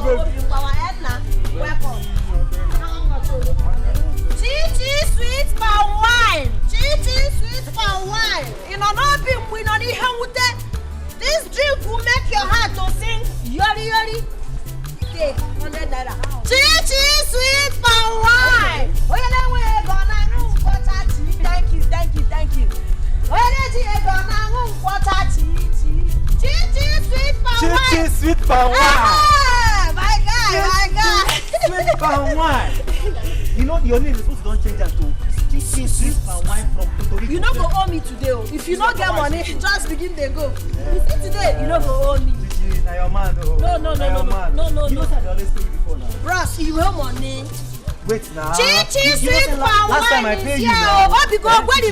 Welcome. Chichi sweet palm wine. Chichi sweet palm wine. You know, not be we not even with that. This drink will make your heart to sing yori yori. Take 100 naira. Chichi sweet palm wine. Oh yeah, then we gonna room for Chichi. Thank you. Oh yeah, gonna room for Chichi. Chichi sweet palm wine. Chichi sweet palm wine. My God. Sweet palm wine. You know your name is supposed to don't change that to Chichi sweet palm wine from Puerto Rico. You no go owe me today. If you no get money, just begin dey go. You see today, you no go owe me. Chichi, na your man though. No. You know that they always pay you before now. Bros, you owe money. Wait now. Chichi sweet palm last time I wine paid is you here. now. Oh, because gwedi.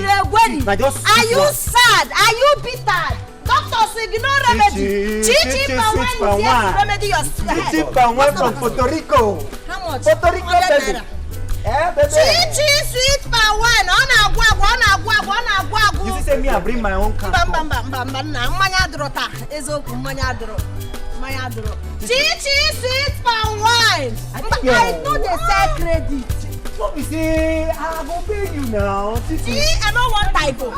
Now just Are you sad? Are you bitter? Doctor say you no remedy. Chichi palm wine is here to remedy your head. Chichi palm wine from Puerto Rico. How much? Puerto Rico, baby. Baby. Chichi sweet palm wine. Ona agwa. You see, say me, I bring my own can. Bam. Mmanya drota. Ezoku mmanya dro. Chichi sweet palm wine. I know they sell credit. So you say, I go pay you now. See, I don't want typo.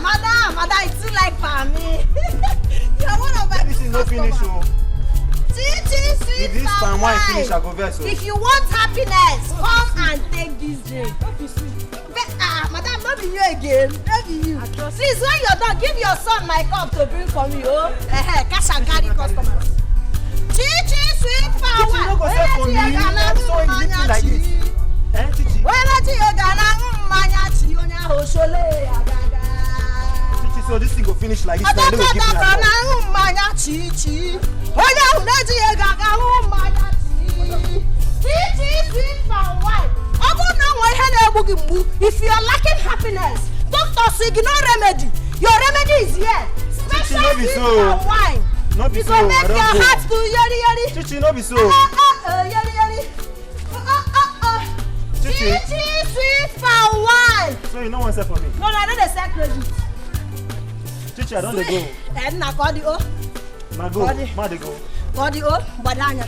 Madam, it's too like for me. You're one of my This is not finished, so. Chichi sweet If this palm wine finish, I go verse. If you want happiness, come and take this drink. Don't be sweet. Madam, not be you again. Not be you. Please, when you're done, give your son my cup to bring for me. Oh, cash and carry customers. Chichi sweet palm wine. You don't go sell for me. I'm so easy like this. Chichi. Chichi, so this thing go finish like this. Chichi sweet palm wine. If you are lacking happiness, doctor say no remedy. Your remedy is here. Special sweet palm wine. Not be it so. will make your heart to yori. Chichi, not be so. Yori. Chichi sweet palm wine. So you know one sell for me? No, I know they sell credit. Chichi, I don't dey go. Na kodi o. Ma go. Ma dey go. Kodi o, badanya.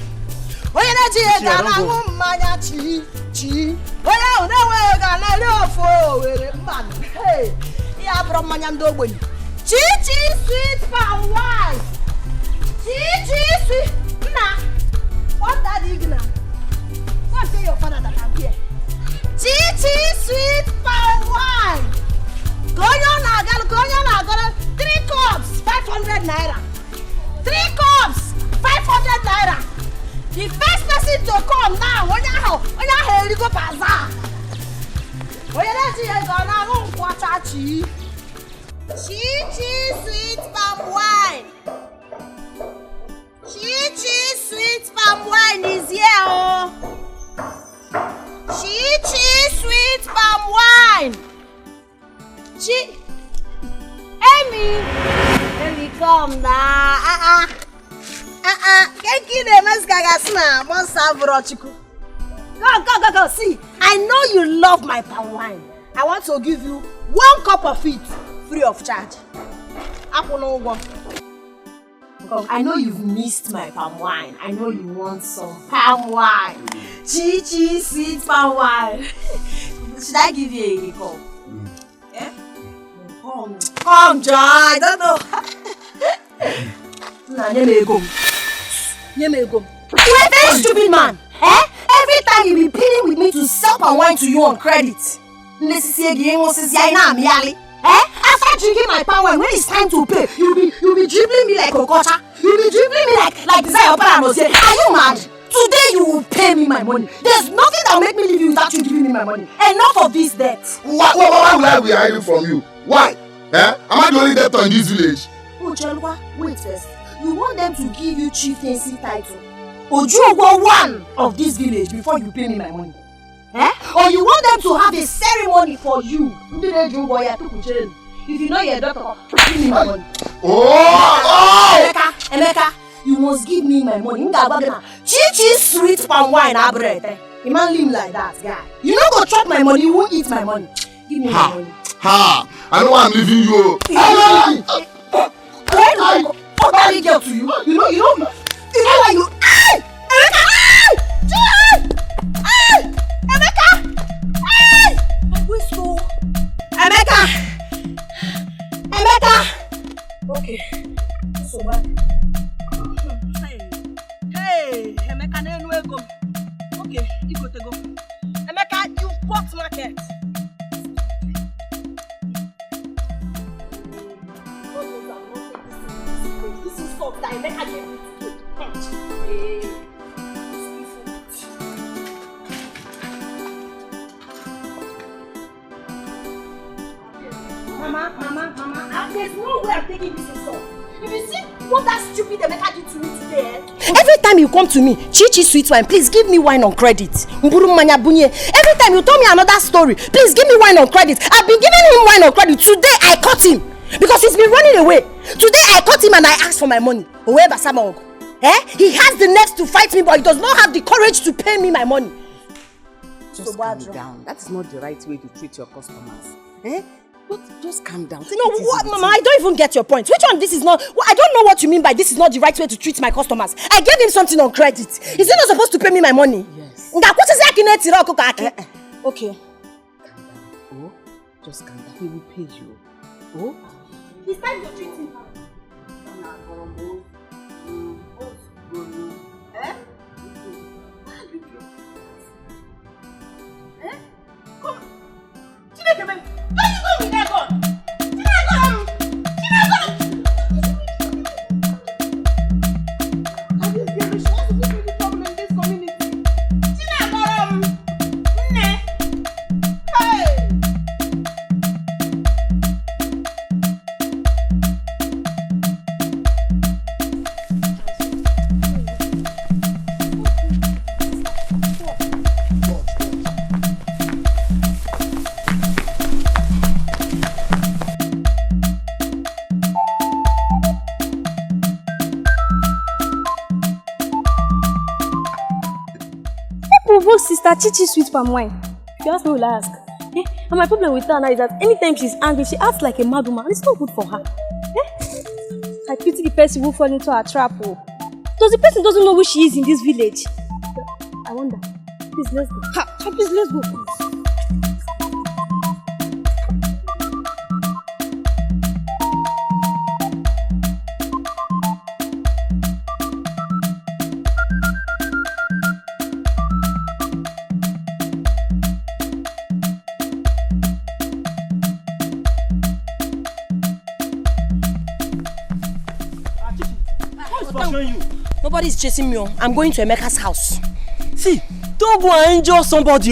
Oye na ji ega na hu mmanya chi. Oye o na we ega na ri ofo were mbanu. Hey. Ya bro mmanya ndo ogbenyi. Chichi sweet palm wine. Chichi sweet. Na. What that igna? What say your father that I'm here? Chichi sweet palm wine. Go on, 3 cups, 500 naira. 3 cups, 500 naira. The first person to come now, when you go bazaar. When you gonna quarter chi. Chichi sweet palm wine. Chichi sweet palm wine is here, oh. Chichi sweet palm wine. Amy, come now. Can't kill them as gagasna. Go. See, I know you love my palm wine. I want to give you 1 cup of it free of charge. I know you've missed my palm wine. I know you want some palm wine. Chichi sweet palm wine. Should I give you a call? Yeah? Come, John. I don't know. You're a very stupid man. Every time you be pleading with me to sell palm wine to you on credit. After drinking my palm wine, when it's time to pay, you'll be dribbling me like Courtship. You'll be dribbling me like Desire Opera was saying. Are you mad? Today you will pay me my money. There's nothing that will make me leave you without you giving me my money. Enough of this debt. Why will I be hiding from you? Why? Am I the only debtor in this village? Oh, Chelwa, wait first. You want them to give you chieftaincy title? Ojuogwo one of this village before you pay me my money? Or you want them to have a ceremony for you? If you know you're a doctor, give me my money. Oh! Emeka, you must give me my money. Chichi sweet palm wine bread. You man live like that, guy. You don't go chop my money, you won't eat my money. Give me my money. I know I'm leaving you. What girl to you? You know why you... Hey, Emeka, no go. Okay, you go to go. Emeka, you bought market. This is soft that Emeka gave me to do. Mama, there's no way I'm taking this insult. If you see what that stupid Emeka did to me today, every time you come to me, Chichi sweet wine, please give me wine on credit. Every time you tell me another story, please give me wine on credit. I've been giving him wine on credit. Today I caught him because he's been running away. Today I caught him and I asked for my money. He has the nerves to fight me, but he does not have the courage to pay me my money. Just calm down. That is not the right way to treat your customers. Just calm down. No, what, Mama? I don't even get your point. Which one? This is not. I don't know what you mean by this is not the right way to treat my customers. I gave him something on credit. Is he not supposed to pay me my money? Yes. Okay. Calm down. Oh, just calm down. He will pay you. Oh, it's time to treat him. Sister Chichi sweet palm wine. If you ask me, will I ask? And my problem with her now is that anytime she's angry, she acts like a mad woman. It's not good for her. I pity the person who falls into her trap. Because the person doesn't know who she is in this village. I wonder. Please, let's go. Please, let's go. Nobody's chasing me. I'm going to Emeka's house. See, don't go and injure somebody.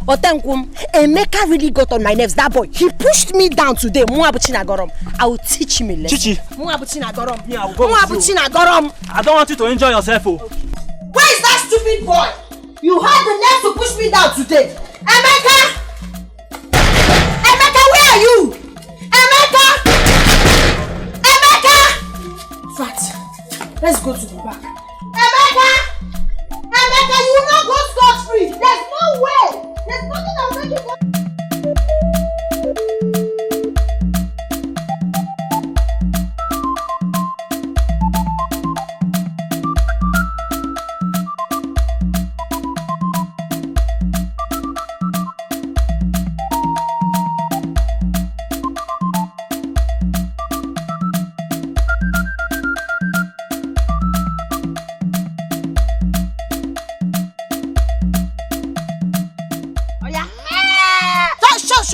Otenkum, Emeka really got on my nerves. That boy, he pushed me down today. I will teach him a lesson. Chichi. Yeah, I'll go with you. I don't want you to enjoy yourself. Okay. Where is that stupid boy? You had the nerve to push me down today. Emeka! Emeka, where are you? Emeka! Right. Let's go to the back. Emeka, you will not go scot-free. There's no way. There's nothing that will make you go.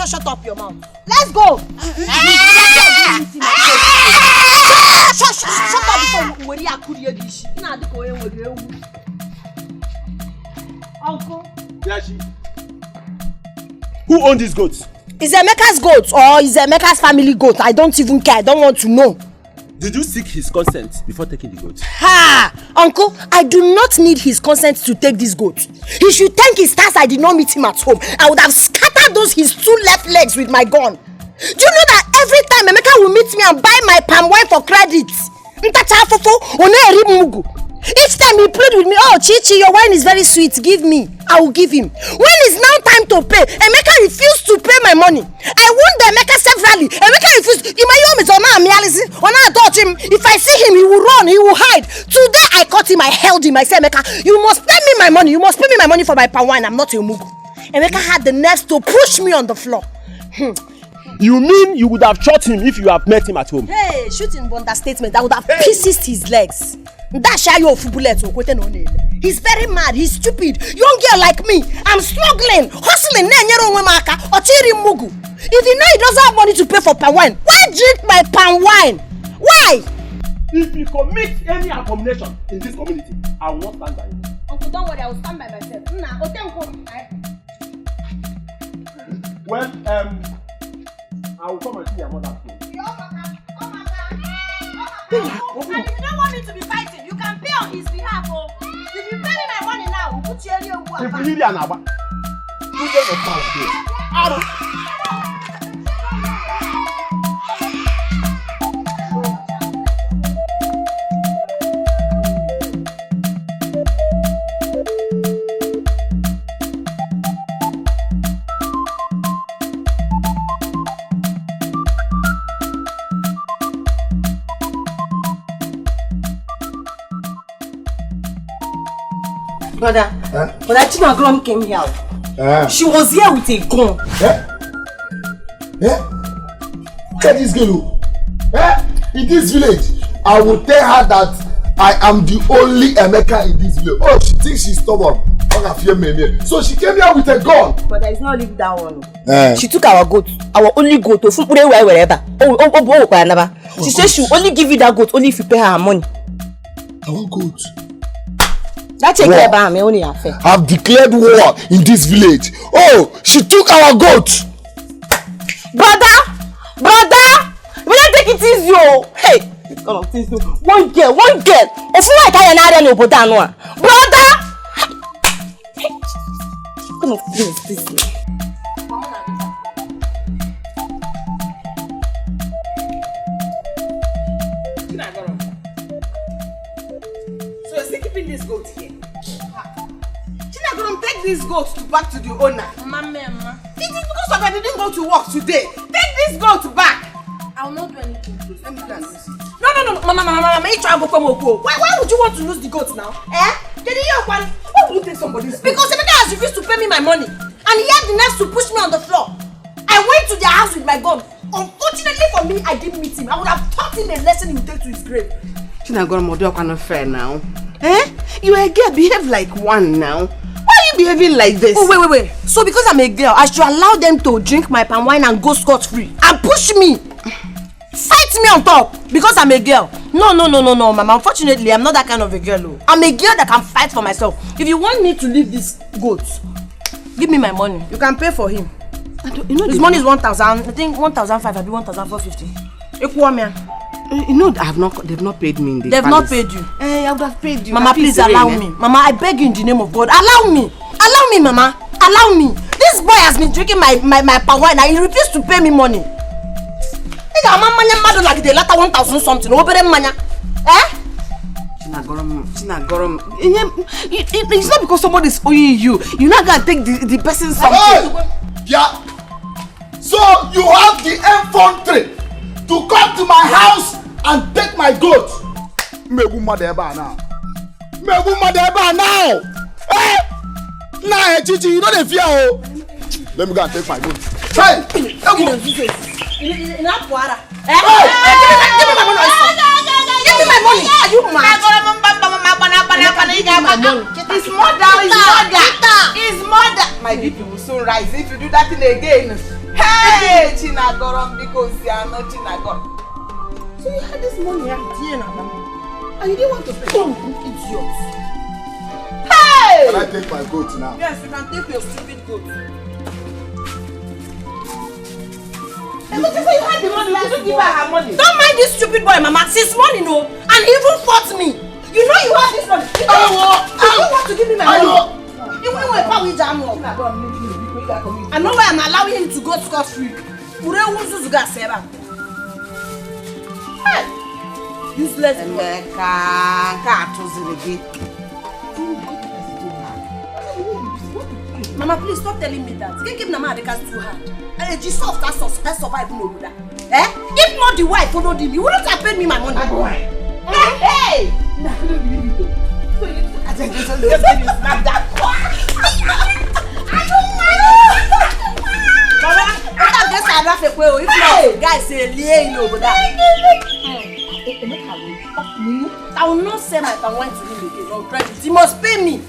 Shut up your mouth. Let's go. Shut up before you Uncle. Who owns these goats? Is Emeka's goat or is Emeka's family goat? I don't even care. I don't want to know. Did you seek his consent before taking the goat? Ha! Uncle, I do not need his consent to take this goat. He should thank his stars I did not meet him at home. I would have scattered his 2 left legs with my gun. Do you know that every time Emeka will meet me and buy my palm wine for credit? Each time he played with me, oh Chichi, your wine is very sweet, give me. I will give him. When it's now time to pay, Emeka refused to pay my money. I warned Emeka severally. Emeka refused. Touch him. If I see him, he will run, he will hide. Today I caught him, I held him. I said, Emeka, you must pay me my money. You must pay me my money for my palm wine. I'm not a mugu. Emeka had the nerves to push me on the floor. You mean you would have shot him if you have met him at home? Hey, shooting understatement. I would have pieces his legs. That shy of bullet or he's very mad, he's stupid. Young girl like me, I'm struggling, hustling, if you know he doesn't have money to pay for palm wine, why drink my palm wine? Why? If you commit any abomination in this community, I will not stand by you. Uncle, don't worry, I will stand by myself. Well, I will come and see your mother soon. And if you don't want me to be fighting, you can pay on his behalf. Oh. If you pay me my money now, we'll put you in your work. If you need an abba, you get your power here. Brother, Brother Chinagrom came here. She was here with a gun. Look at this girl. In this village, I will tell her that I am the only Emeka in this village. Oh, she thinks she's stubborn. So she came here with a gun. But there is no leave that one. She took our goat, our only goat, to wherever. She said she will only give you that goat only if you pay her money. Our goat? That's a me only affair. I've declared war in this village. Oh, she took our goat. Brother, we don't take it easy, oh. Hey, one girl. If you like, I can't no brother. Come on, please. So you're still keeping this goat here? Chinagrom, take this goat back to the owner. Mama. It is because of I didn't go to work today. Take this goat back. I will not do anything. Let me dance. No, Mama, why would you want to lose the goat now? Why would you take somebody's goat? Because Emeka has refused to pay me my money. And he had the nerve to push me on the floor. I went to their house with my gun. Unfortunately for me, I didn't meet him. I would have taught him a lesson he would take to his grave. Chinagrom, you're not fair now. You are a girl, behave like one now. Why are you behaving like this? Oh, wait. So because I'm a girl, I should allow them to drink my palm wine and go scot-free and push me. Fight me on top because I'm a girl. No, Mama. Unfortunately, I'm not that kind of a girl. Oh. I'm a girl that can fight for myself. If you want me to leave this goat, give me my money. You can pay for him. His money is 1,000. I think 1,500. I'll be 1,450. You know, they've not paid me in the They've palace. not paid you. I would have paid you. Mama, please allow me. Mama, I beg you in the name of God. Allow me, Mama. Allow me. This boy has been drinking my palm wine and he refused to pay me money. Like the latter 1,000 something. Chinagrom. It's not because somebody's owing you. You're not gonna take the person's something. Hey! Yeah. So you have the infantry to come to my house and take my goat. Megu madeba now. Hey! Nah, Chichi, you know the fear. Oh. Let me go and take my goat. Hey! Give me my money. Are you mad? His mother. My BP will soon rise if you do that thing again. Hey, Chinagrom, because you are not Chinagrom. So you had this money here, and you didn't want to pay. Oh, idiot. Hey! Can I take my goat now? Yes, you can take your stupid goat. And look, you had the money, you didn't give her her money. Don't mind this stupid boy, Mama. Since money, no, and he even fought me. You know you have this money. You don't want to give me my money. You want to pay with jam. I know why I'm allowing him to go scot-free. Hey! Useless. Mama, please stop telling me that. You can't give Mama the cast too hard. And she soft as survive no that. If not the wife followed him, you wouldn't have paid me my money. Hey! I couldn't believe it though. So you snap that. Mama, I guess I laugh at you. If guys say, "Lie, you know, but that." I will not sell my palm wine to him again on credit. He must pay me.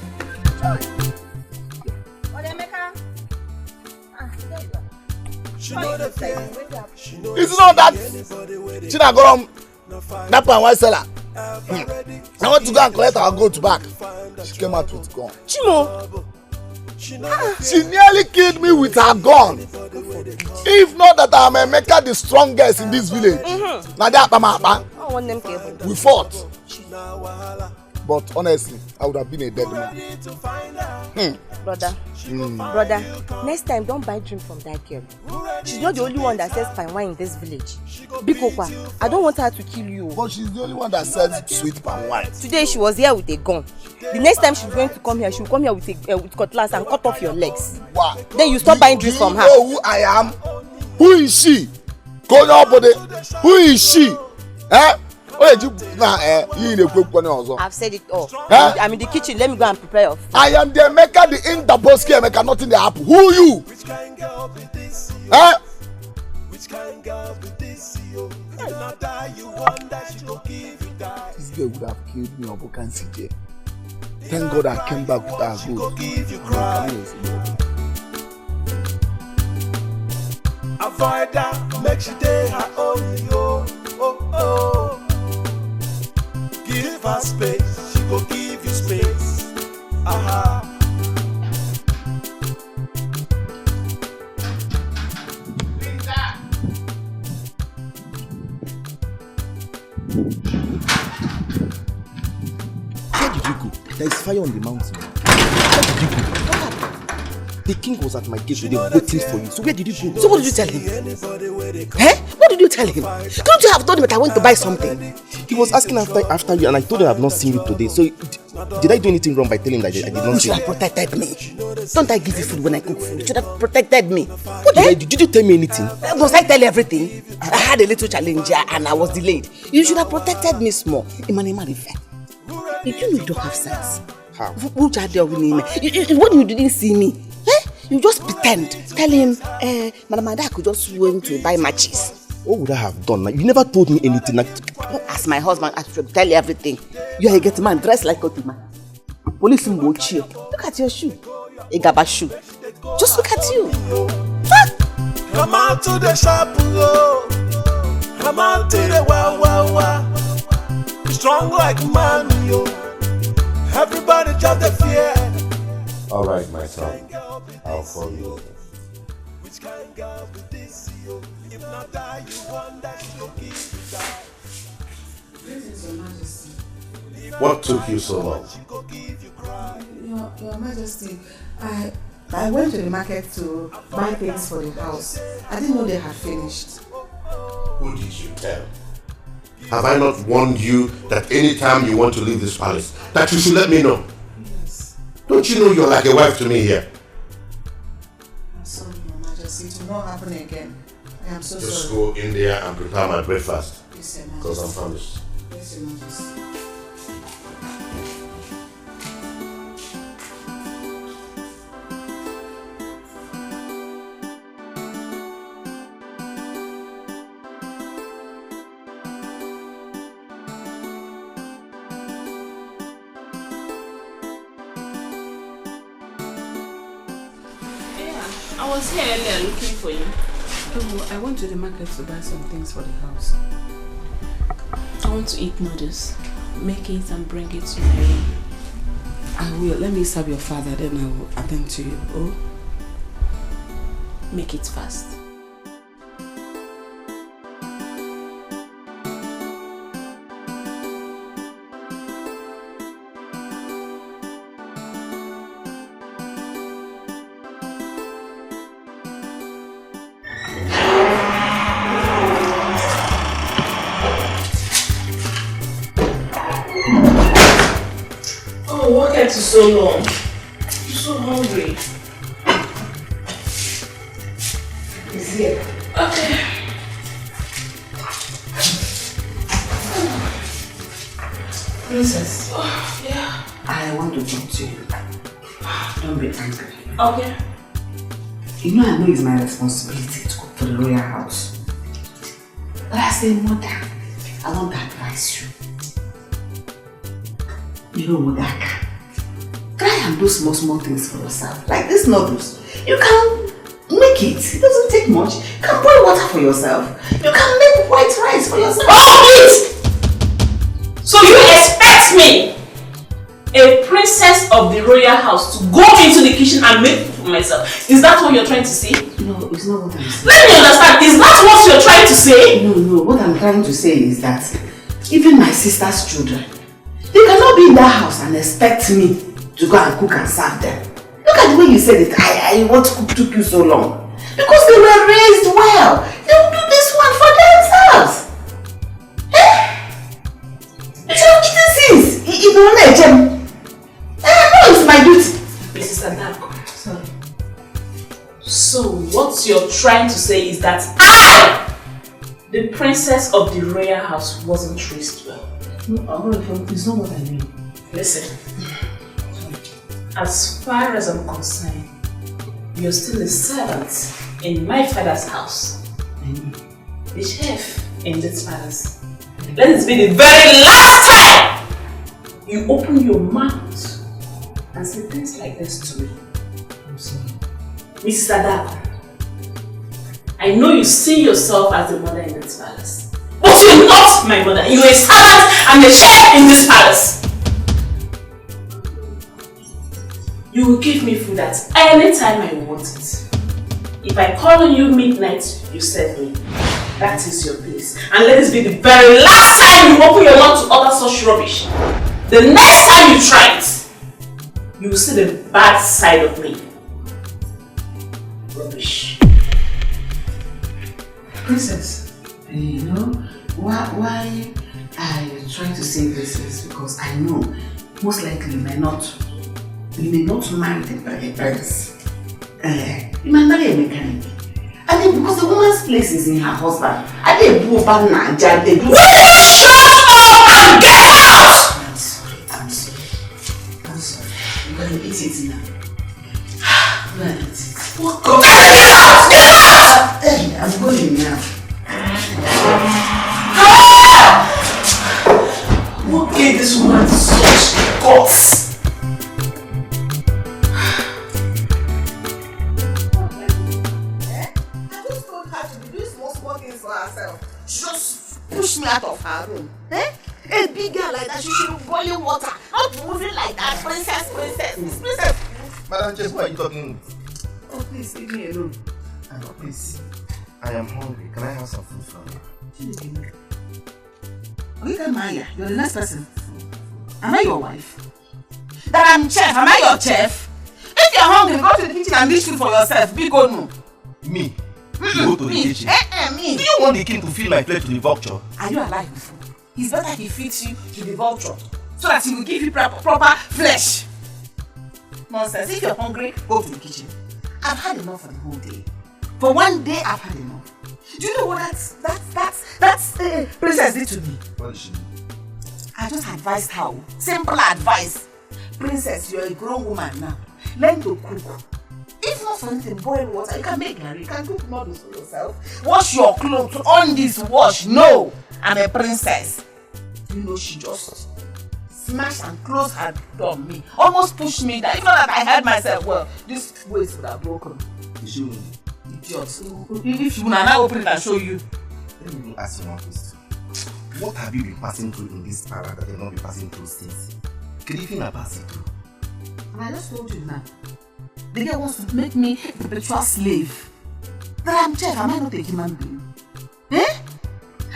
It's not that China Gorom, that palm wine seller. I want to go and collect our goat back. She came out with gun. Chimo. She nearly killed me with her gun. If not that I'm Emeka the strongest in this village. We fought. But honestly, I would have been a dead man. Brother, next time don't buy drink from that girl. She's not the only one that sells palm wine in this village. Bikokwa, I don't want her to kill you. But she's the only one that sells sweet palm wine. Today she was here with a gun. The next time she's going to come here, she'll come here with cutlass and cut off your legs. Wow. Then you stop buying drinks from her. You know who I am? Who is she? Who is she? Eh? I've said it all. Huh? I'm in the kitchen. Let me go and prepare your food. I am the Emeka, the Interboski Emeka, nothing the happen. Who are you? Huh? This girl would have killed me on CJ. Thank God I came back with her good. Avoid that, make she day her own, yo. Oh, oh. Give her space, she go give you space. Aha. Where did you go? There is fire on the mountain. Where did you go? The king was at my gate today waiting for you. So where did you go? So what did you tell him? Eh? What did you tell him? Don't you have told him that I went to buy something? He was asking after you, and I told him I have not seen you today. So did I do anything wrong by telling him that I did not see you? You should have protected me. Don't I give you food when I cook food? You should have protected me. What did I do? Did you tell me anything? Must I tell you everything? I had a little challenge and I was delayed. You should have protected me small. Did you know you don't have sense? How? What you didn't see me? Eh? You just pretend. Tell him, Madam Ada could just went to buy matches. What would I have done? You never told me anything. As my husband, I should tell you everything. You are a get man dressed like a man. Police will watch you. Look at your shoe. A gaba shoe. Just look at you. Come out to the shop, go. Come out to the wow. Strong like man, yo. Everybody just the fear. All right, my son. I'll call you later. Which kind girl be this, yo? If not die, you want that she go give you die. Greetings, Your Majesty. What took you so long? Your Majesty, I went to the market to buy things for the house. I didn't know they had finished. Who did you tell? Have I not warned you that anytime you want to leave this palace, that you should let me know? Yes. Don't you know you're like a wife to me here? I'm sorry, Your Majesty. It will not happen again. I am so Just sorry. go in there and prepare my breakfast. Yes, Your Majesty. Because I'm famished. Yes, Your Majesty. I was here earlier looking for you. Oh, I went to the market to buy some things for the house. I want to eat noodles. Make it and bring it to my room. I will. Let me serve your father, then I will attend to you. Oh? Make it fast. What kept you so long? You're so hungry. It's here. Okay. Princess. Oh, yeah. I want to talk to you. Don't be angry. Okay. You know I know it's my responsibility to cook for the royal house. But as a mother, I want to advise you. You know what, Aka? Try and do small things for yourself. Like these noodles. You can make it. It doesn't take much. You can boil water for yourself. You can make white rice for yourself. Oh, it! So you expect me, a princess of the royal house, to go into the kitchen and make food for myself? Is that what you're trying to say? No, it's not what I'm saying. Let me understand. Is that what you're trying to say? No. What I'm trying to say is that even my sister's children, they cannot be in that house and expect me to go and cook and serve them. Look at the way you said it. What took you so long? Because they were raised well. They will do this one for themselves. No, it's my duty. Mrs. Adako. Sorry. So what you're trying to say is that I, the princess of the royal house, wasn't raised well. No, it's not what I mean. Listen. As far as I'm concerned, you're still a servant in my father's house. The chef in this palace. Let it be the very last time you open your mouth and say things like this to me. I'm sorry. Mrs. Adako, I know you see yourself as the mother in this palace. But you're not my mother. You're a servant and a chef in this palace. You will give me food at any time I want it. If I call on you midnight, you serve me. That is your place. And let this be the very last time you open your mouth to utter such rubbish. The next time you try it, you will see the bad side of me. Rubbish. Princess, you know why I try to say this is because I know most likely you may not marry the prince. You might marry a mechanic. And then because the woman's place is in her husband, and they do bad Naija, they do. Will you shut up and get out? I'm sorry. I'm gonna eat it now. I'm gonna eat it. Go get out! Get out! Hey, I'm going now. What gave this woman such guts? Just push me out of her room. A big girl like that, she should be boiling water, not moving like that. Princess. Madam Jess, why are you talking? Oh, please, leave me alone. Please, I am hungry. Can I have some food from you? Okay, Maya, you're the next person. Am I your wife? That I'm chef, am I your chef? If you're hungry, go to the kitchen and dish food for yourself. Big or no? Me? Go to the kitchen? Me. Do you want the king to feed my plate to the vulture? Are you alive before? It's better he feeds you to the vulture so that he will give you proper flesh. Nonsense. If you're hungry, go to the kitchen. I've had enough for the whole day. For one day, I've had enough. Do you know what that's Princess did to me? What did she do? I just advised her. Simple advice. Princess, you're a grown woman now. Learn to cook. If not for anything, boil water. You can make curry. You can cook noodles for yourself. Wash your clothes. On this wash. No, I'm a princess. You know, she just smashed and closed her door on me. Almost pushed me down. If not that I had myself, well, this waist would have broken. Did she win? Idiot. If you will now open it and show you. Let me ask you one question. What have you been passing through in this para that you've not been passing through since? Could you feel my passing through? And I just told you now. The girl wants to make me a perpetual slave. That I'm chef, am I not a human being? I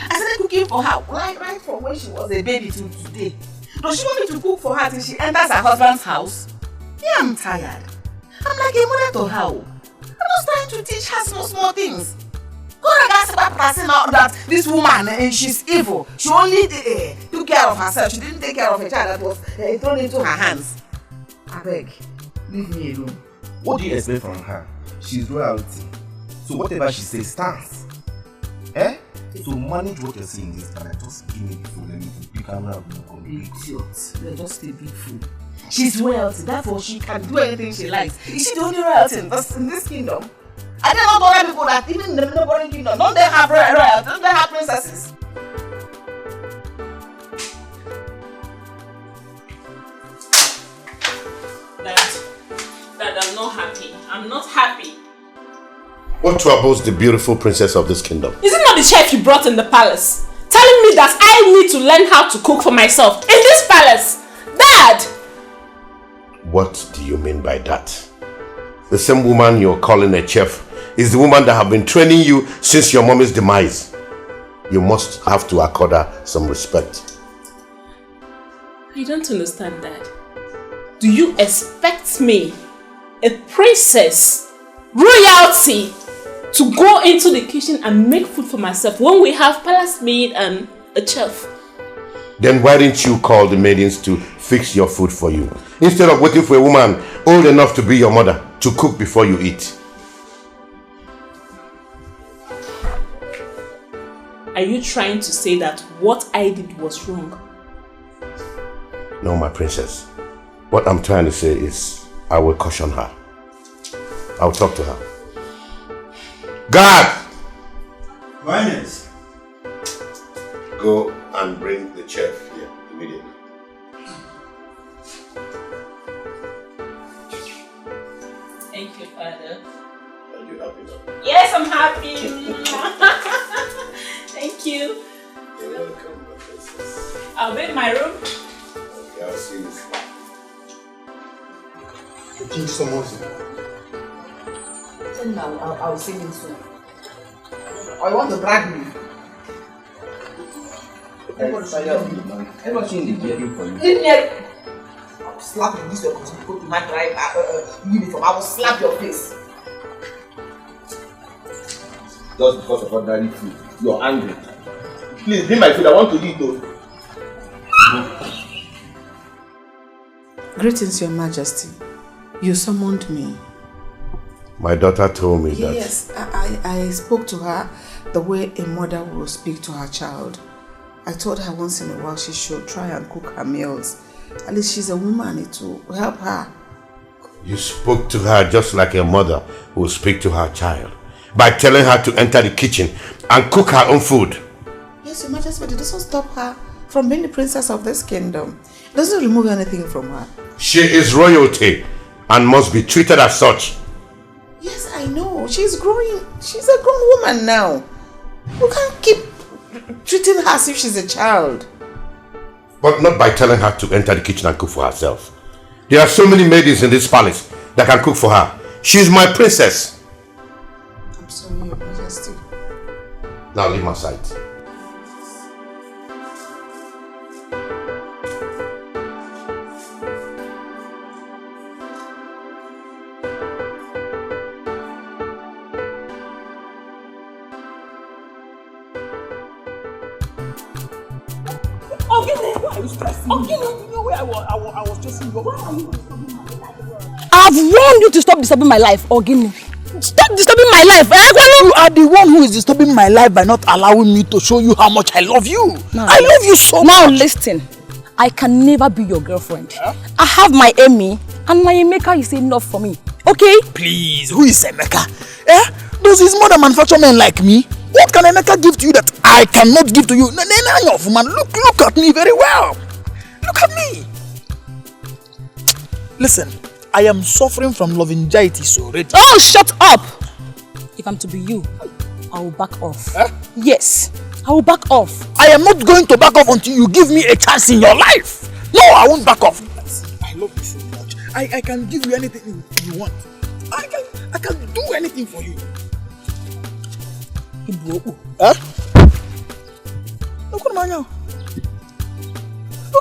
started cooking for her right from when she was a baby to today. Does she want me to cook for her till she enters her husband's house? Yeah, I'm tired. I'm like a mother to her. I'm just trying to teach her small things. That this woman, she's evil. She only took care of herself. She didn't take care of a child that was thrown into her hands. I beg, leave me alone. What do you expect from her? She's royalty. So whatever she says stands. So manage what you're saying in this para. Just give me the food and you can have no Idiot. You're just a big fool. She's royalty, therefore she can do anything she likes. Is she the only royalty in this kingdom? I don't know other people that even in the neighboring kingdom, don't they have royalty? Don't they have princesses? Dad, I'm not happy. I'm not happy. What troubles the beautiful princess of this kingdom? Is it not the chef you brought in the palace? Telling me that I need to learn how to cook for myself in this palace? Dad! What do you mean by that? The same woman you're calling a chef is the woman that have been training you since your mommy's demise. You must have to accord her some respect. I don't understand, Dad. Do you expect me, a princess, royalty, to go into the kitchen and make food for myself when we have palace maid and a chef? Then why didn't you call the maidens to fix your food for you, instead of waiting for a woman old enough to be your mother to cook before you eat? Are you trying to say that what I did was wrong? No, my princess. What I'm trying to say is, I will caution her. I'll talk to her. Guard! Minus. Go and bring the chef here immediately. Thank you, Father. Are you happy now? Yes, I'm happy. Thank you. You're welcome, my princess. I'll be in my room. Okay, I'll see you. Teach someone. Tell me I'll see him soon. Or you want to drag me? I'll slap you this way because you put my uniform. I will slap your face. Just because of ordinary food, you're angry. Please, bring my food. I want to eat though. Greetings, Your Majesty. You summoned me. My daughter told me that. Yes, I spoke to her the way a mother will speak to her child. I told her once in a while she should try and cook her meals. At least she's a woman, it will help her. You spoke to her just like a mother will speak to her child, by telling her to enter the kitchen and cook her own food. Yes, Your Majesty, but it doesn't stop her from being the princess of this kingdom. It doesn't remove anything from her. She is royalty and must be treated as such. Yes, I know. She's growing. She's a grown woman now. You can't keep treating her as if she's a child. But not by telling her to enter the kitchen and cook for herself. There are so many maidens in this palace that can cook for her. She's my princess. I'm sorry, Your Majesty. Now leave my sight. I've warned you to stop disturbing my life, Ogini. Stop disturbing my life. You are the one who is disturbing my life by not allowing me to show you how much I love you. I love you so much. Now listen, I can never be your girlfriend. I have my Emmy, and my Emeka is enough for me. Okay? Please, who is Emeka? Does his mother manufacture men like me? What can Emeka give to you that I cannot give to you? Man, look at me very well. Look at me. Listen, I am suffering from love anxiety already. Oh, shut up! If I'm to be you, I will back off. Yes, I will back off. I am not going to back off until you give me a chance in your life. No, I won't back off. I love you so much. I can give you anything you want. I can do anything for you. Look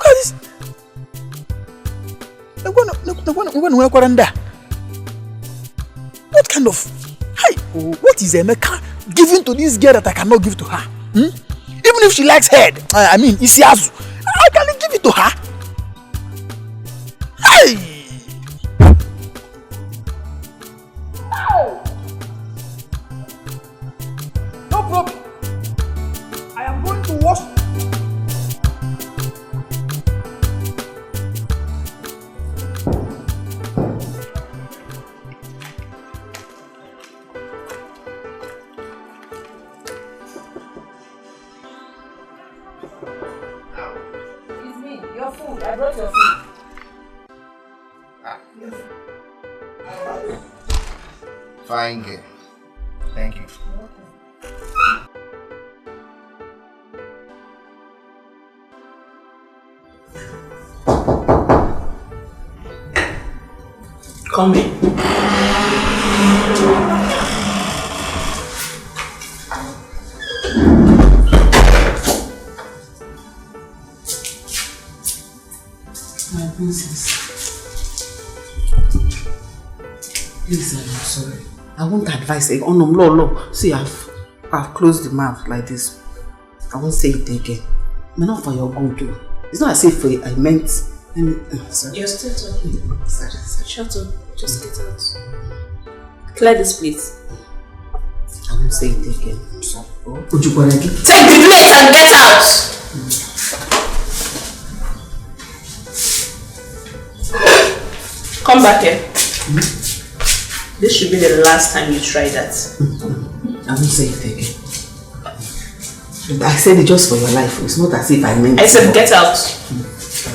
at this. What kind of... what is Emeka giving to this girl that I cannot give to her? Even if she likes head, Isiazu, I can give it to her. No problem. I am going to wash. Excuse me, your food. I brought your food. Fine girl. Thank you. Come in. My princess. Please, I'm sorry. I won't advise it. Oh no, no. See, I've closed the mouth like this. I won't say it again. But not for your good too. It's not as if I meant. Sorry. You're still talking. Sorry. Shut up. Just get out. Clear this place. I won't say it again. I'm sorry. Take the plate and get out! Come back here. This should be the last time you try that. I won't say it again. I said it just for your life. It's not as if I meant it. I said get out.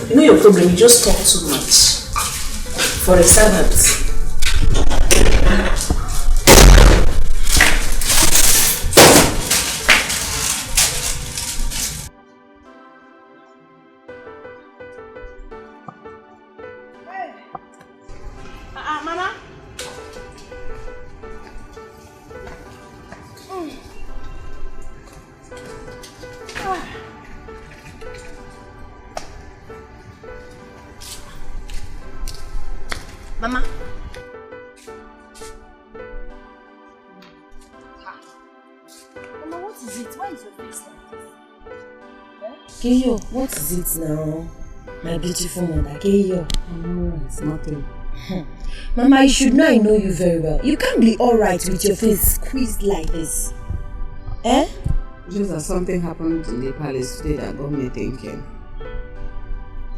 You know your problem, you just talk too much. For a servant. Mama. Mama. Mama, what is it? Why is your face like this? Keyo, what is it now? My beautiful mother, Keyo. No, it's nothing. Mama, you should know I know you very well. You can't be alright with your face squeezed like this. Eh? Just that something happened in the palace today that got me thinking.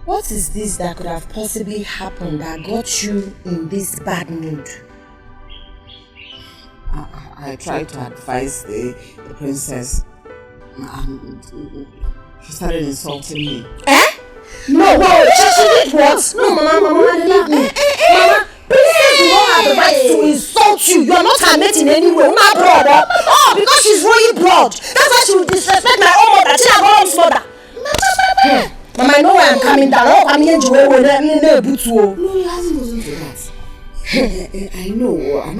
What is this that could have possibly happened that got you in this bad mood? I tried to advise the princess and she started insulting me. Eh? No, she did what? No, Mama, leave me. Mama, princess do not have the right to insult you. You are not her mate in any way. My brother. Oh, because she's royal blood. That's why she will disrespect my own mother. She's my own mother. Mama, I know where I'm coming down. Oh, I'm here to No, it hasn't gotten to that. I know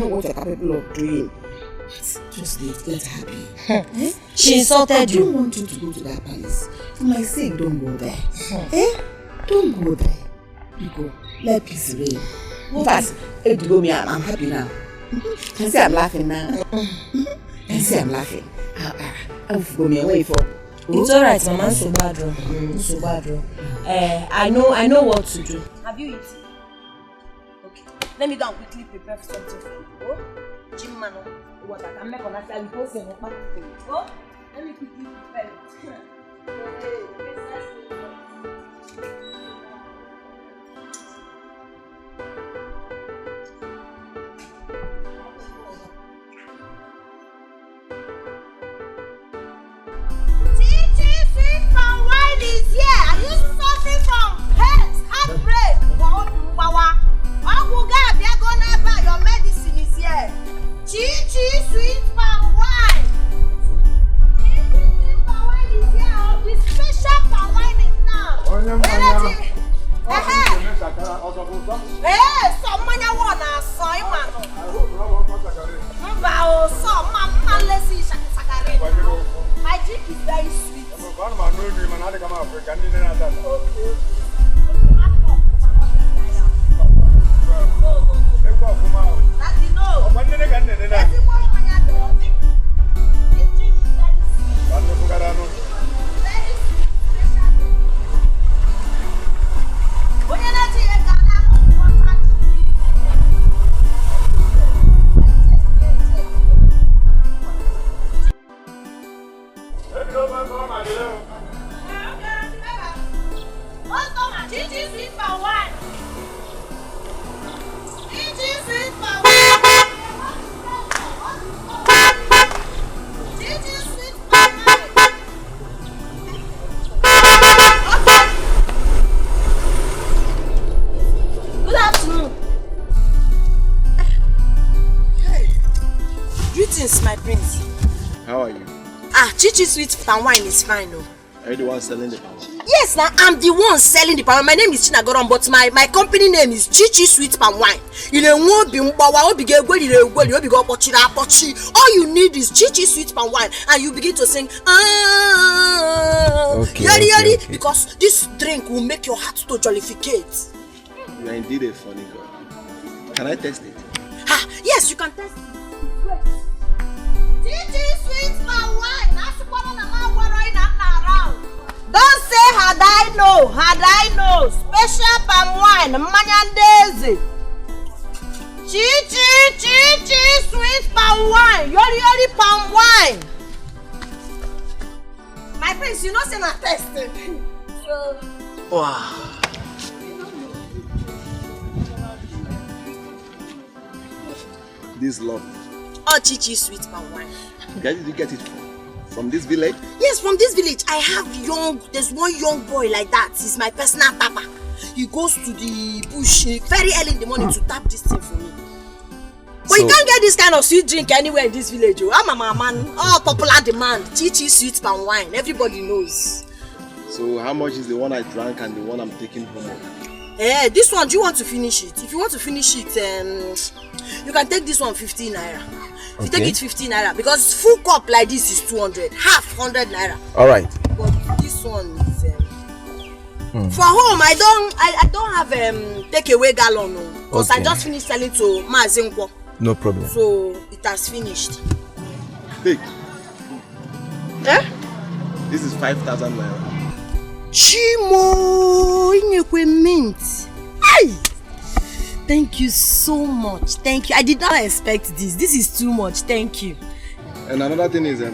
what you're capable of doing. Just let her be. She insulted you. I don't want you to go to that palace. For my sake, don't go there. Don't go there. You go. Let peace reign. In fact, I'm happy now. Can see I'm laughing now. Can see I'm laughing. I'll go me away for. It's alright, Mama. I'm so bad. I know what to do. Have you eaten? Okay. Let me go and quickly prepare something for you. Oh, Jim Mano, what I can make on that side. Oh, let me quickly prepare it. Palmwine is here. Are you suffering from heartbreak? Your medicine is here. Chi sweet palmwine. Sweet palmwine is here. The special palmwine is now. Someone wanna soy man. My drink is very sweet. Greetings, my prince. How are you? Chichi sweet palm wine is fine, no? Are you the one selling the palm wine? Yes, now I'm the one selling the palm wine. My name is Chinagoron, but my company name is Chichi Sweet Palm Wine. All you need is Chichi Sweet Palm Wine, and you begin to sing. Okay. Because this drink will make your heart to jollificate. You are indeed a funny girl. Can I test it? Yes, you can test it. Chichi Sweet Palm Wine. Don't say had I know. Special palm wine, Manyandezi. Chichi, sweet palm wine. Yori palm wine. My prince, you know say na testing. Wow. This love. Chichi sweet palm wine. Where did you get it from this village? Yes, from this village. I have there's one young boy like that. He's my personal tapper. He goes to the bush very early in the morning to tap this thing for me. But you can't get this kind of sweet drink anywhere in this village. I'm a man. Popular demand. Chichi sweet palm wine. Everybody knows. So how much is the one I drank and the one I'm taking home? This one, do you want to finish it? If you want to finish it, you can take this one 15 naira. If you take it 15 naira, because full cup like this is 200, half 100 naira. Alright. But this one is for home. I don't have takeaway gallon, because I just finished selling to Mazinkwo. No problem. So it has finished. Take. This is 5,000 naira. Chimo, inekwe mint. Ay! Thank you so much. Thank you. I did not expect this. This is too much. Thank you. And another thing is, I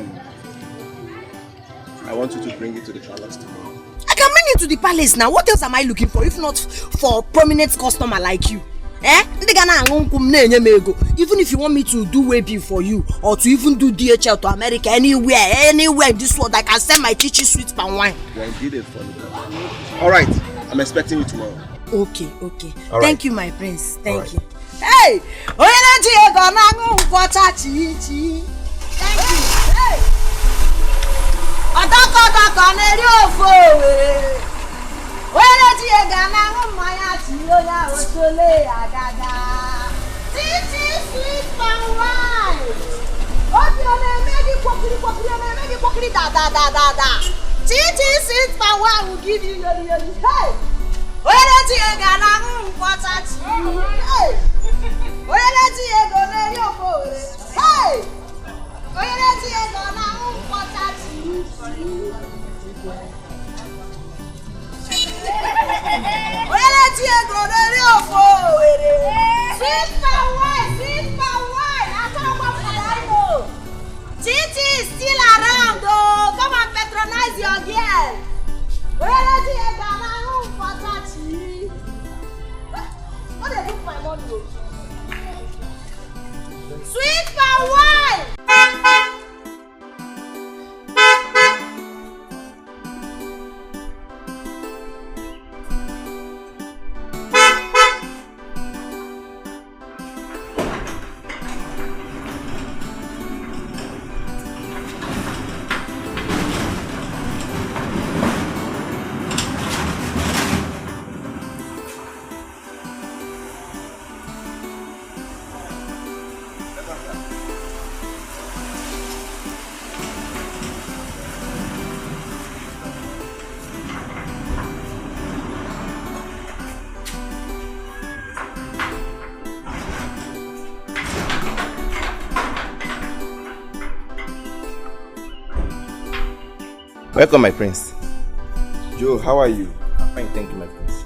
want you to bring it to the palace tomorrow. I can bring it to the palace now. What else am I looking for if not for a prominent customer like you? Even if you want me to do webby for you, or to even do DHL to America, anywhere in this world, I can send my Chichi sweet palm wine. You are indeed a funny girl. Alright, I'm expecting you tomorrow. Okay. All Thank you, my prince. Thank you. Hey! Thank you. Hey! Sweet palm wine. Chichi sweet palm wine will give you yoli. Hey! Chichi is still around, oh. Come and patronize your girl. What did I do for my money? Sweet palm wine! Welcome, my prince. Joe, how are you? I'm fine, thank you, my prince.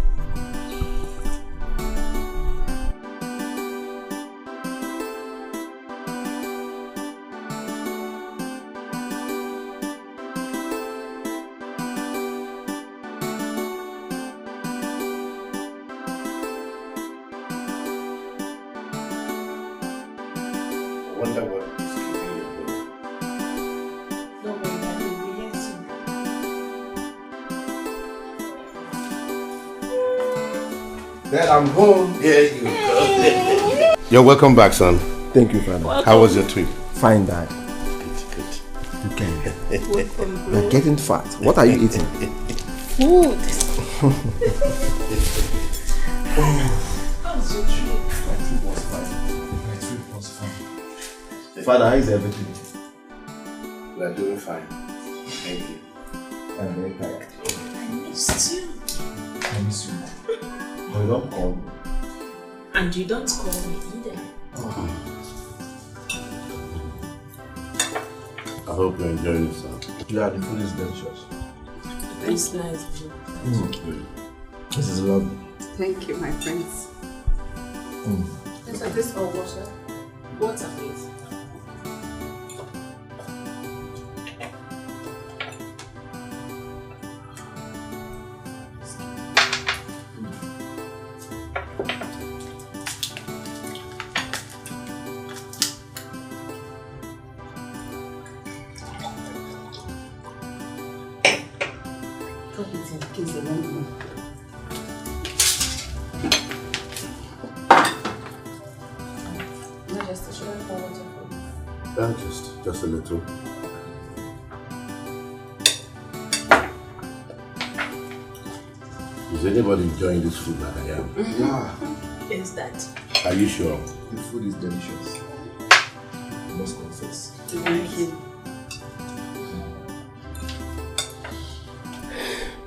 I wonder what is keeping you home. Don't worry, I will be here soon. Dad, I'm home. There you go. You're welcome back, son. Thank you, Father. How was your trip? Fine, Dad. You can. You're getting fat. What are you eating? Food. Father, how is everything? We are doing fine. Thank you. I'm very tired. I missed you. I miss you. But you don't call me. And you don't call me either. I hope you're enjoying yourself. Yeah, the food is delicious. It's nice. This is lovely. Thank you, my friends. Is this all water? Water, please. Just a little. Is anybody enjoying this food like I am? Yeah. Is that? Are you sure? The food is delicious. I must confess. Thank you.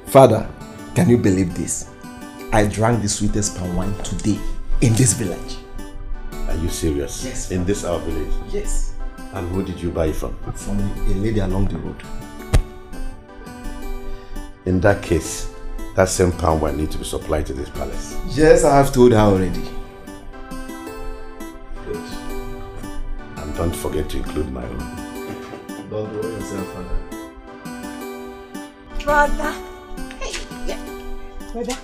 Father, can you believe this? I drank the sweetest palm wine today in this village. Are you serious? Yes. In this our village? Yes. And who did you buy it from? From a lady along the road. In that case, that same palm wine needs to be supplied to this palace. Yes, I have told her already. Good. And don't forget to include my own. Don't worry yourself, Father. Brother. Hey, yeah. Brother.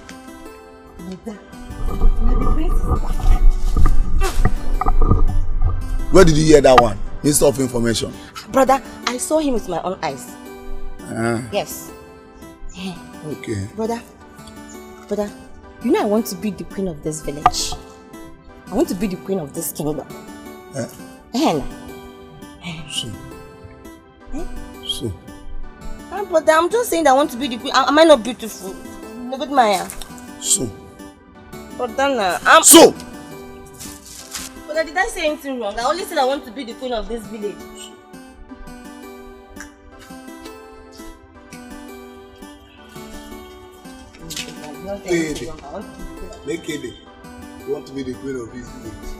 Where did you hear that one? Minister of Information. Brother, I saw him with my own eyes. Yes. Okay. Brother, you know I want to be the queen of this village. I want to be the queen of this kingdom. So. Brother, I'm just saying that I want to be the queen. Am I not beautiful? Look at my So. Brother, So. Brother, did I say anything wrong? I only said I want to be the queen of this village. Naked. You want to be the queen of this village?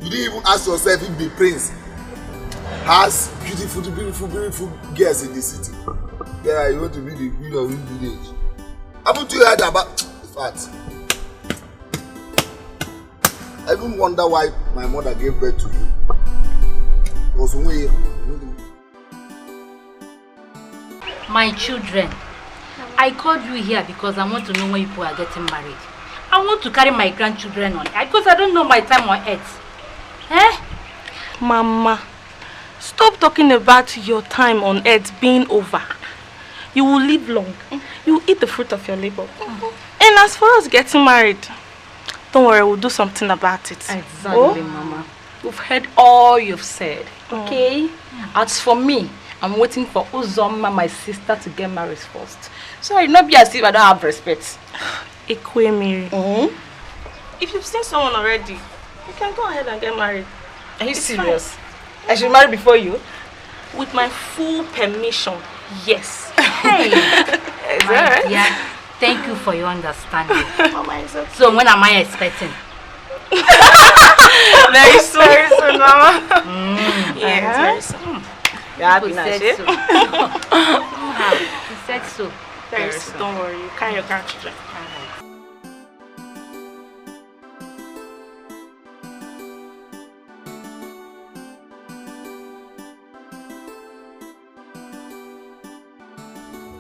You didn't even ask yourself if the prince has beautiful girls in the city. Yeah, you want to be the queen of this village. Haven't you heard about the fact? I even wonder why my mother gave birth to you. It was way. My children, I called you here because I want to know when people are getting married. I want to carry my grandchildren on because I don't know my time on earth. Mama, stop talking about your time on earth being over. You will live long. You will eat the fruit of your labor. And as far as getting married, don't worry, we'll do something about it. Exactly, Mama. We've heard all you've said. Okay? As for me, I'm waiting for Uzoma, my sister, to get married first. So it not be as if I don't have respect. Ekwe Miri. If you've seen someone already, you can go ahead and get married. Are you serious? Fine. I should marry before you? With my full permission, yes. Hey! Is that right? Yeah. Thank you for your understanding. So when am I expecting? Very soon, Mama. Yes, very soon. You're happy now, You said so. Very soon. Don't worry, you carry your grandchildren.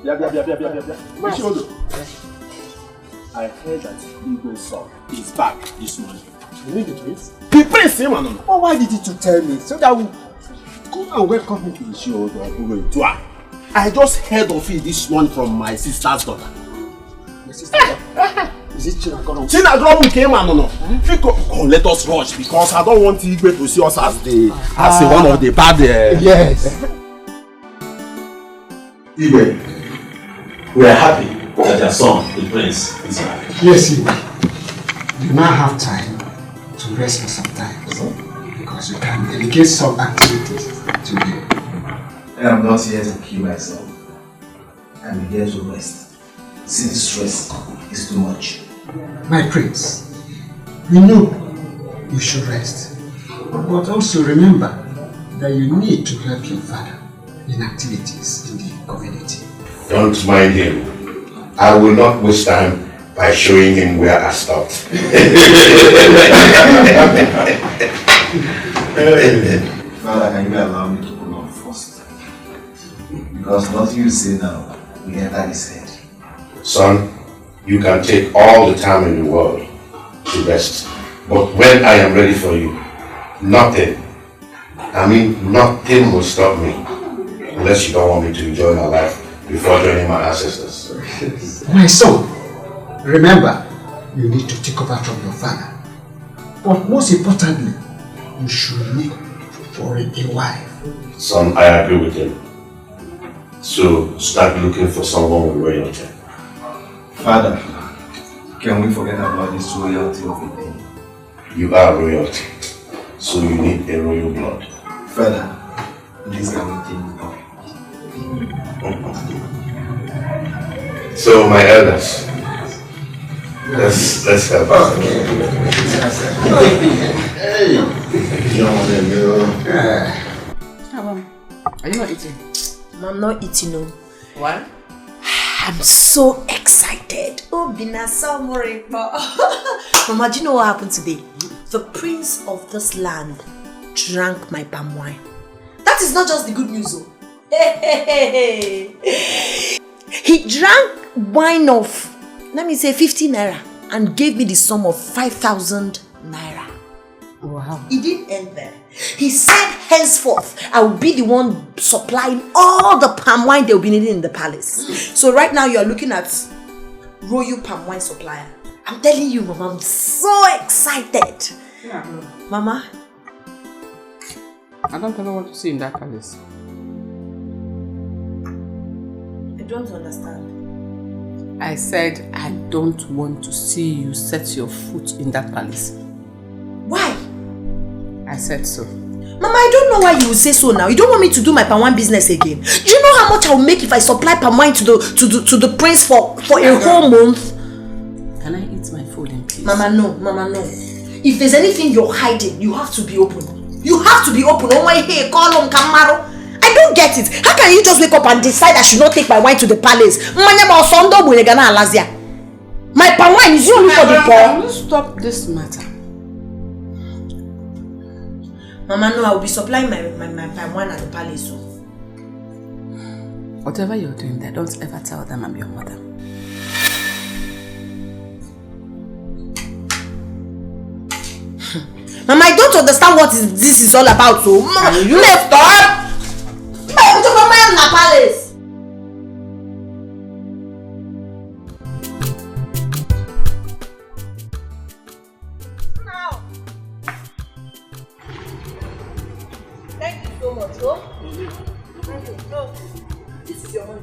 Yeah. I heard that Igbo's son is back this morning. You mean the twins? The prince, man. Oh, why did you tell me? So that we come and welcome him to the show. I just heard of it this morning from my sister's daughter. My sister's daughter? Is it Chinagoro? Chinagoro came and no. Come, let us rush because I don't want Igwe to see us as one of the bad. Yes. Igwe, we are happy that your son, the prince, is back. Yes, Igwe. You now have time to rest for some time. Because you can delegate some activities to you. I am not here to kill myself. I am here to rest. Since stress is too much. My prince, we know you should rest. But also remember that you need to help your father in activities in the community. Don't mind him. I will not waste time by showing him where I stopped. Father, can you allow me to go on first? Because nothing you say now will enter his head. Son, you can take all the time in the world to rest. But when I am ready for you, nothing will stop me. Unless you don't want me to enjoy my life before joining my ancestors. My son, remember, you need to take over from your father. But most importantly, you should look for a wife. Son, I agree with him. So start looking for someone with royalty. Father, can we forget about this royalty of a thing? You are royalty, so you need a royal blood. Father, please can we think now? So my elders, let's help us. Hey, are you not eating? I'm not eating, no. Why? I'm so excited. Oh, Mama, do you know what happened today? The prince of this land drank my palm wine. That is not just the good news, though. He drank wine of, let me say, 50 naira and gave me the sum of 5,000 naira. Wow. He didn't end there. He said, henceforth, I will be the one supplying all the palm wine they will be needing in the palace. So right now, you are looking at royal palm wine supplier. I'm telling you, Mama, I'm so excited. Yeah. Mama? I don't ever want to see you in that palace. I don't understand. I said I don't want to see you set your foot in that palace. Why? I said so. Mama, I don't know why you will say so now. You don't want me to do my palm wine business again. Do you know how much I will make if I supply palm wine to the prince for a whole month? Can I eat my food in peace? Mama, no. If there's anything you're hiding, you have to be open. You have to be open. Oh my, hey, call on Kamaro. I don't get it. How can you just wake up and decide I should not take my wine to the palace? My palm wine is only for the poor. Can you stop this matter? Mama, no, I will be supplying my palm wine at the palace. So. Whatever you're doing there, don't ever tell them I'm your mother. Mama, I don't understand what this is all about. So, Mama, you stop. Mama, I'm in the palace. Thank you so much, oh. This is your money.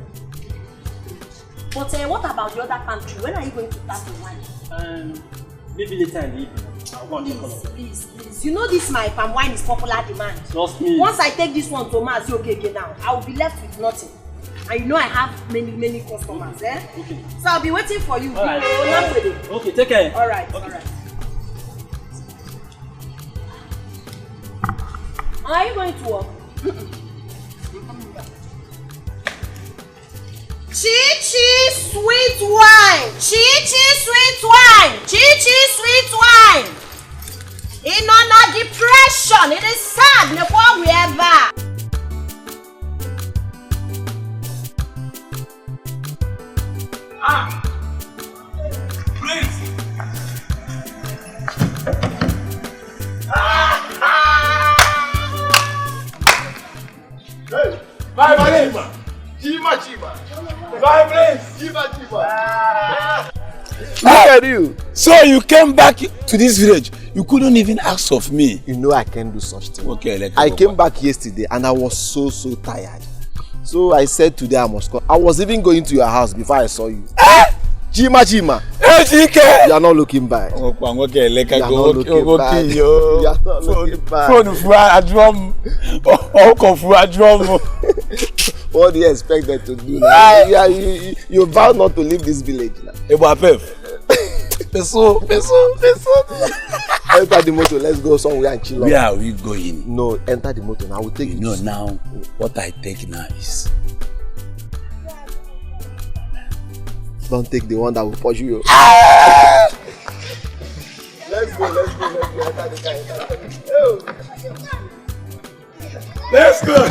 But what about the other pantry? When are you going to start the wine? Maybe later in the evening. Please. You know this my palm wine is popular demand. Trust me. Once I take this one to Mass, okay now, I will be left with nothing. And you know I have many customers, eh? Okay. So I'll be waiting for you. Alright. Okay, take care. Alright. Are you going to work? Chi-chi sweet wine. Chi-chi sweet wine. Chi-chi sweet wine. In on depression, it is sad. Before we ever. Please. Hey, my place. Chiba. My place. Chiba. for you. So you came back to this village. You couldn't even ask of me. You know I can't do such thing. Okay, I came back yesterday and I was so tired. So I said today I must come. I was even going to your house before I saw you. Chima. Hey, Chike. You are not looking back. You are not looking back. You are not looking back. What do you expect them to do now? You vow not to leave this village now. Peso. Enter the motor. Let's go somewhere and chill out. Where are we going? No, enter the motor. I will take it. No, now what I take now is. Don't take the one that will push you. Let's go. Enter the car. Let's go.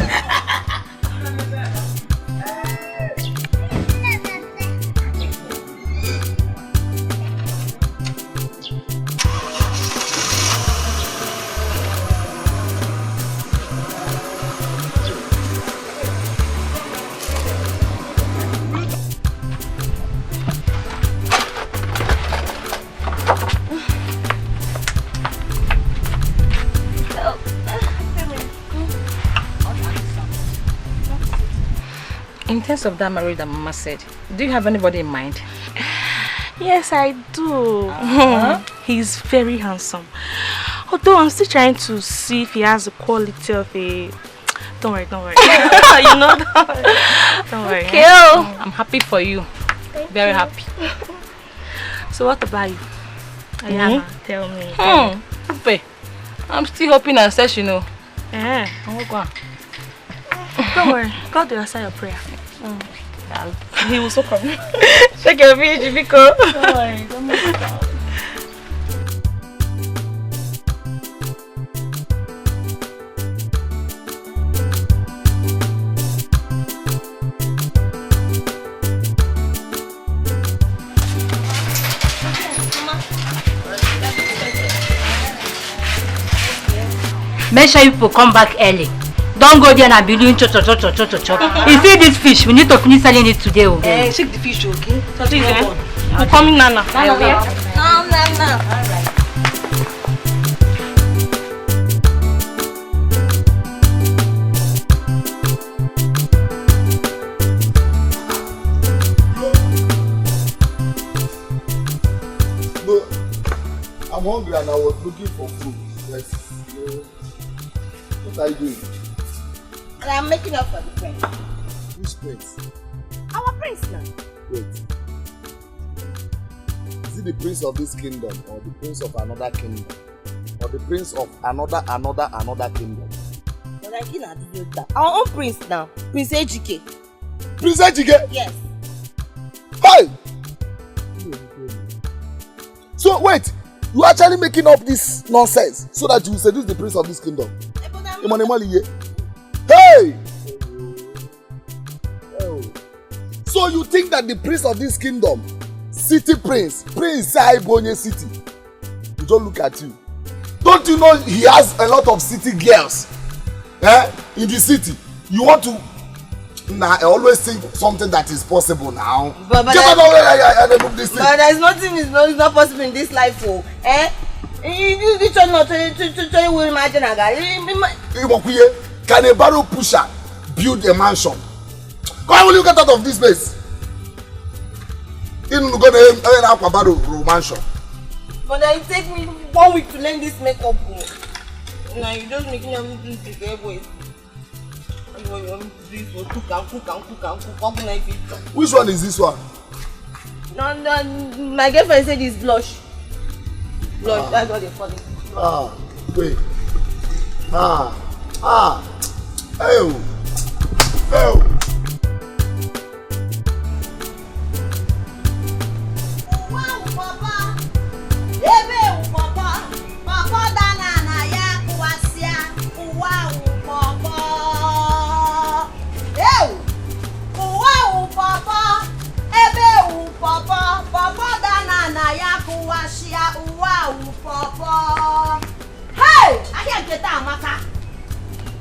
In terms of that marriage that Mama said, do you have anybody in mind? Yes, I do. He's very handsome. Although I'm still trying to see if he has the quality of a... Don't worry. You know that. Don't worry. Okay. I'm happy for you. Very happy. So what about you? Ayana, tell me. I'm still hoping and searching, you know. Don't worry. God will answer your prayer. He will so come. Check your page, Biko. Don't worry. Don't make it out. Make sure people come back early. Don't go there and be doing chop. If you eat this fish, we need to finish selling it today. Okay? Shake the fish, okay? We're coming, Nana. No. Alright. No, I'm hungry and I was looking for food. Yes. What are you doing? And I'm making up for the prince. Which prince? Our prince now. Wait. Is it the prince of this kingdom or the prince of another kingdom? Or the prince of another kingdom? But I cannot do that. Our own prince now. Prince Ejike. Prince Ejike? Yes. Hey! So wait, you are actually making up this nonsense so that you will seduce the prince of this kingdom? Hey! So you think that the prince of this kingdom, city prince Saibonye city, you don't look at you. Don't you know he has a lot of city girls in the city? You want to I always think something that is possible now. But there's nothing is not possible in this life. You not will imagine a guy. Can a barrel pusher build a mansion? Why will you get out of this place? You go to a barrel mansion. But it take me 1 week to learn this makeup. Now you just making them do this boys. Which one is this one? No, my girlfriend said it's blush. Blush, that's what they call it. Wait. Hey! I can't get that, Maka.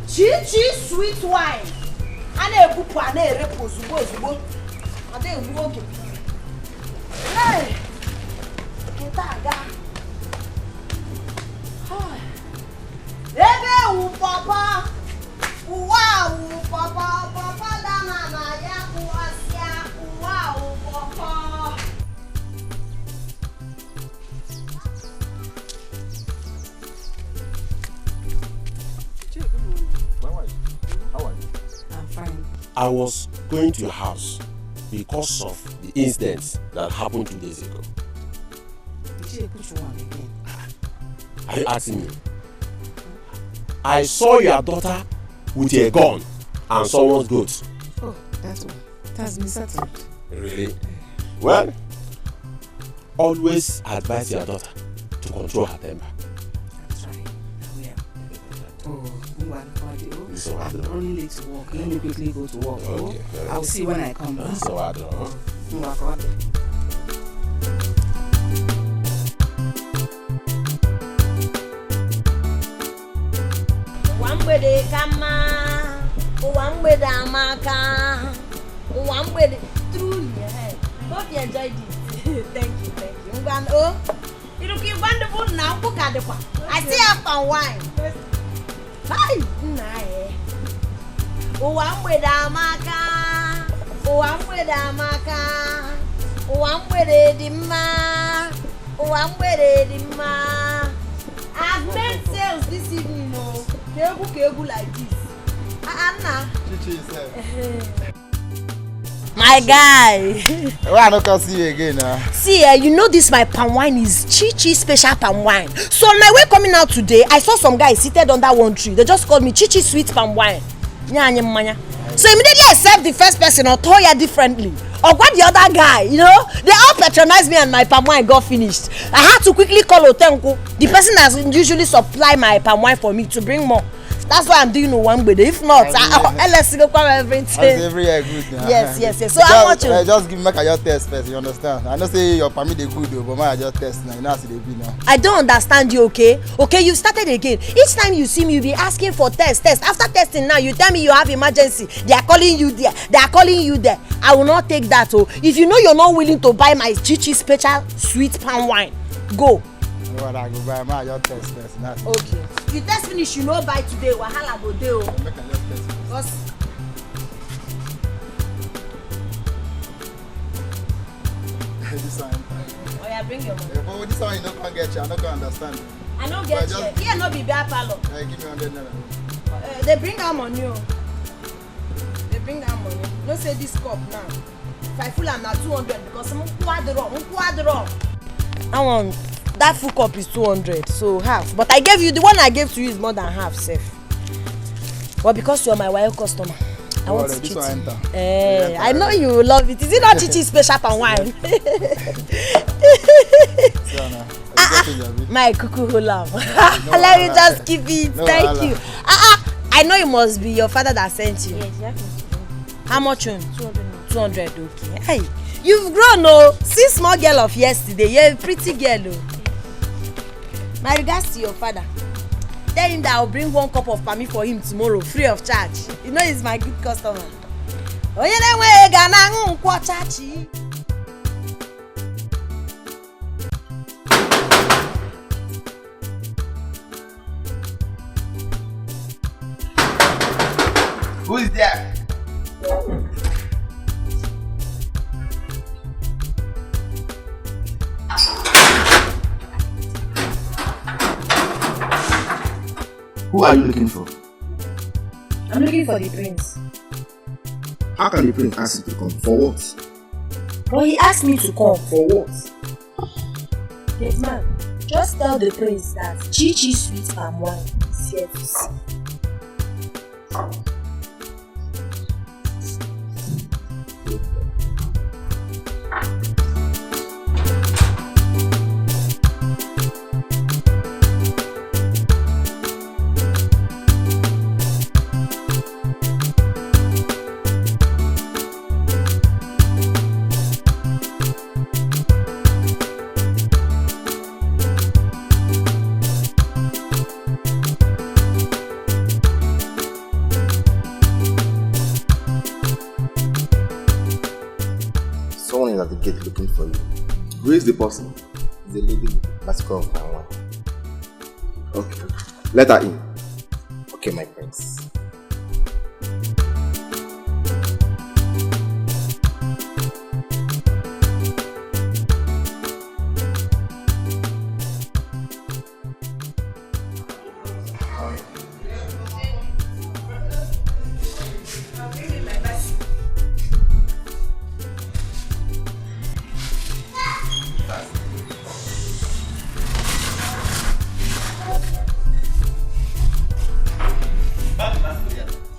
Chichi sweet wine. I never put one there. Repose, I didn't walk it. Hey! Papa. Wow, Papa, Papa, Dana, Yakuasia, wow, Papa. How are you? I'm fine. I was going to your house because of the incident that happened 2 days ago. Are you asking me? I saw your daughter with a gun and someone's goat. Oh, that's one. That's been settled. Really? Well, always advise your daughter to control her temper. That's right. Oh, So I'm running late to work. Let me quickly go to work. Okay. I'll see when I come back. So I don't know. Wambede kama, wambede amaka, wambede truly. Hope you enjoyed it. Thank you. Oh, you look wonderful now. I see a palm wine. Hi, nah. Wambede amaka, wambede amaka, wambede dima, wambede dima. I've made sales this evening, no. Kegu like this. Anna. Chichi yourself. My guy. Why I not see you again? See, you know this my palm wine is Chichi special palm wine. So on my way coming out today, I saw some guys seated under one tree. They just called me Chichi sweet palm wine. So immediately I served the first person or told her differently. Or what the other guy, you know, they all patronized me and my palm wine got finished. I had to quickly call Otenko, the person that usually supply my palm wine for me, to bring more. That's why I'm doing one with it. If not, let's go cover everything. That's every year good. Yes. So how much? Just give me your test first. You understand? I know say your permit they good though, but I just test now. You know how they be now. I don't understand you. Okay, you started again. Each time you see me, you be asking for test. After testing now, you tell me you have emergency. They are calling you there. They are calling you there. I will not take that. Oh, if you know you're not willing to buy my Chichi special sweet palm wine, go. I go buy my your test first. Okay. If you test finish, you know buy today. Wahala go dey. Because this one. Oh yeah, bring your money. But this one you not gonna get you. I not gonna understand. I don't get you. Here no be bear parlor. Give me 100 naira. They bring our money. They bring our money. No say this cup now. If I full am na 200 because I'm quadro. I want. That full cup is 200, so half. But I gave you, the one I gave to you is more than half, safe. But because you're my wild customer, I want to treat you. I know you love it. Is it not Chichi special palm wine? My cuckoo love. Let me just keep it. Thank you. I know it must be your father that sent you. Yes, how much? 200. Okay. Hey, you've grown, oh. See small girl of yesterday. You're a pretty girl, oh. My regards to your father. Tell him that I'll bring 1 cup of palmy for him tomorrow, free of charge. You know he's my good customer. Who is there? Who are you looking for? I'm looking for the prince. How can the prince ask you to come? For what? Well, he asked me to come. For what? Yes, man. Just tell the prince that Chichi sweet palm wine is here to see. At the gate looking for you. Who is the person? the lady with the bicycle of palm wine. Okay. Let her in. Okay, my prince.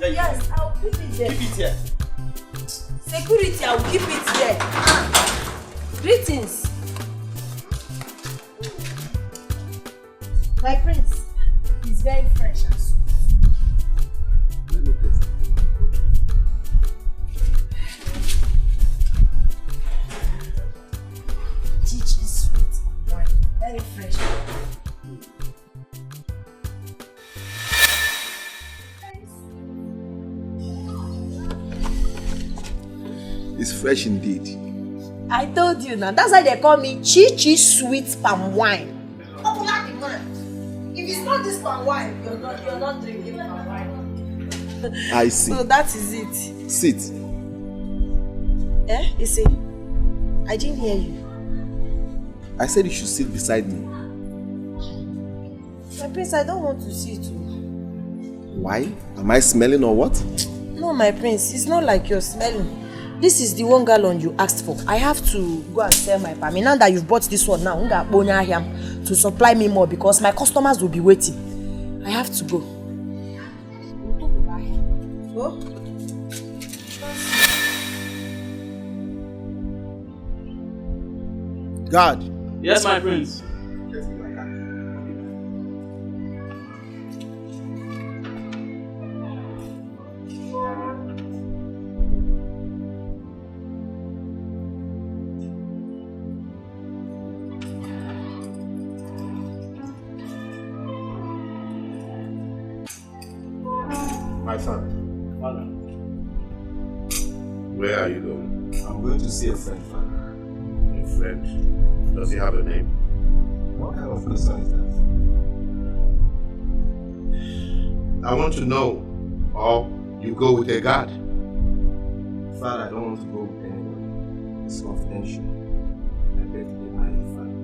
Yes, I'll keep it there. Keep it here. Security, I'll keep it there. Greetings. My prince is very fresh and sweet. Let me taste it. Chichi sweet and wine. Very fresh. It's fresh indeed. I told you now. That's why they call me Chichi sweet palm wine. Popular demand. If it's not this palm wine, you're not drinking palm wine. I see. So that is it. Sit. You see, I didn't hear you. I said you should sit beside me. My prince, I don't want to sit. Why? Am I smelling or what? No, my prince, it's not like you're smelling. This is the 1 gallon you asked for. I have to go and sell my palm. Now that you've bought this one now, to supply me more because my customers will be waiting. I have to go. Oh? God. Yes, my prince. My son. Father. Where are you going? I'm going to see a friend, Father. A friend? Does he have a name? What kind of question is that? I want to know. Or you go with a guard? Father, I don't want to go with anybody. It's confidential. I beg to be married, Father.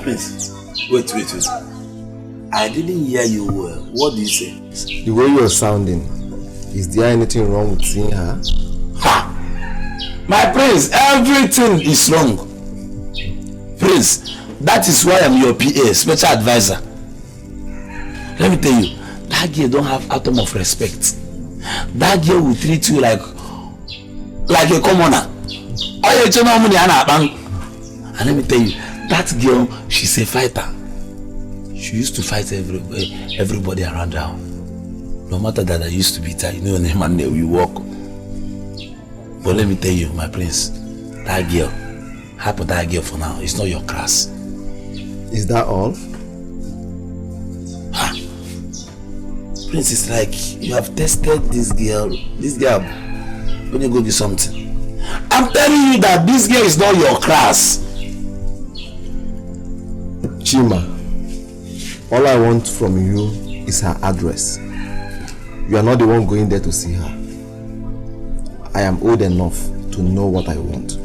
Prince, wait. I didn't hear you well. What do you say? The way you're sounding, is there anything wrong with seeing her? Ha! My prince, everything is wrong. Prince, that is why I'm your PA, special advisor. Let me tell you, that girl don't have atom of respect. That girl will treat you like a commoner. And let me tell you, that girl, she's a fighter. She used to fight everybody around her. No matter that I used to beat her, you know, name and we walk. But let me tell you, my prince, that girl, happy that girl for now, it's not your class. Is that all? Ha! Prince, it's like you have tested this girl. This girl, when you go do something. I'm telling you that this girl is not your class. Chima, all I want from you is her address. You are not the one going there to see her. I am old enough to know what I want.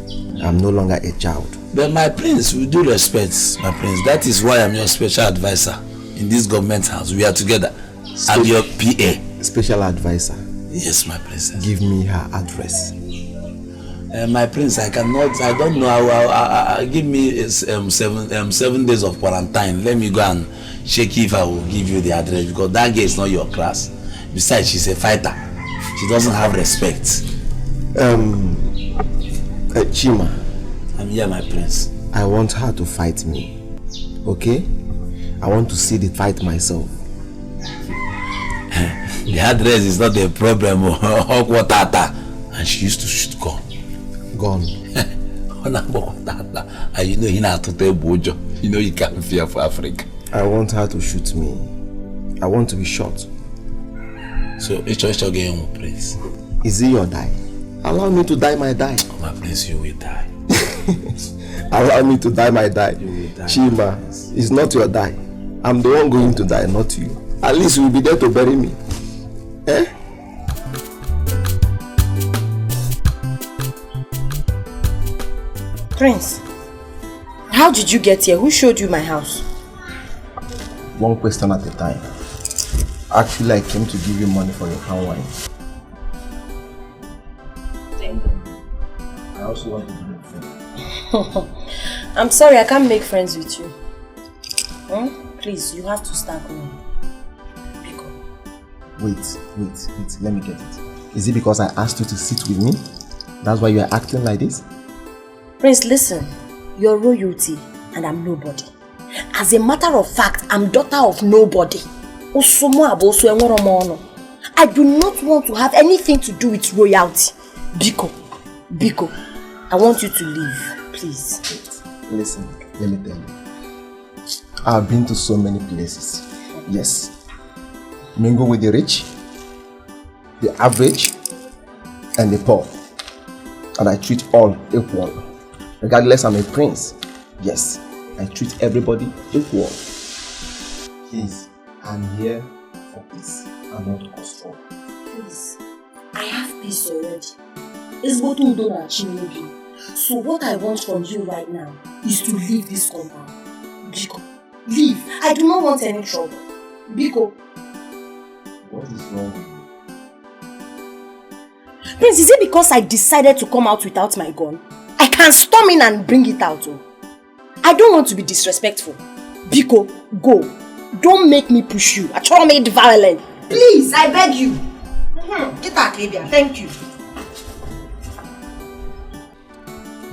I am no longer a child. But my prince, with due respect, my prince, that is why I'm your special advisor in this government house. We are together. I'm your PA. Special advisor? Yes, my princess. Give me her address. My prince, I cannot, I don't know, give me 7 days of quarantine. Let me go and check if I will give you the address, because that girl is not your class. Besides, she's a fighter. She doesn't have respect. Chima. I'm here, my prince. I want her to fight me. Okay? I want to see the fight myself. The address is not a problem. And she used to shoot gun. Gun? And you know he not to tell Bojo. You know you can't fear for Africa. I want her to shoot me. I want to be shot. So it's just again, Prince. Is it your die? Allow me to die my die. Oh, my Prince, you will die. Allow me to die my die. Chima, it's not your die. I'm the one going to die, not you. At least you'll be there to bury me. Eh? Prince, how did you get here? Who showed you my house? One question at a time. Actually, I came to give you money for your palmwine. Thank you. I also want to be your friend. I'm sorry, I can't make friends with you. Please, you have to start going. Wait, let me get it. Is it because I asked you to sit with me? That's why you are acting like this? Prince, listen. You're royalty and I'm nobody. As a matter of fact, I'm daughter of nobody. I do not want to have anything to do with royalty. Biko, I want you to leave, please. Listen, let me tell you. I've been to so many places. Yes. Mingle with the rich, the average, and the poor. And I treat all equal. Regardless, I'm a prince. Yes, I treat everybody equal. Please, I'm here for peace and not cause trouble. Please, I have peace already. It's what we don't achieve. So what I want from you right now is to leave this compound. Biko, leave. I do not want any trouble. Biko. What is wrong with you? Prince, is it because I decided to come out without my gun? I can storm in and bring it out. Oh. I don't want to be disrespectful. Biko, go. Don't make me push you. I try to make it violent. Please, I beg you. Get out, Libya. Thank you.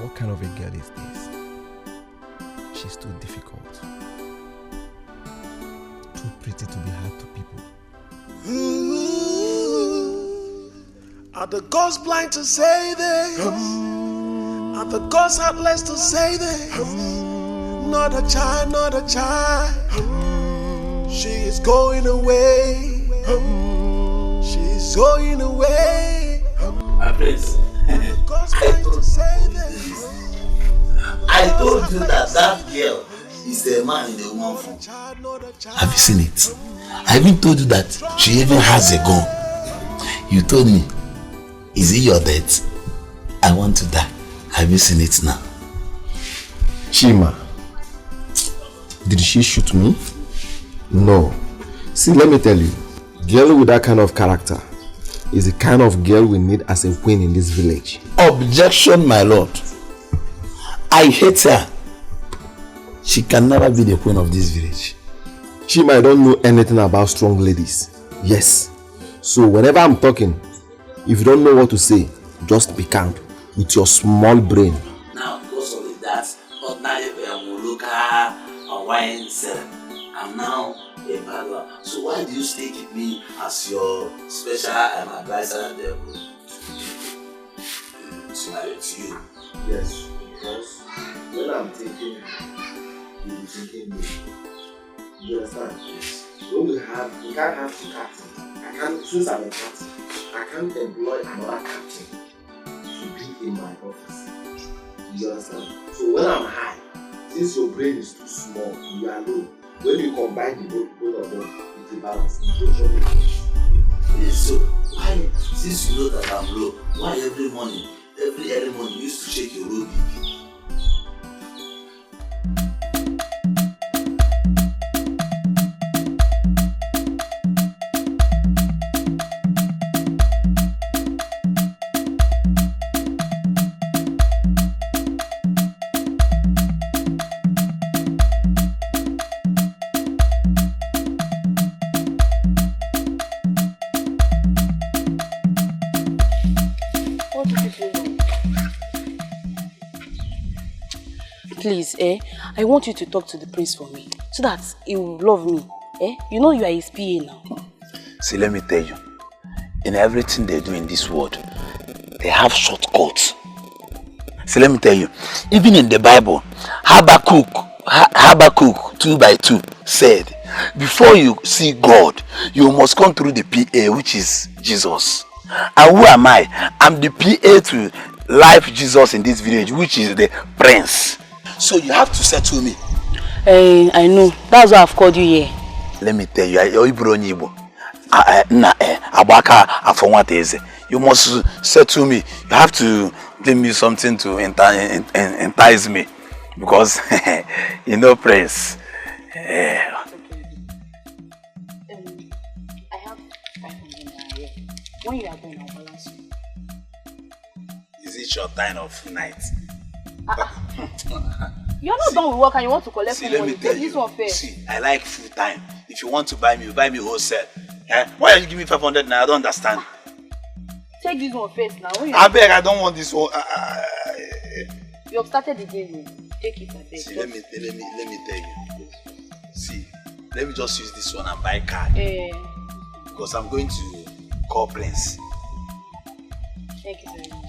What kind of a girl is this? She's too difficult. Too pretty to be hard to people. Are the gods blind to say this? Are the gods heartless to say this? Not a child, not a child. She is going away. She's going away. My Prince, I told you that girl is the man in the woman form. Have you seen it? I even told you that she even has a gun. You told me, is it your death? I want to die. Have you seen it now? Chima, did she shoot me? No. See, let me tell you, girl with that kind of character is the kind of girl we need as a queen in this village. Objection, my lord. I hate her. She can never be the queen of this village. Chima, I don't know anything about strong ladies. Yes. So whenever I'm talking, if you don't know what to say, just be calm with your small brain. Now, because of that, ordinary Muluka or wine seller, I'm now a bagger. So why do you still keep me as your special advisor there to you? Yes, because when I'm thinking, you'll be thinking me. You understand? When we can't have two captains. Since I'm a captain, I can't employ another captain to be in my office. You understand? So when I'm high, since your brain is too small, you are low. When you combine the both of them, it's a balance. Yes, so why, since you know that I'm low, why every early morning you used to shake your low BP? Please, I want you to talk to the prince for me, so that he will love me. You know you are his PA now. See, let me tell you, in everything they do in this world, they have shortcuts. So let me tell you, even in the Bible, Habakkuk 2:2 said, before you see God, you must come through the PA, which is Jesus. And who am I? I'm the PA to life Jesus in this village, which is the prince. So you have to settle me. I know. That's why I've called you here. Let me tell you, you must settle me. You have to give me something to entice me. Because, you know, prince. I have 500 naira here. When you are done, I'll balance you. Is it your time of night? You're not done with work and you want to collect See, money. let me tell you. This one fair. See, I like full time. If you want to buy me, you buy me wholesale. Why are you giving me 500 naira? I don't understand. Take this one first now. I beg, I don't want this one. You have started the game. Take it, I beg. See, let me tell you. See, let me just use this one and buy card. Because I'm going to call Prince. Thank you very much.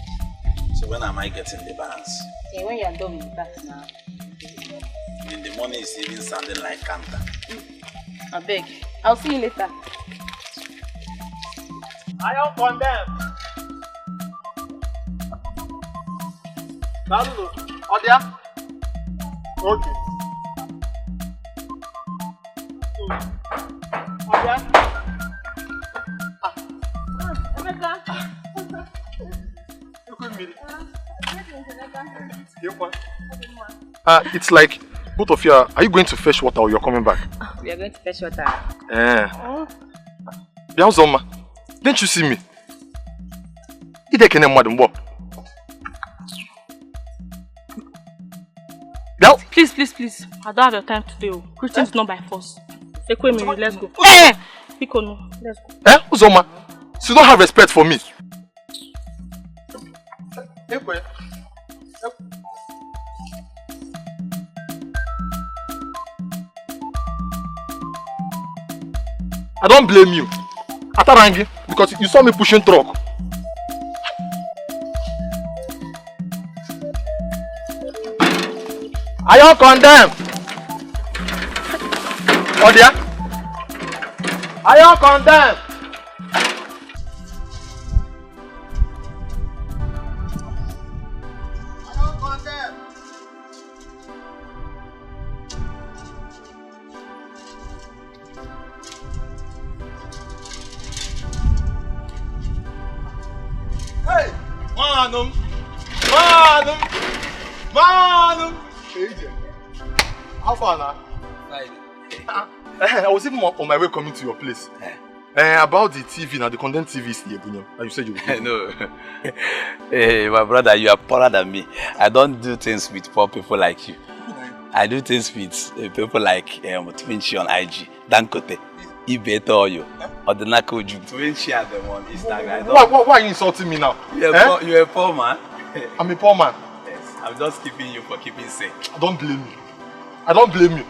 So when am I getting the balance? See, when you are done with that now. In the morning it's even sounding like Kanta. I beg. I'll see you later. I don't condemn. Nalu, Odia. Okay. Odia. Emeka. It's like both of you are you going to fetch water or you're coming back? We are going to fetch water. Bianzoma, didn't you see me? Please. I don't have your time today. Christian's not by force. Let's go. Let's go. Uzoma, so you don't have respect for me. I don't blame you. Atarangi, because you saw me pushing truck. Are you condemned? Odia? Are you condemned? Hey! Manum! How far now? I was even on my way coming to your place. About the TV now, the content TV is here, and you said you would. No. Hey, my brother, you are poorer than me. I don't do things with poor people like you. I do things with people like Twinchi on IG, Dankote, Ibetoyo, or the Nakoju. Twinchi are the one Instagram. Why are you insulting me now? You're a poor man. I'm a poor man. Yes, I'm just keeping you for keeping sake. I don't blame you. I don't blame you.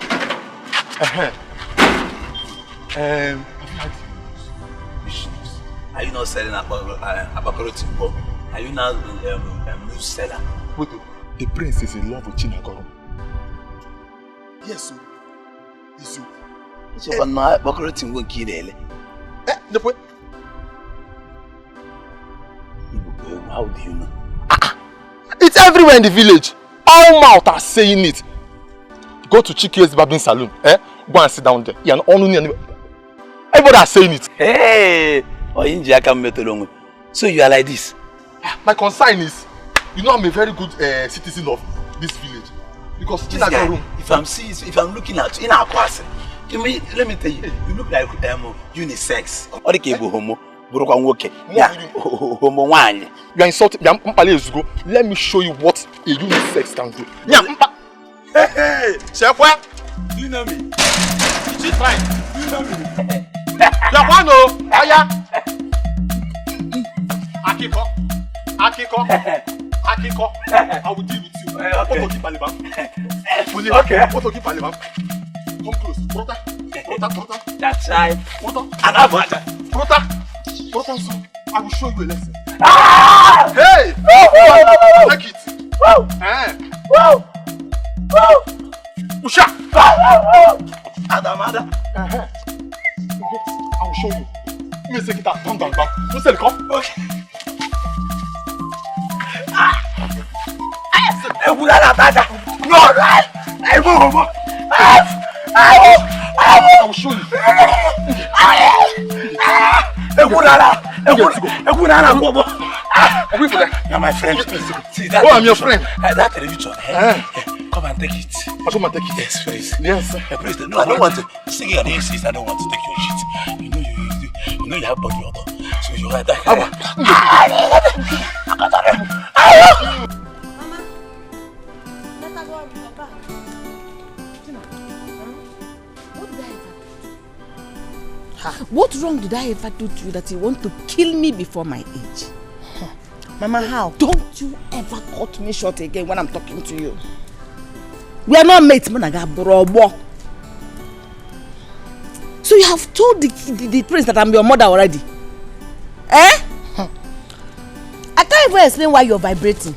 Are you not selling Abakoroti? Are you now a news seller? Wait, the prince is in love with Chinagoro. Yes, sir. Yes, sir. So Abakoroti won't kill him. How do you know? It's everywhere in the village. All mouth are saying it. Go to Chike's Barbing Saloon. Go and sit down there. Everybody are saying it. Hey! So you are like this? My concern is, you know I'm a very good citizen of this village. Because this guy, if I'm looking at you in our class, let me tell you, you look like unisex. Or the cable homo. You are insulting. Let me show you what a unisex can do. Hey, Chef, do you know me? She's fine. Do you know me? Yabano, Aya. Akiko. I will deal with you. Okay. Come close. Brother. That's right. Brother, I will show you a lesson. Hey! Take it. Woo! Woo! Woo! Usha! Adamada. I will show you. Let me take it out. Come down, back. You say come. Okay. Ebulala tata. No, right. I will show you. Ebulala. Bobo. You're my friend. See that? Oh, I'm your friend. That television. Come and take it. I'll come and take it. Yes, please. Yes. Please. No, I don't want to. Singing at the insist. I don't want to take your shit. You know you have body odor. So you like that. What wrong did I ever do to you that you want to kill me before my age? Mama, how? Don't you ever cut me short again when I'm talking to you. We are not mates, Monaga Brobo. So you have told the prince that I'm your mother already? Eh? I can't even explain why you're vibrating.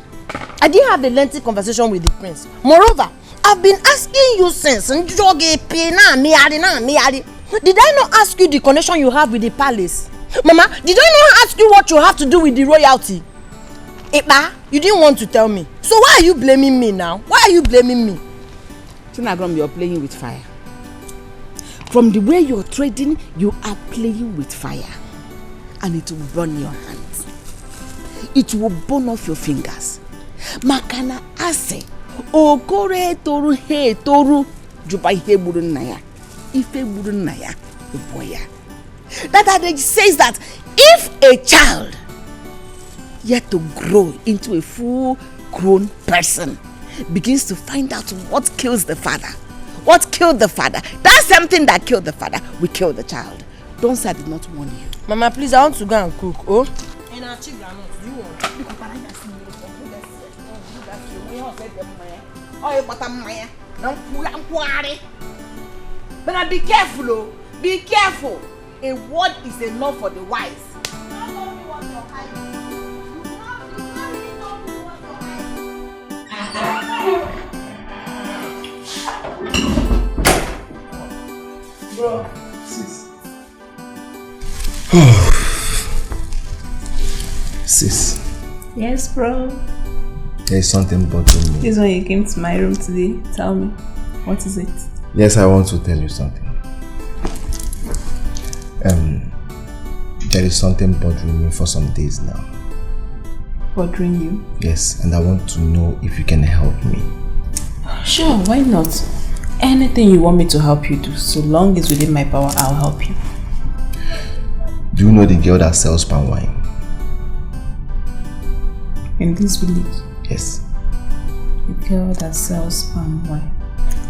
I didn't have a lengthy conversation with the prince. Moreover, I've been asking you since. Did I not ask you the connection you have with the palace? Mama, did I not ask you what you have to do with the royalty? Epa, you didn't want to tell me. So why are you blaming me now? Why are you blaming me? Tinagrom, you're playing with fire. From the way you're trading, you are playing with fire. And it will burn your hands. It will burn off your fingers. Makana ase. Okore toru he toru. Jubai he burun naya. Ife burun naya. Boya. That adage says that if a child yet to grow into a full-grown person begins to find out what kills the father, what killed the father, that's something that killed the father, we kill the child. Don't say I did not warn you. Mama, please, I want to go and cook. Oh? But be careful, oh. Be careful. A word is enough for the wise. Bro, sis. Sis, Yes, bro. there is something bothering me. This is when you came to my room today. Tell me, what is it? Yes, I want to tell you something. There is something bothering me for some days now. Bothering you? Yes, and I want to know if you can help me. Sure, why not? Anything you want me to help you do, so long as within my power, I'll help you. Do you know the girl that sells palm wine? In this village? Yes. The girl that sells palm wine.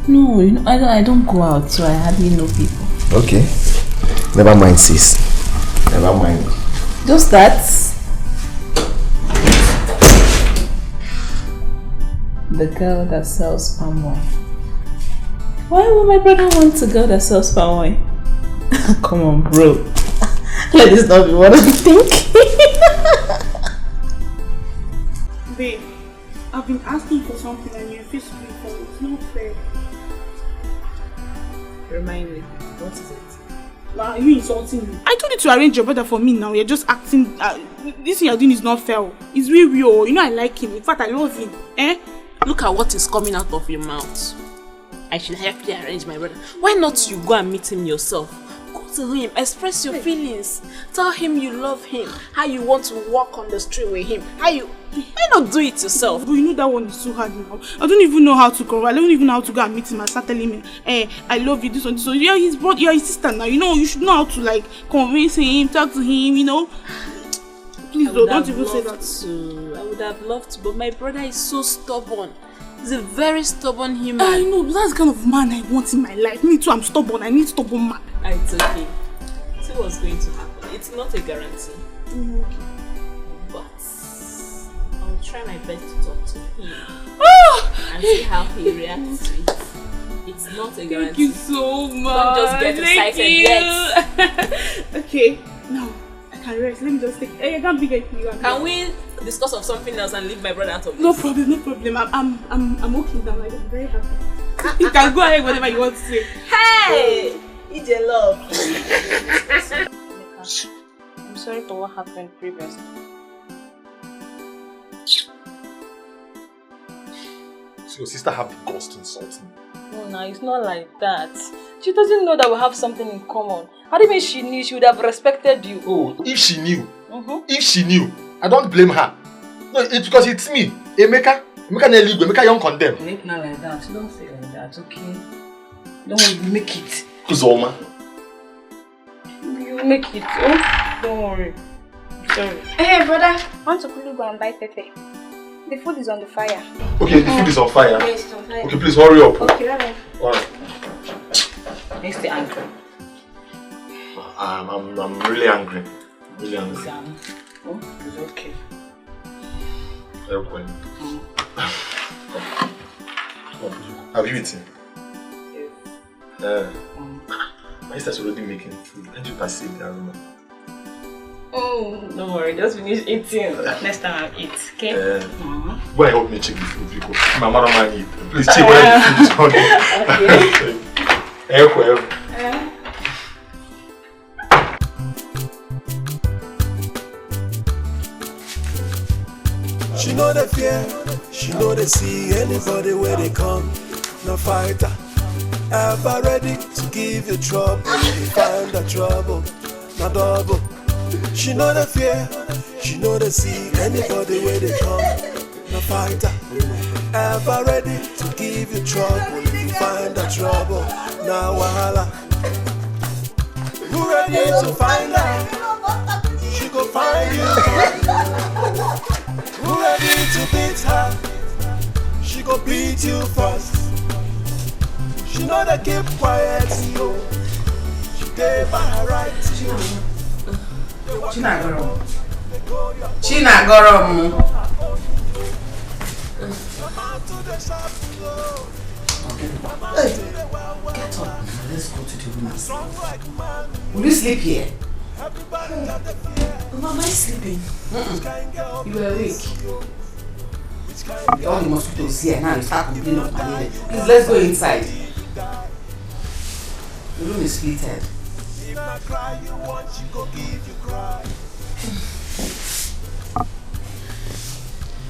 No, you know, I don't go out, so I hardly know people. Okay. Never mind, sis. Never mind. Just that. The girl that sells palm wine. Why would my brother want a girl that sells palm wine? Come on, bro. Let this not be what I'm thinking. Babe, I've been asking for something and you refuse to give it. It's not fair. Remind me, what is it? Are you insulting me? I told you to arrange your brother for me now. You're just acting. This thing you're doing is not fair. It's really real. You know I like him. In fact, I love him. Eh? Look at what is coming out of your mouth. I should help you arrange my brother. Why not you go and meet him yourself? Go to him, express your feelings. Tell him you love him. How you want to walk on the street with him. Why not do it yourself? But you know that one is so hard now. I don't even know how to go. I don't even know how to go and meet him and start telling him, I love you, this one, this one. You're his brother, you're his sister now. You know, you should know how to like convince him, talk to him, you know. Please don't even say that. I would have loved to, but my brother is so stubborn. He's a very stubborn human. I know, that's the kind of man I want in my life. Me too, I'm stubborn. I need stubborn man. It's okay. See what's going to happen. It's not a guarantee. Okay. But I'll try my best to talk to him and see how he reacts to it. It's not a guarantee. Thank you so much. Don't just get excited yet. Okay, now I can rest. Let me just take. I can't be getting you. Can we discuss of something else and leave my brother out of this? No problem, no problem. I'm okay now. Like, I'm very happy. You can go ahead, whatever you want to say. Hey, it's a love. I'm sorry for what happened previously. So your sister have the guts to insult me? No, it's not like that. She doesn't know that we have something in common. How do you mean she knew? She would have respected you. Oh, if she knew. If she knew, I don't blame her. No, it's because it's me. Emeka Neligo, Emeka Young condemn. Make not like that. Don't say like that, okay? Don't make it. Kuzoma. You make it, oh? Don't worry. Sorry. Hey, brother. I want to quickly go and buy pepper. The food is on the fire. Okay, the food is on fire. Yes, it's on fire. Okay, please hurry up. Okay, bye-bye. Alright. Next the angry. I'm really angry. Really angry. Oh, it's okay. Airplane. Have you eaten? Yes. My sister's already making food. Can't you perceive the aroma? Oh, don't worry, just finish eating. Next time I'll eat, okay? Go and help me check the food because my mother might eat. Please check where the food is running. Okay. She know the fear, she know they see anybody where they come. No fighter, ever ready to give you trouble. You find the trouble, no double. She know the fear, she know they see anybody where they come. No fighter, ever ready to give you trouble. You find the trouble, now wahala. You ready to find her? She go find you. Who ready to beat her? She go beat you first. She know that keep quiet, yo. She gave by her right. Chinagoro. Hey, get up. Let's go to the room. Will you sleep here? Mama, am I sleeping? You were awake. All the mosquitoes here now, you start complaining of malaria. Please, let's go inside. The room is splitted. If I cry, you want, she go give you cry.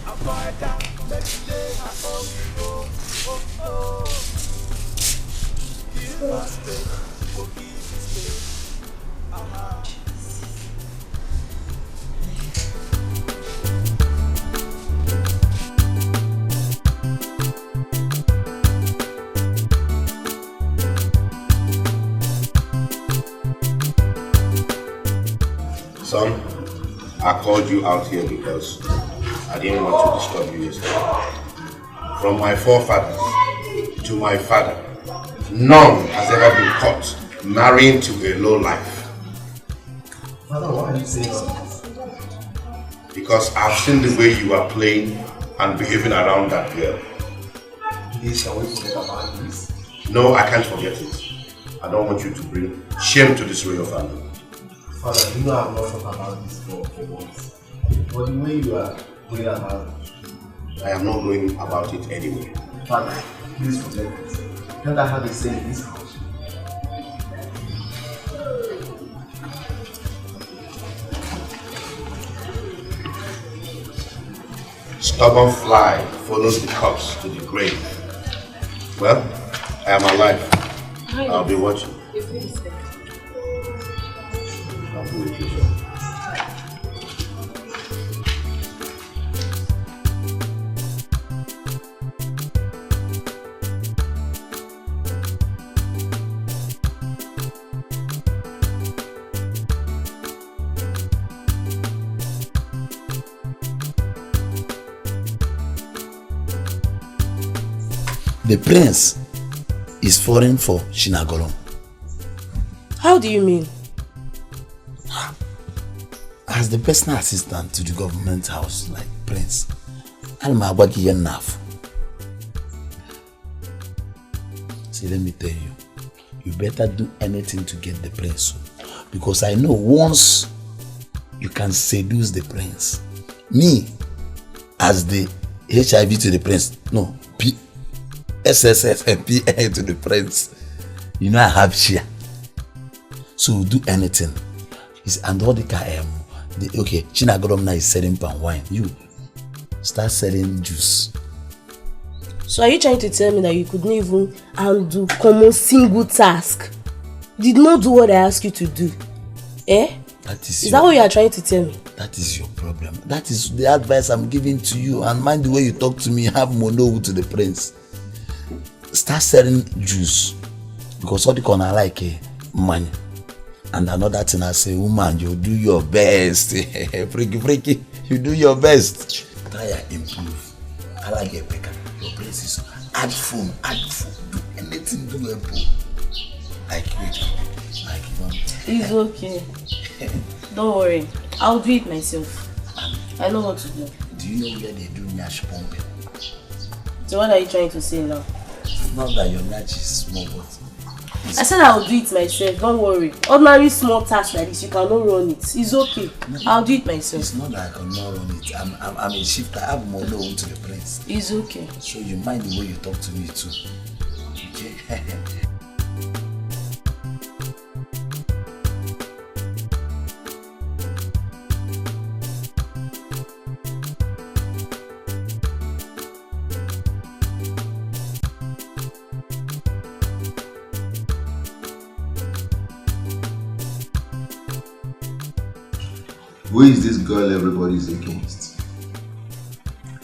Avoid that, make you day at home. Give her space, go give you space. Son, I called you out here because I didn't want to disturb you yesterday. From my forefathers to my father, none has ever been caught marrying to a low life. Father, why are you saying that? Because I've seen the way you are playing and behaving around that girl. Please, can we forget about this? No, I can't forget it. I don't want you to bring shame to this royal family. Father, you know I've not thought about this for once. But the way you are going about it, I am not going about it anyway. Father, please forget this. Can't I have a say in this house? Stubborn fly follows the corpse to the grave. Well, I am alive. I'll be watching. I'll be with you, sir. The prince is falling for Shinagolo. How do you mean? As the personal assistant to the government house, like prince, I'm enough. See, let me tell you, you better do anything to get the prince soon. Because I know once you can seduce the prince. Me, as the HIV to the prince, no, SSF and PA to the prince. You know I have share. So do anything. And all the okay, Chinagodom is selling palmwine. You start selling juice. So are you trying to tell me that you could not even handle common single task? You did not do what I asked you to do? Eh? Is that what you are trying to tell me? That is your problem. That is the advice I'm giving to you. And mind the way you talk to me, have mono to the prince. Start selling juice. Because all the corner like money. And another thing I say, woman, you do your best. Freaky, you do your best. Try and improve. I like a baker. Your place is add food, do anything, do a book. Like it's okay. Don't worry. I'll do it myself. I know what to do. Do you know where they do nyash pumping? So what are you trying to say now? It's not that your nyash is small, but I said I'll do it myself, don't worry. Ordinary small tasks like this, you cannot run it. It's okay. I'll do it myself. It's not that I cannot run it. I'm a shifter. I have more loan to the prince. It's okay. So you mind the way you talk to me too. Okay? Who is this girl everybody's against?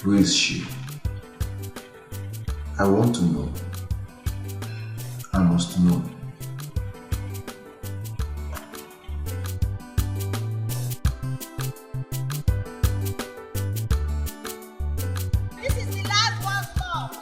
Who is she? I want to know. I must know. This is the last one stop.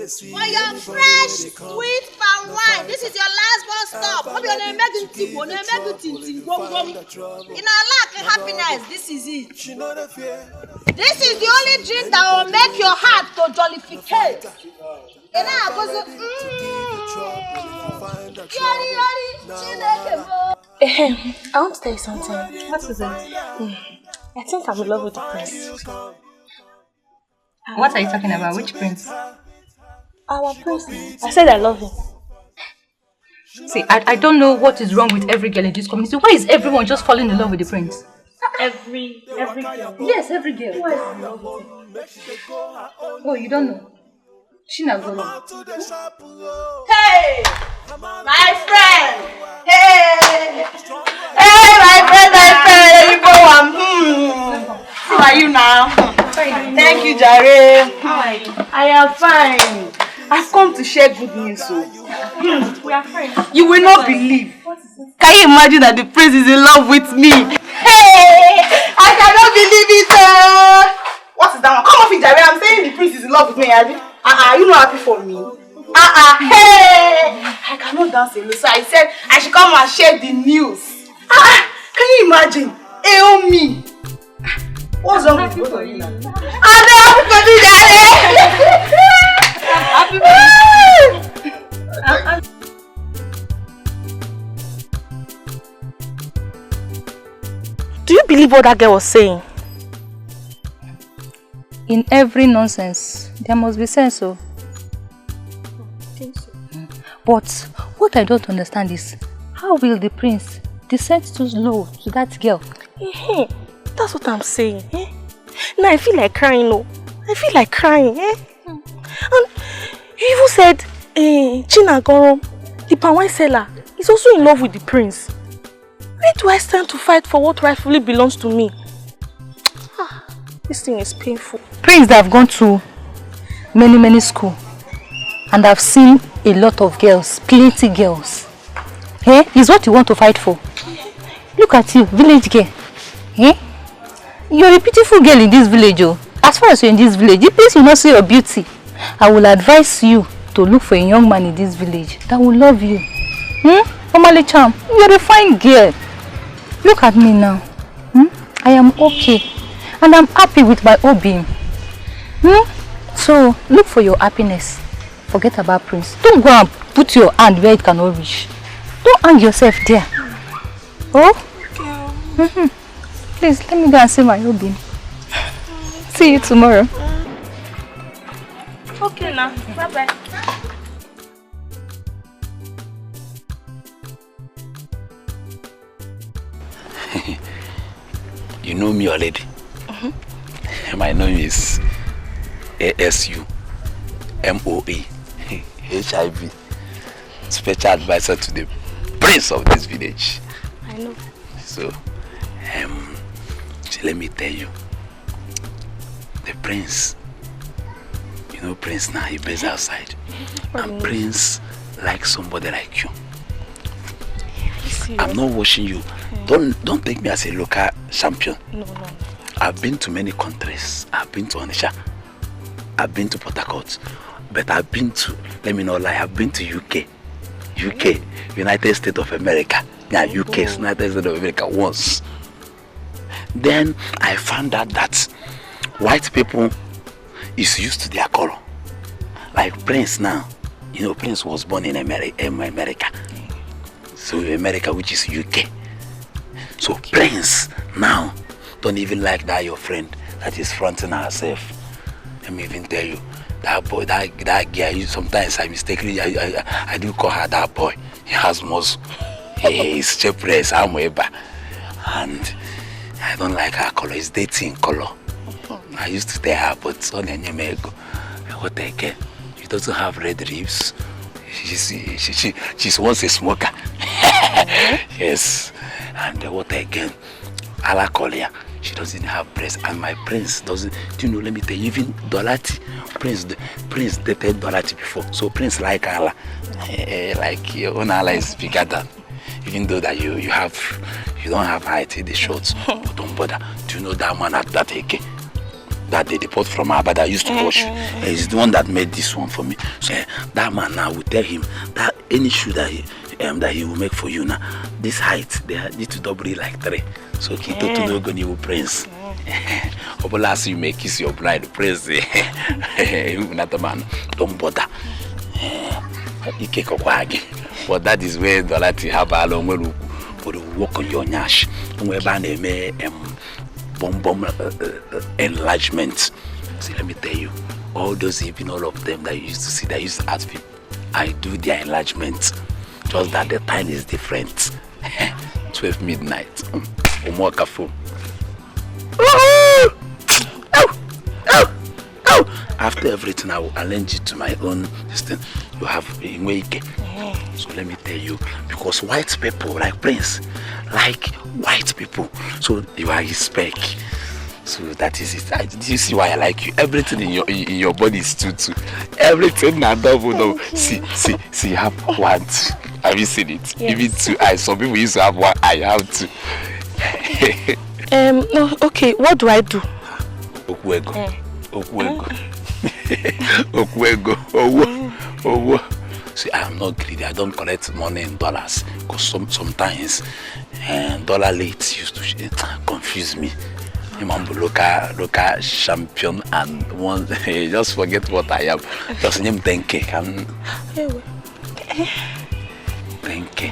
For your fresh, sweet palm wine, this is your last one stop. Hope you're not making tea, you're not making tea, in our luck and happiness, this is it. This is the only drink that will make your heart to jollificate. And I want to tell you something. What is it? I think I'm in love with the prince. What are you talking about? Which prince? Our prince. I said I love him. See, I don't know what is wrong with every girl in this community. Why is everyone just falling in love with the prince? Every girl. Yes, every girl. Who is in love with him? Oh, you don't know? Shina go on. Hey, my friend. Hey, my friend. You go How are you now? Thank you, Jare. How are you? I am fine. I've come to share good news. So. We are friends. You will not believe. Can you imagine that the prince is in love with me? Hey, I cannot believe it. What is that one? Come off it, Jare. I'm saying the prince is in love with me. You not happy for me? Hey, I cannot dance alone. So I said I should come and share the news. Can you imagine? Help me. What's wrong with both of you now? I'm happy for you, Jare. Happy for you. Do you believe what that girl was saying? In every nonsense, there must be sense, so. I think so. But what I don't understand is, how will the prince descend so low to that girl? That's what I'm saying. Now I feel like crying, no. I feel like crying, And you even said, Chinagoro, the palmwine seller, is also in love with the prince. Where do I stand to fight for what rightfully belongs to me? This thing is painful. Prince, they have gone to many schools, and I've seen a lot of girls, plenty girls. Is what you want to fight for. Look at you, village girl. You're a beautiful girl in this village, oh. As far as you're in this village, the place will not see your beauty. I will advise you to look for a young man in this village that will love you. Omale Cham, you're a fine girl. Look at me now. I am okay. And I'm happy with my Obim. So, look for your happiness. Forget about Prince. Don't go and put your hand where it cannot reach. Don't hang yourself there. Oh? Please, let me go and see my Obim. See you tomorrow. Okay now. Bye-bye. You know me already. My name is ASU MOE HIV, special advisor to the prince of this village. I know. So let me tell you, the prince, you know Prince now, he based outside. And Prince likes somebody like you. I'm not watching you. Don't take me as a local champion. No. I've been to many countries. I've been to Onitsha. I've been to Port Harcourt. But I've been to, let me not lie, I've been to UK, United States of America. Yeah, UK, United States of America once. Then I found out that white people is used to their color. Like Prince now, you know, Prince was born in America. So America, which is UK. So Prince now don't even like that your friend that is fronting herself. Let me even tell you, that boy, that girl, sometimes I mistakenly, I do call her that boy. He has muscle. He's shepherdess, and I don't like her color. It's dating color. I used to tell her, but on what again? She doesn't have red ribs. She's once a smoker. Yes. And what again? Ala Kolia. She doesn't have breasts, and my prince doesn't. Do you know? Let me tell you, even Dolati, Prince dated Dolati before, so Prince like Allah, like your own Allah is bigger than. Even though that you don't have height in the shorts, but don't bother. Do you know that man at that AK that they deport from Abba that used to wash? He's the one that made this one for me. So that man now will tell him that any shoe that he will make for you now, this height they need to double it like 3. So Kito to no go new prince. Obolas you may kiss your bride, prince. Not man, don't bother. But that is where the Lati have a long way to work on your nyash. Whereby they may bomb enlargement. See, let me tell you, all those even all of them that you used to see, that used to ask people, I do their enlargement. Just that the time is different. 12 midnight. After everything, I will arrange it to my own distance. You have a wake. So let me tell you, because white people like Prince, like white people, so you are his spec. So that is it. Do you see why I like you? Everything in your body is two. Everything na double. See, you have one. Have you seen it? Yes. Even 2 eyes. Some people used to have 1 eye. You have 2. No, okay. What do I do? Okwego. See, I am not greedy. I don't collect money in dollars because sometimes dollar late used to confuse me. I'm local champion and one just forget what I am. Just name 10K. 10K.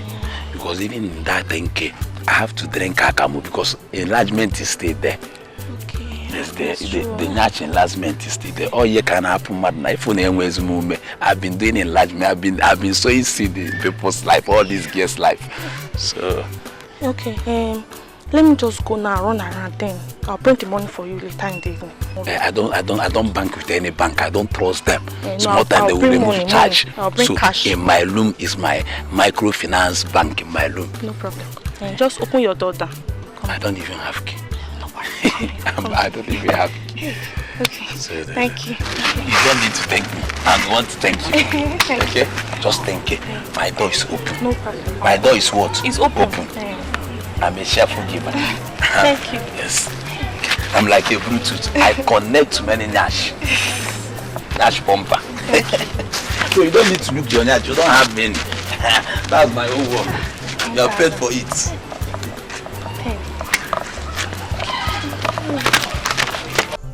Because even in that 10K, I have to drink akamu because enlargement is still there. Okay. Yes, the natural enlargement is still there. Oh, you can happen, madam. If you movement, I've been doing enlargement. I've been sowing seed in people's life, all these girls' life. So. Okay. Let me just go now, run around then. I'll print the money for you later in the evening. Okay. I don't bank with any bank. I don't trust them. No, Time they will remove charge. I'll bring so cash. In my room is my microfinance bank in my room. No problem. Just open your door down. I don't even have key. I don't even have key. Okay. So thank you. You don't need to thank me. I want to thank you. Okay? Just thank you. My door is open. No problem. My door is what? It's open. I'm a cheerful giver. Thank you. Yes. I'm like a Bluetooth. I connect to many Nash bumper. So you don't need to look your Nash. You don't have many. That's my own work. You are paid for it.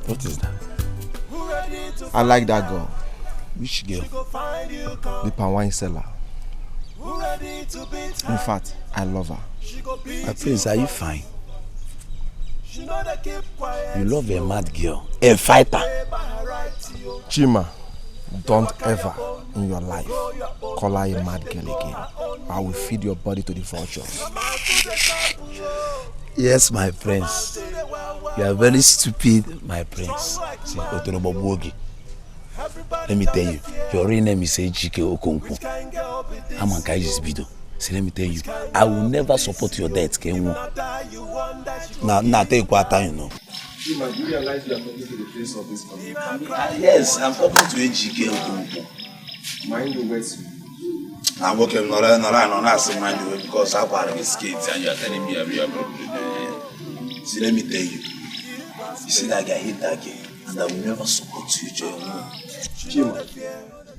What is that? I like that girl. Which girl? The palmwine seller. In fact, I love her. My prince, are you fine? You love a mad girl, a fighter. Chima, don't ever in your life call her a mad girl again. I will feed your body to the vultures. Yes, my prince. You are very stupid, my prince. See, let me tell you, your real name is Ejike Okonkwo. I'm a guy just video. See, let me tell you, I will never support your death, Kenwo. Now, take what time, you know. Chima, do you realize you are talking to the prince of this country? Yes, I'm talking to Ejike Okonkwo. Mind the words. I'm working not mind the way because I've had a skates and you are telling me every other. See, let me tell you. You see that guy hit that girl, and I will never support you, Chima,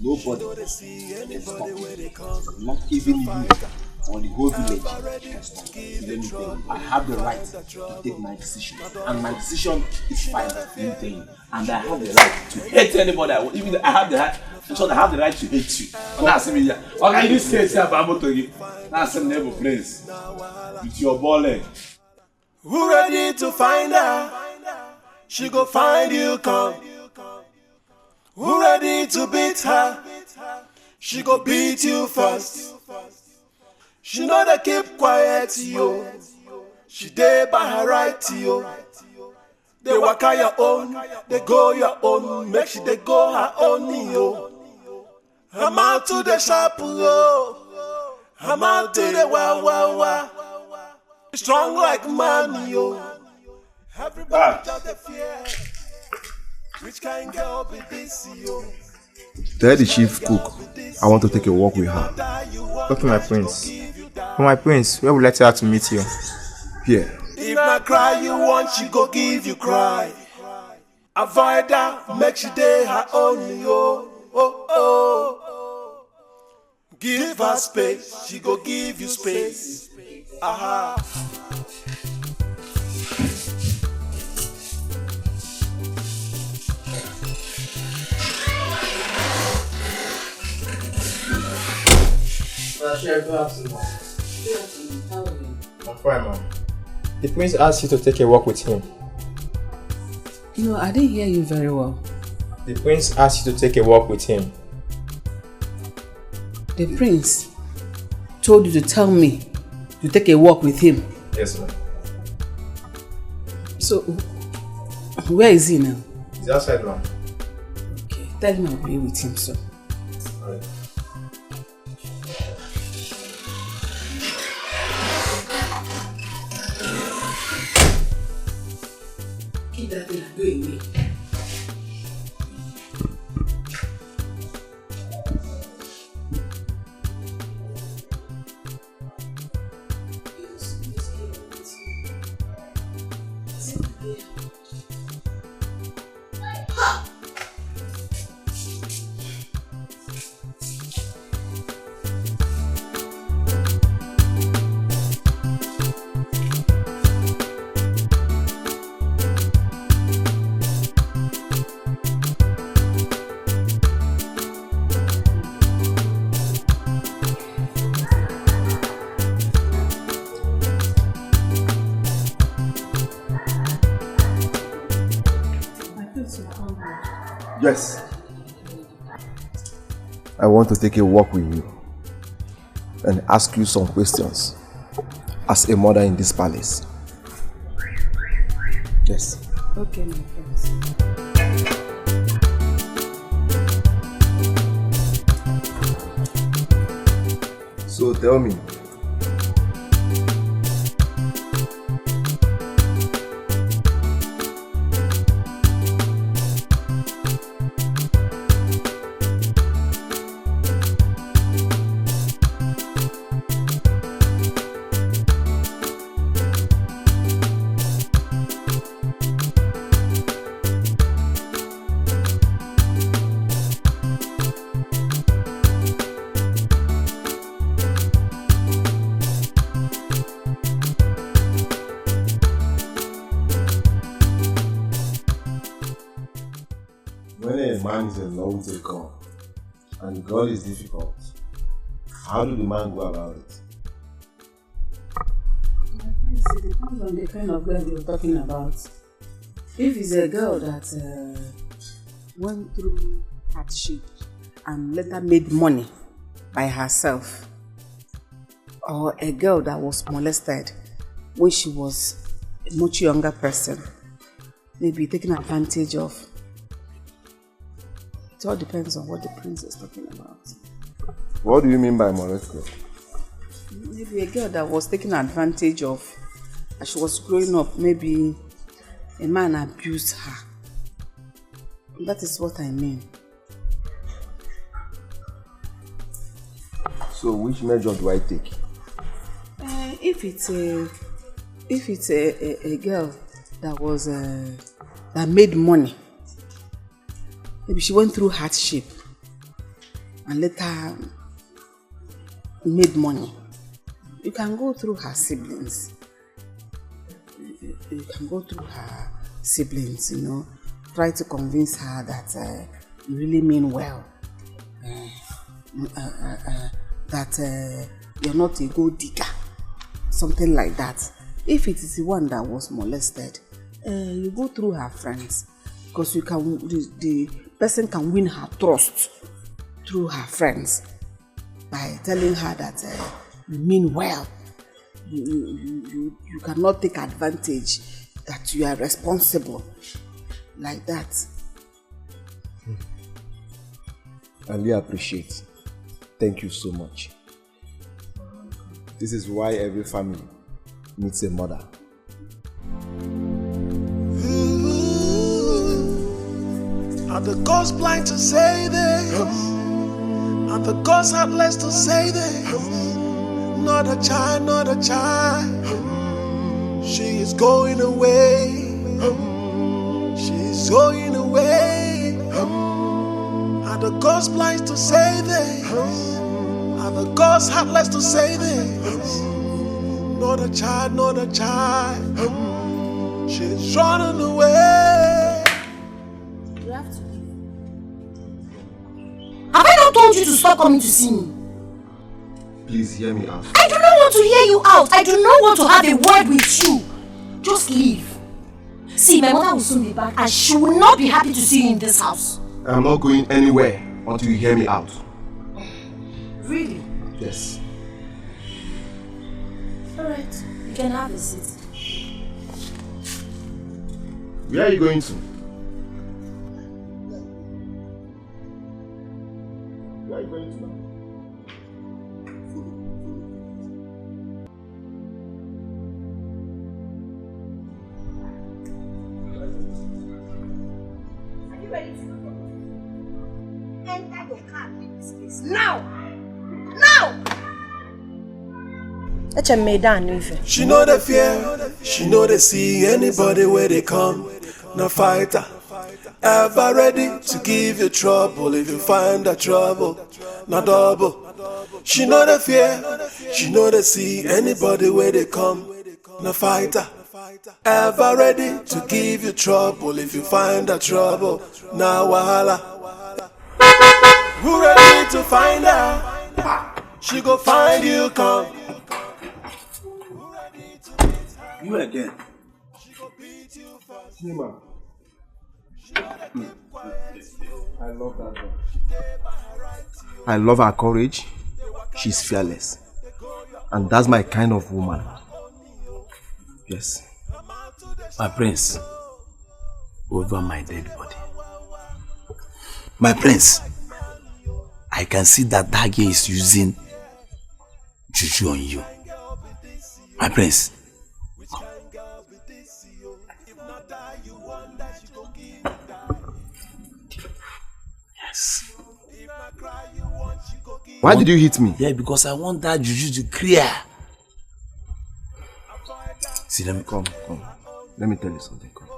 nobody can stop you. Not even you or the whole village can stop you. Let me tell you, I have the right to take my decision, and my decision is final. Let me tell you, and I have the right to hate anybody. Even I have the right. So I have the right to hate you. That's me. Okay, this case here, I'm to you. That's a neighbor place with your ball leg. Who ready to find her? She go find you, come. Who ready to beat her? She go beat you first. She know they keep quiet, yo. She dey by her right, yo. They walk out your own, they go your own. Make sure they go her own, yo. I'm out to the shop, yo. I'm out to the wow. Strong like man, yo. Everybody just the fear. Which kind girl be this, yo? Tell the chief cook I want to take a walk with her. Okay, my prince. For my prince, where would you like her to meet you? Here. If not cry you want, she go give you cry. Avoid her, make she day her own, yo. Oh. Give her space, she go give you space. Aha. I'm fine, man. The prince asked you to take a walk with him. No, I didn't hear you very well. The prince asked you to take a walk with him. The prince told you to tell me to take a walk with him. Yes, ma'am. So, where is he now? He's outside, ma'am. Okay, tell him I'll be with him, sir. Alright. Keep that thing and go away. Yes. I want to take a walk with you and ask you some questions as a mother in this palace. Yes. Okay, my friends. So tell me, when a man is alone with a girl and the girl is difficult, how do the man go about it? It depends on the kind of girl you're talking about. If it's a girl that went through hardship and later made money by herself, or a girl that was molested when she was a much younger person, maybe taken advantage of. It all depends on what the prince is talking about. What do you mean by molested? Maybe a girl that was taken advantage of as she was growing up, maybe a man abused her. That is what I mean. So which measure do I take? If it's a girl that was that made money, maybe she went through hardship and later made money, you can go through her siblings. You can go through her siblings, you know, try to convince her that you really mean well, that you're not a gold digger, something like that. If it is the one that was molested, you go through her friends, because you can, the person can win her trust through her friends by telling her that you mean well. You cannot take advantage, that you are responsible, like that. I really appreciate. Thank you so much. This is why every family needs a mother. Are the gods blind to say this? Are the gods heartless to say this? Not a child, not a child. She is going away. She is going away. Are the gods blind to say this? Are the gods heartless to say this? Not a child, not a child. She is running away. You have to leave. Have I not told you to stop coming to see me? Please hear me out. I do not want to hear you out. I do not want to have a word with you. Just leave. See, my mother will soon be back and she will not be happy to see you in this house. I'm not going anywhere until you hear me out. Really? Yes. Alright, you can have a seat. Where are you going to? Where are you going to now? Are you ready to go? Enter your car and leave this place. Now! Now! She know the fear, she know they see anybody where they come. No fighter, ever ready to give you trouble if you find the trouble. No double. She know the fear, she know they see anybody where they come. No fighter, ever ready to give you trouble if you find the trouble. Now wahala. Who ready to find her? She go find you come. You again. Nima, I love that girl. I love her courage. She's fearless. And that's my kind of woman. Yes. My prince, over my dead body. My prince, I can see that that girl is using juju on you. My prince. Yes. Why did you hit me? Yeah, because I want that juju to clear. See, let me come. Let me tell you something. Come.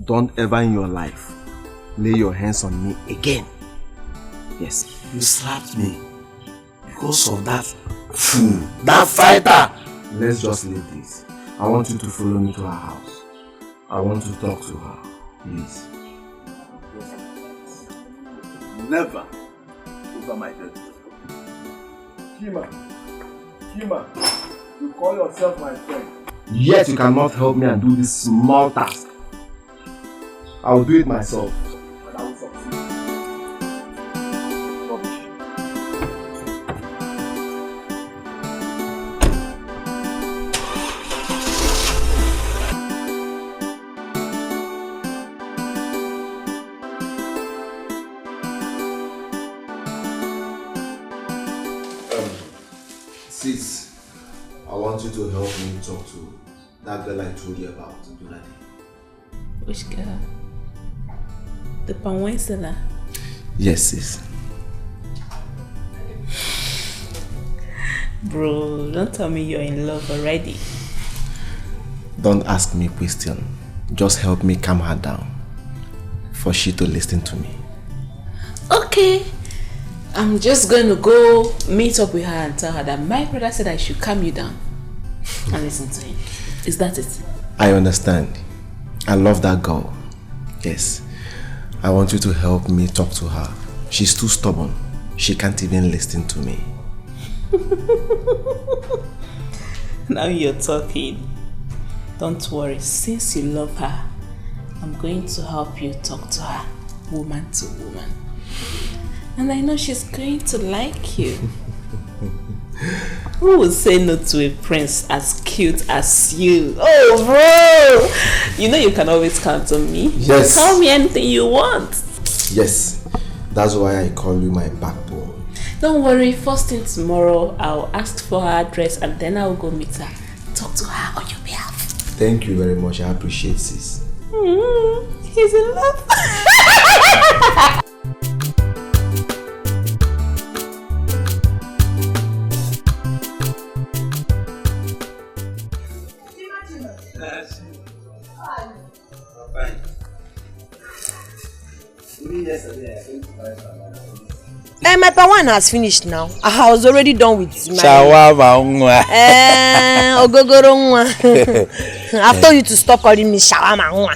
Don't ever in your life lay your hands on me again. Yes. You slapped me because of that fool, that fighter. Let's just leave this. I want you to follow me to her house. I want to talk to her. Please. Never over my dead. Kima, you call yourself my friend. Yet you cannot help me and do this small task. I will do it myself. And I will succeed. Sis, I want you to help me talk to that girl I told you about the other day. Which girl? The palmwine seller? Yes, sis. Bro, don't tell me you're in love already. Don't ask me a question. Just help me calm her down. For she to listen to me. Okay. I'm just going to go meet up with her and tell her that my brother said I should calm you down and listen to him. Is that it? I understand. I love that girl. Yes. I want you to help me talk to her. She's too stubborn. She can't even listen to me. Now you're talking. Don't worry. Since you love her, I'm going to help you talk to her, woman to woman. And I know she's going to like you. Who would say no to a prince as cute as you? Oh, bro! You know you can always count on me. Yes. Tell me anything you want. Yes. That's why I call you my backbone. Don't worry. First thing tomorrow, I'll ask for her address and then I'll go meet her. Talk to her on your behalf. Thank you very much. I appreciate this. He's in love. My palmwine has finished now. I was already done with my shawarma. Ogogoro. I've told you to stop calling me shawarma.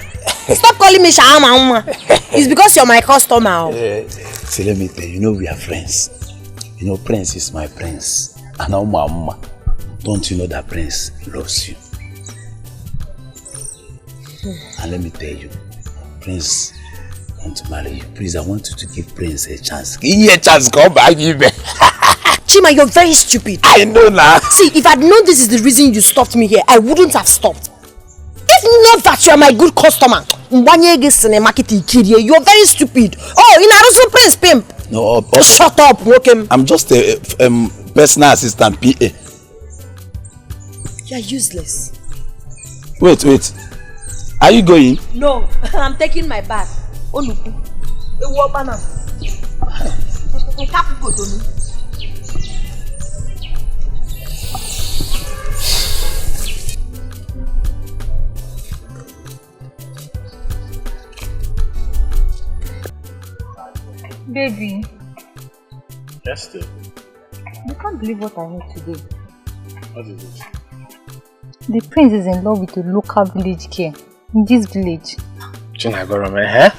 Stop calling me shawarma. It's because you're my customer. See, let me tell you, you know we are friends. You know, Prince is my prince. And now Mama, don't you know that Prince loves you? And let me tell you, Prince want to marry you. Please, I want you to give Prince a chance. Give me a chance, come back, give me. Chima, you're very stupid. I know now. See, if I'd known this is the reason you stopped me here, I wouldn't have stopped. If not that you are my good customer, you're very stupid. Oh, in Arusu Prince Pimp. No, shut up, okay? I'm just a personal assistant, PA. You're useless. Wait. Are you going? No, I'm taking my bath. Baby. Yes, dear. You can't believe what I heard today. What is it? The prince is in love with a local village girl in this village. Chinagorome, eh?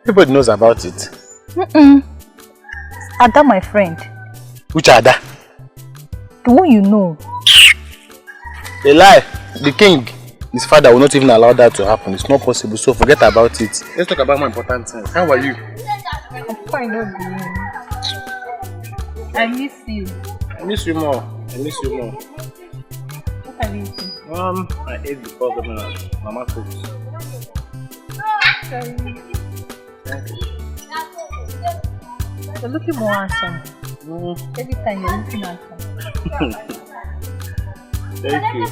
Everybody knows about it. Ada, my friend. Which Ada? The one you know. A lie. The king, his father will not even allow that to happen. It's not possible, so forget about it. Let's talk about more important things. How are you? I'm fine, I miss you. I miss you more. I miss you more. What have you eaten? I ate before coming out. Mama cooks. Sorry. Thank you. You're looking more handsome. Every time you're looking handsome. Thank you.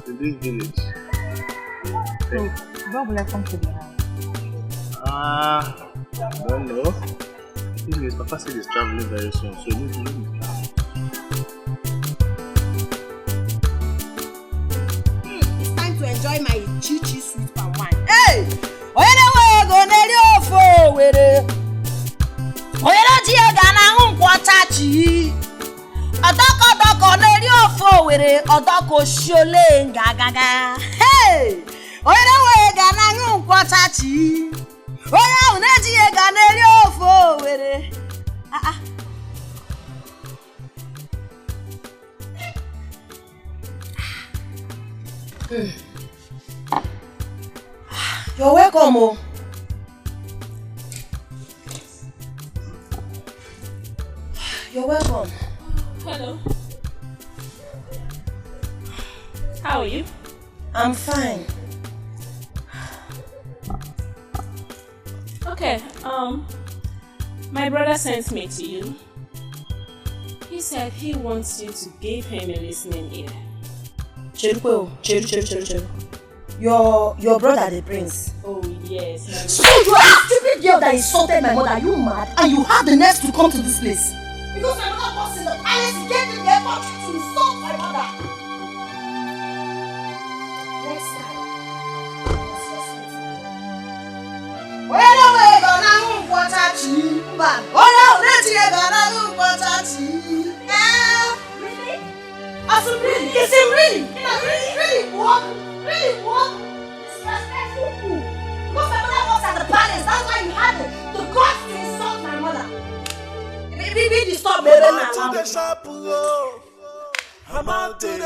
To this village. So, when will I come to the house? I don't know. His Papa said he's traveling very soon, so you need to leave. It's time to enjoy my chichi sweet palm wine. Hey! Oyenewe go neri ofo were. Oyeneji ga na nkwachachi. Adoko neri ofo were, odoko shole ngagaga. Hey! Oyenewe ga na nkwachachi. Oya uneji ga neri ofo were. You're welcome. Oh. You're welcome. Hello. How are you? I'm fine. Okay, my brother sent me to you. He said he wants you to give him a listening ear. Cheru. Your brother the prince. Oh yes. So you are a stupid girl that insulted my mother. Are you mad? And you have the nerve to come to this place? Because my mother was in the palace, he gave me the effort to insult my mother. Next time. Really? Is it really? Really walk? Really walk? Disrespectful fool. Because my mother works at the palace, that's why you had the guts to insult my mother. Maybe stop me now. I'm out to the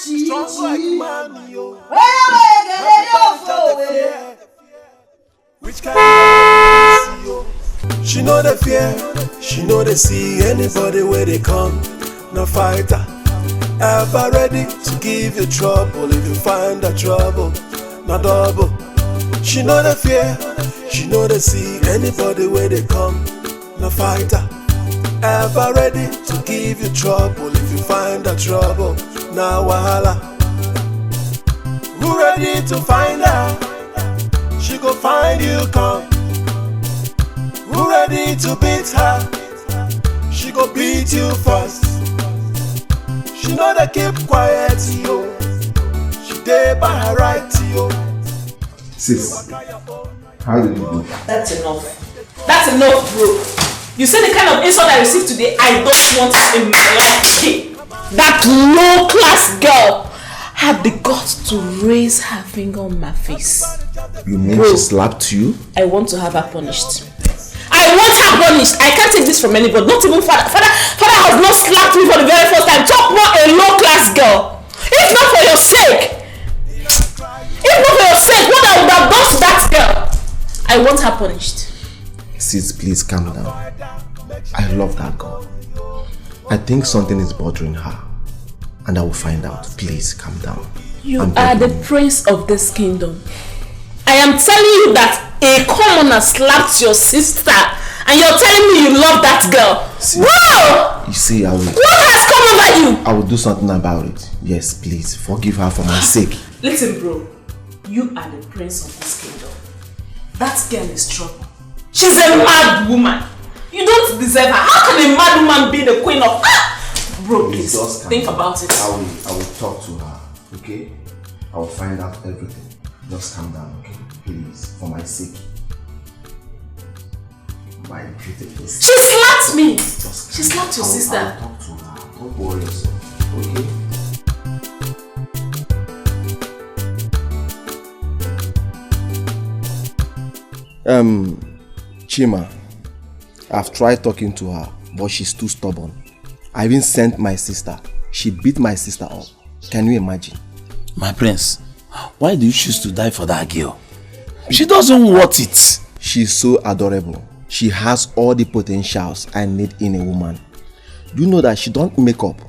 strong like man, yo. Which kind of yo? She know the fear, she know they see anybody where they come. No fighter, ever ready to give you trouble if you find the trouble. No double. She know the fear, she know they see anybody where they come. No fighter, ever ready to give you trouble if you find the trouble. Now wahala, who ready to find her? She go find you come. Who ready to beat her? She go beat you first. She know they keep quiet, yo. She dey by her right, yo. Sis, how did you do? That's enough. That's enough, bro. You see the kind of insult I received today? I don't want it in my life. That low-class girl had the guts to raise her finger on my face. You mean Bro, she slapped you? I want to have her punished. I want her punished. I can't take this from anybody. Not even father. Father has not slapped me for the very first time. Talk about a low-class girl. If not for your sake, what I would have done to that girl, I want her punished. Sis, please calm down. I love that girl. I think something is bothering her. And I will find out. Please calm down. You are the prince of this kingdom. I am telling you that a commoner slapped your sister and you're telling me you love that girl. Whoa! You see, I will... What has come over you? I will do something about it. Yes, please. Forgive her for my sake. Listen, bro. You are the prince of this kingdom. That girl is trouble. She's a mad woman. You don't deserve her. How can a mad woman be the queen of... Bro, please, think about it. I will talk to her, okay? I will find out everything. Just calm down, okay? Please, for my sake. My beautiful sister. She slapped me! She slapped your sister. I'll talk to her. Don't worry yourself, okay? Chima, I've tried talking to her, but she's too stubborn. I even sent my sister. She beat my sister up. Can you imagine? My prince, why do you choose to die for that girl? She doesn't want it. She's so adorable. She has all the potentials I need in a woman. Do you know that she don't make up?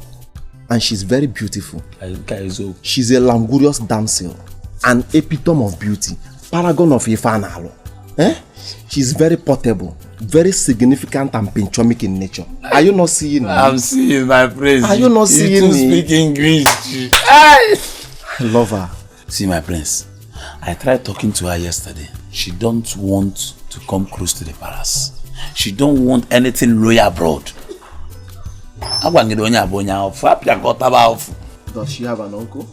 And she's very beautiful. She's a languorous damsel. An epitome of beauty. Paragon of Ifanalo. She's very portable. Very significant and pinchomic in nature. Are you not seeing me? I'm seeing my prince. Are you not seeing me? You speak English. I love her. See my prince, I tried talking to her yesterday. She don't want to come close to the palace. She don't want anything royal abroad. Does she have an uncle?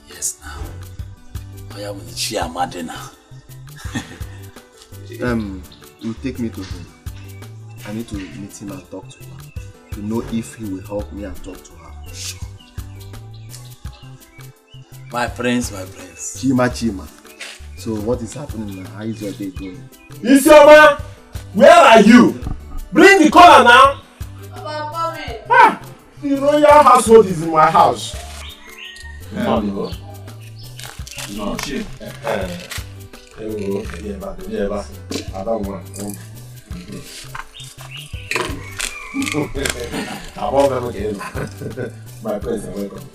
Yes, now. She a madina. You take me to him. I need to meet him and talk to her to know if he will help me and talk to her. Sure. My friends. Chima. So what is happening now? How is your day going? Isioma, where are you? Bring the collar now. Ah, the royal household is in my house. No, I don't want. I want them again. My friends are welcome.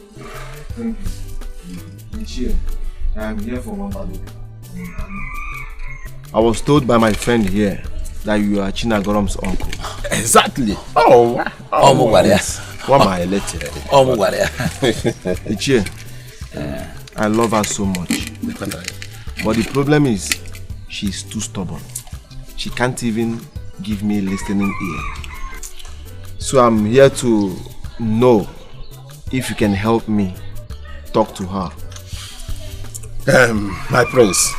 Thank you. I'm here for one value. I was told by my friend here that you are Chinagorom's uncle. Exactly. Oh, yes. What my letter? Ichie, I love her so much. But the problem is, she's too stubborn. She can't even give me a listening ear. So I'm here to know if you can help me talk to her. My prince,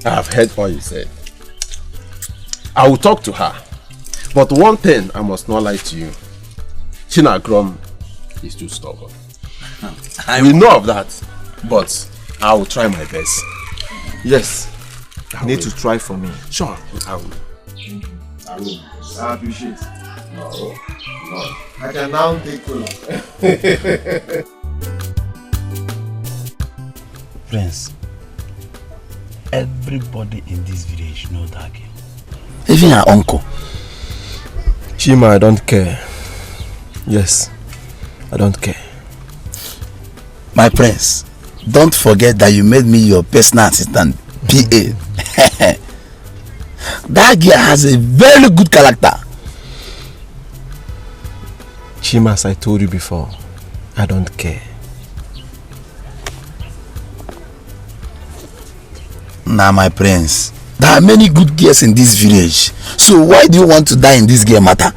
I have heard what you said. I will talk to her. But one thing I must not lie to you. Chinagrom is too stubborn. We know of that, but I will try my best. Yes, you need to try for me. Sure, I will. I appreciate it. No. I can now take cola. Prince, everybody in this village knows that girl. Even her uncle. Chima, I don't care. Yes, I don't care. My prince, don't forget that you made me your personal assistant, PA. That girl has a very good character. Chima, as I told you before, I don't care. Now, my prince, there are many good girls in this village. So why do you want to die in this girl matter?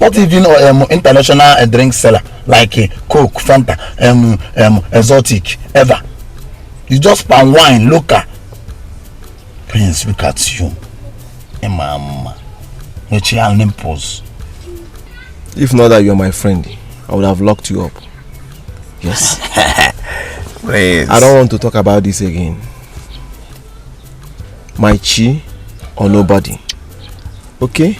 Not even international drink seller like Coke, Fanta, exotic, ever. You just palm wine, local. Prince, look at you. Mama. If not that you're my friend, I would have locked you up. Yes. Prince. I don't want to talk about this again. My chi or nobody. Okay?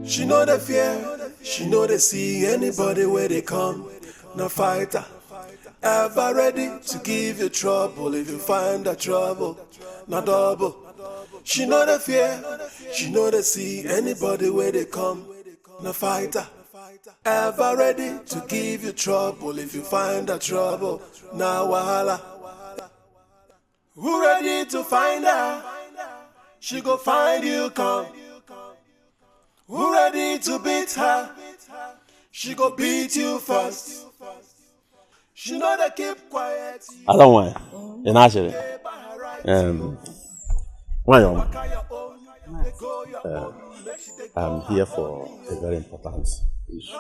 She know the fear, she know they see anybody where they come. No fighter, ever ready to give you trouble if you find that trouble. No double. She know the fear, she know they see anybody where they come. No fighter, ever ready to give you trouble if you find that trouble. Now wahala. Who ready to find her? She go find you come. Who ready to beat her? She go beat you fast. She know they keep quiet. I don't want. In actually, I'm here for a very important issue.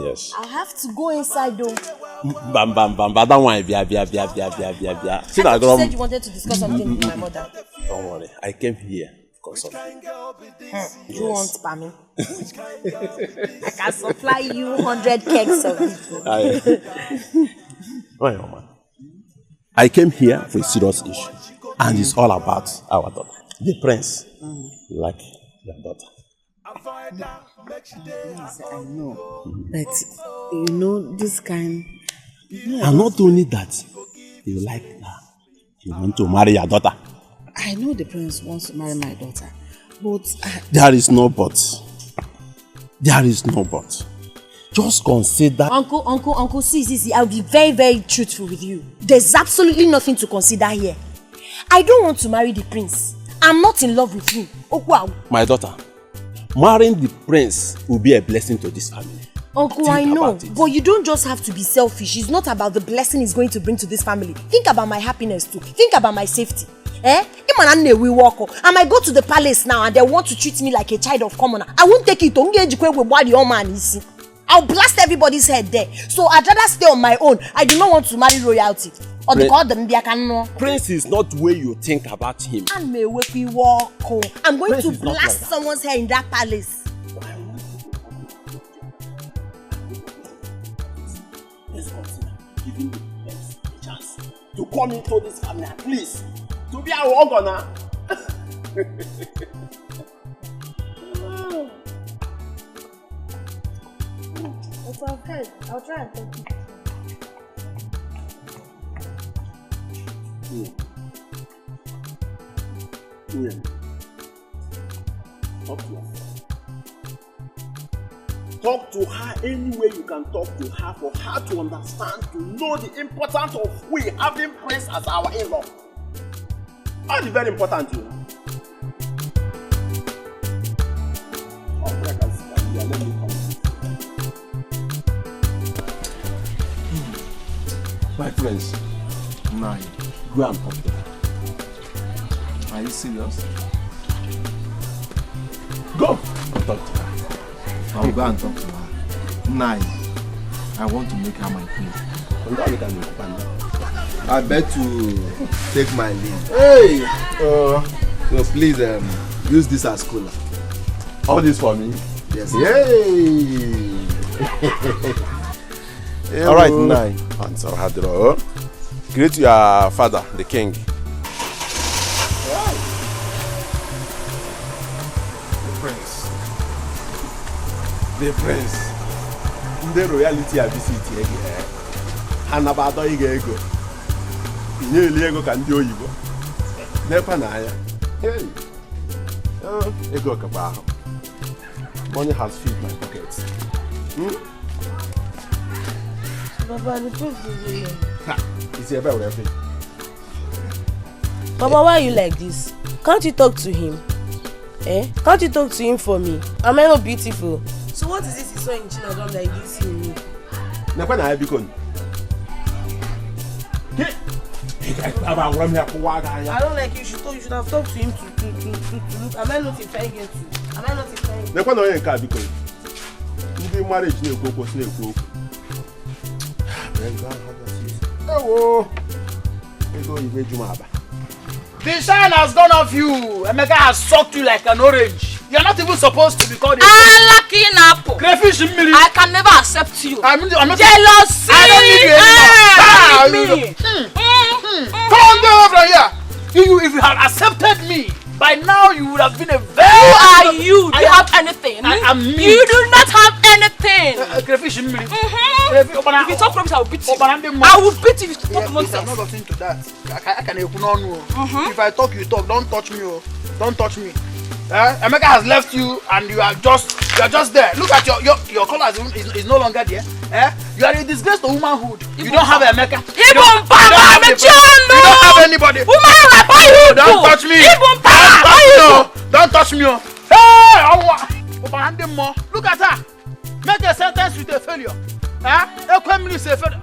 Yes. I have to go inside though. Bam. I don't want bia. You said you wanted to discuss something with my mother. Don't worry. I came here because of you. You want Pammy? I can supply you 100 kegs of it. I came here for a serious issue, and it's all about our daughter, the prince. Like your daughter. Yes, I know. But you know this kind. Yeah. And not only that, you like her. You want to marry your daughter. I know the prince wants to marry my daughter, but there is no but. There is no but. Just consider. Uncle, see, I'll be very, very truthful with you. There's absolutely nothing to consider here. I don't want to marry the prince. I'm not in love with him. Oh wow. My daughter, marrying the prince will be a blessing to this family. Uncle, I know, but you don't just have to be selfish. It's not about the blessing it's going to bring to this family. Think about my happiness too. Think about my safety. I might go to the palace now and they want to treat me like a child of commoner. I won't take it. I'll blast everybody's head there. So I'd rather stay on my own. I do not want to marry royalty. Or the call them Prince is not the way you think about him. I'm going to blast someone's hair in that palace. Let's consider giving the prince a chance to come into this family at least. To be our organ. Okay. I'll try and talk to you. Talk to her any way you can talk to her for her to understand, to know the importance of we having Prince as our in-law. That's very important, you know. Let me come. My friends, Nine. Go and talk to her. Are you serious? Go and talk to her. I'll go and talk to her. Nine. I want to make her my queen. I bet to take my lead. Hey! So please use this as cooler. All this for me? Yes. Yay! All right, Nine. Answer Hadro. Greet your father, the king. The prince. The prince. The royalty I visit here. Hanabado Igego. You Lego can do you. Never Naya. Hey. Ego Kabaho. Money has filled my pockets. Baba, the truth is it's about everything. Baba, why are you like this? Can't you talk to him? Can't you talk to him for me? Am I not beautiful? So what is this he saw in Chinagam that he didn't see in me? I don't like you. You should have talked to him to look. Am I not implying it too? Am I not implying it? The shine has gone off you. Emeka has sucked you like an orange. You're not even supposed to be called a lucky apple. Crayfish in me. I can never accept you. I'm not jealousy. I don't need you anymore. Come on, get over here. If you had accepted me, by now you would have been a very. Who are you? Do you have anything? I am me. You do not have anything. Crayfish in me. If you talk rubbish, I will beat you. I will beat you if you talk nonsense. I'm not getting to that. I can if I talk, you talk. Don't touch me. Don't touch me. Emeka has left you and you are just there. Look at your color is no longer there. You are a disgrace to womanhood. You don't have Emeka. You don't have anybody. Don't touch me. Don't touch me. Hey, look at her. make a sentence with a failure. A family is a failure.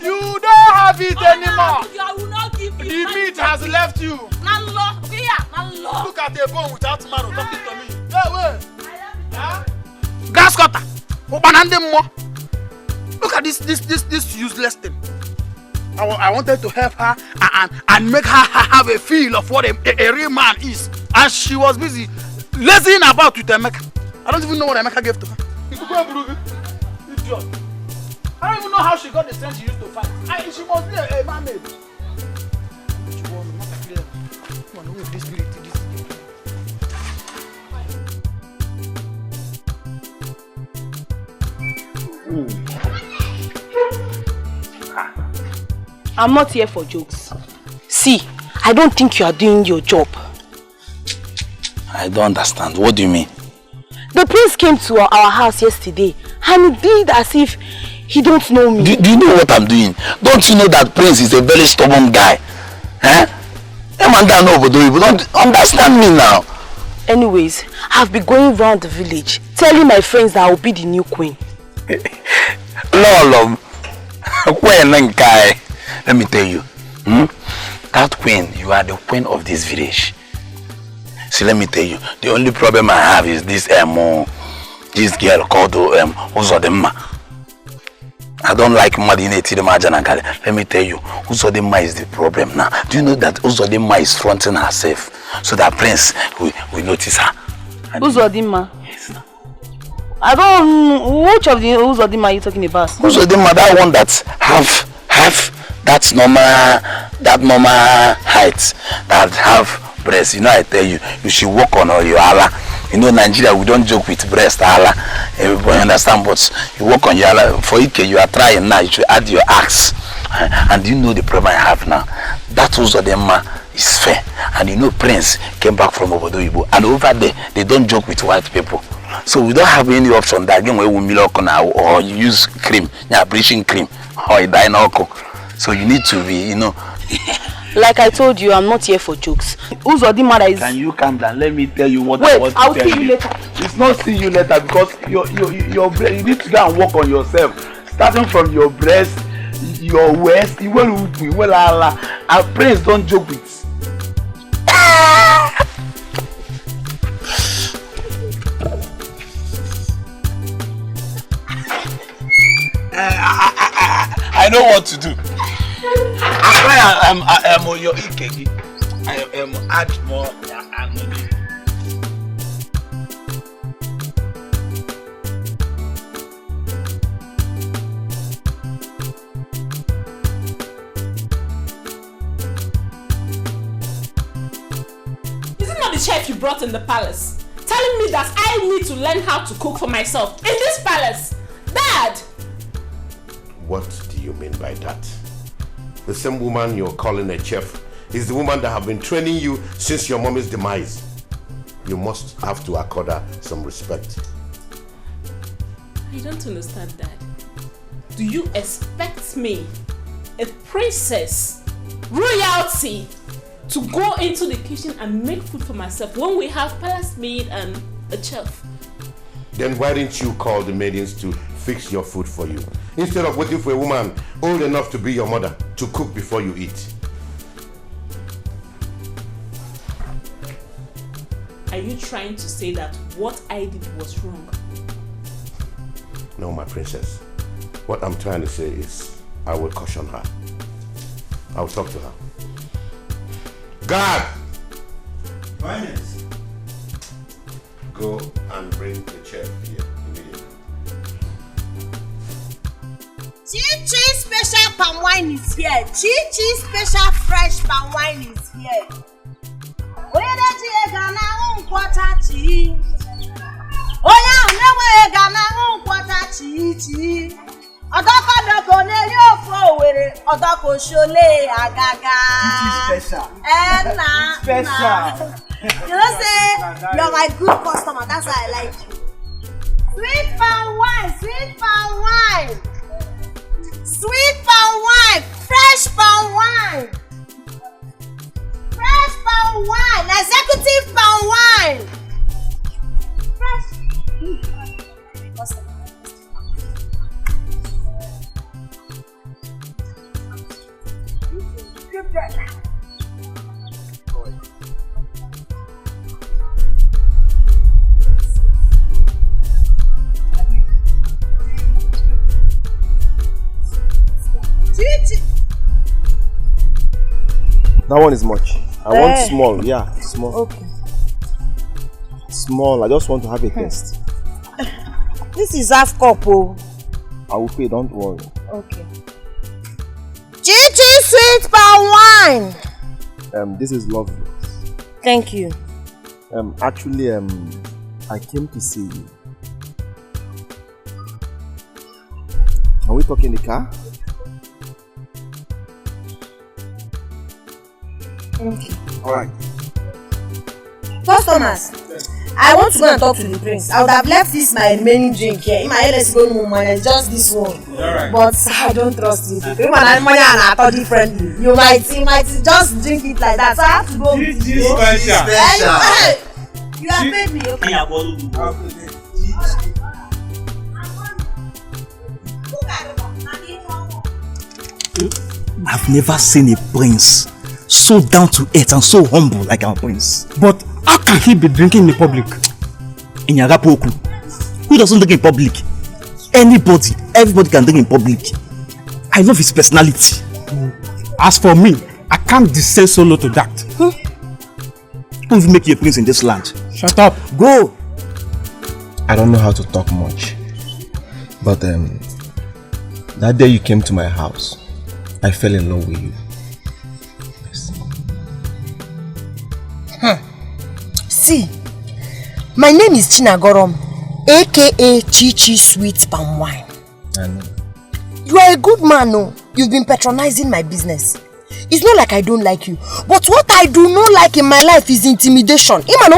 You don't have it anymore. I will not give you. The meat has left you. Look at the bone without marrow talking to me. Hey, wait. Grass cutter. Look at this useless thing. I wanted to help her and make her have a feel of what a real man is. And she was busy lazying about with Emeka. I don't even know what Emeka gave to her. Idiot. I don't even know how she got the strength she used to fight. She must be a mermaid. I'm not here for jokes. See, I don't think you are doing your job. I don't understand. What do you mean? The prince came to our house yesterday and he did as if he don't know me. Do you know what I'm doing? Don't you know that Prince is a very stubborn guy? Don't understand me now. Anyways, I've been going around the village telling my friends that I will be the new queen. Lolo, let me tell you, that queen, you are the queen of this village. See, let me tell you, the only problem I have is this girl called Uzodema. I don't like Madine Tidemajanakale. Let me tell you, Uzodema is the problem now. Do you know that Uzodema is fronting herself so that Prince will notice her? Uzodema? Yes. I don't. Which of the Uzodema are you talking about? Uzodema, that one that have that normal height, that have breast. You know, I tell you, you should work on your Allah. You know, Nigeria, we don't joke with breast, Allah. Everybody understand, but you work on your Allah. For Ike, you are trying now, you should add your axe. And you know the problem I have now? That Uzodema is fair. And you know, Prince came back from Obodo Ibo. And over there, they don't joke with white people. So we don't have any option that again where we milk now or you use cream, bleaching cream, or you dye alcohol. So you need to be, you know. Like I told you, I'm not here for jokes. Uzodema is... Can you calm down? Let me tell you what I want to I'll tell see you later. It's not see you later because your brain, you need to go and work on yourself. Starting from your breast, your waist, our brains don't joke with. I know what to do. I am on your ikegi. I am add more money. Is it not the chef you brought in the palace? Telling me that I need to learn how to cook for myself in this palace? Dad! What do you mean by that? The same woman you're calling a chef is the woman that have been training you since your mommy's demise. You must have to accord her some respect. I don't understand, Dad. Do you expect me, a princess, royalty, to go into the kitchen and make food for myself when we have palace maid and a chef? Then why didn't you call the maidens to fix your food for you, instead of waiting for a woman old enough to be your mother to cook before you eat? Are you trying to say that what I did was wrong? No, my princess. What I'm trying to say is I will caution her. I'll talk to her. God! Finance. Go and bring the chef here immediately. Chi special palm wine is here. Chi special fresh palm wine is here. Oya gana unkwata chi. Oya unewe gana unkwata chi. Odoko doko ne yofo were odoko shole agaga. Chi special. Special. You know say you're my good customer. That's why I like you. Sweet palm wine, sweet palm wine. Sweet palm wine, fresh palm wine. Fresh palm wine, executive palm wine. Fresh. That one is much. I want small, yeah, small. Okay. Small, I just want to have a taste. This is half cup, oh. I will pay, don't worry. Okay. Chichi sweet palm wine. This is lovely. Thank you. Actually, I came to see you. Can we talk in the car? Okay. Alright. Customers, I want to go and talk to the prince. I would have left this my remaining drink here. In my LS go no money, just this one. Alright. But I don't trust you. If you want money and I thought differently, you might just drink it like that. So I have to go with you. Hey, you have paid me, okay? I've never seen a prince so down to earth and so humble like our prince. But how can he be drinking in public? In Yagapoku, who doesn't drink in public? Everybody can drink in public. I love his personality. As for me, I can't descend so low to that. Who will make you a prince in this land? Shut up. Go. I don't know how to talk much. But that day you came to my house, I fell in love with you. See, my name is Chinagorom, aka Chichi Sweet Palm Wine. I know. You are a good man, no? You've been patronizing my business. It's not like I don't like you, but what I do not like in my life is intimidation. I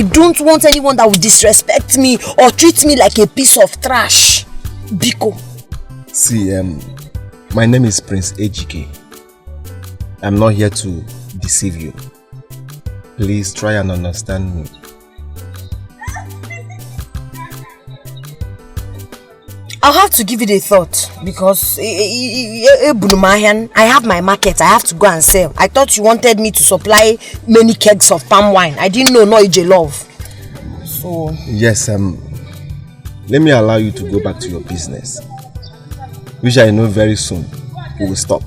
don't want anyone that will disrespect me or treat me like a piece of trash. Biko. See, my name is Prince Ejike. I'm not here to deceive you. Please try and understand me. I'll have to give it a thought because I have my market. I have to go and sell. I thought you wanted me to supply many kegs of palm wine. I didn't know Ije love. So yes, let me allow you to go back to your business, which I know very soon you will stop.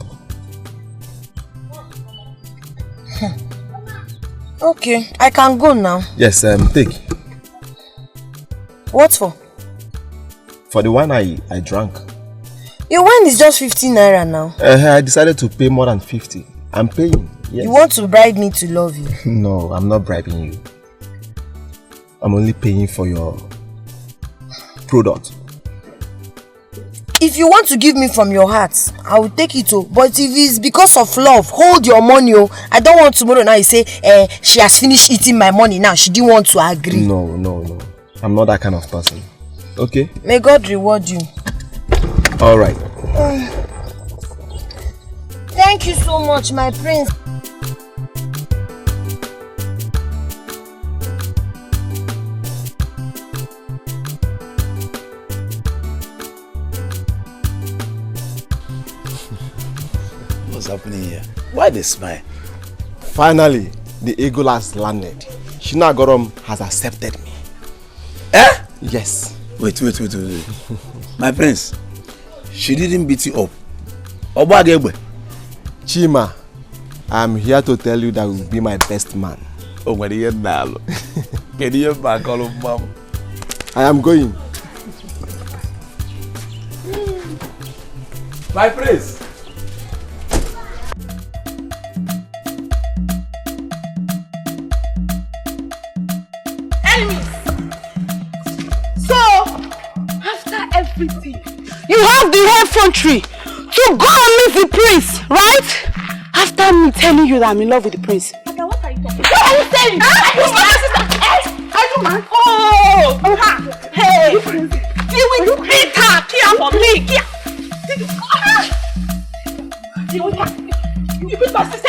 Okay, I can go now. Yes, take. What for? For the wine I drank. Your wine is just 15 naira now. I decided to pay more than 50. I'm paying. Yes. You want to bribe me to love you? No, I'm not bribing you. I'm only paying for your product. If you want to give me from your heart, I will take it too. But if it's because of love, hold your money. I don't want tomorrow now you say she has finished eating my money now. She didn't want to agree. No. I'm not that kind of person. Okay? May God reward you. Alright. Thank you so much, my prince. What's happening here? Why they smile? Finally, the eagle has landed. Chinagorom has accepted me. Eh? Yes. Wait. My prince, she didn't beat you up. Obagebe. Chima, I'm here to tell you that you will be my best man. Oh, my dear Nalo. Can you back all of mom? I am going. My prince. Everything. You have the whole country to go and meet the prince, right? After me telling you that I'm in love with the prince. Okay, what are you talking about? What are you saying? Who's my sister? Are you man? Oh! Hey! You will beat her! Care for me! You beat my sister!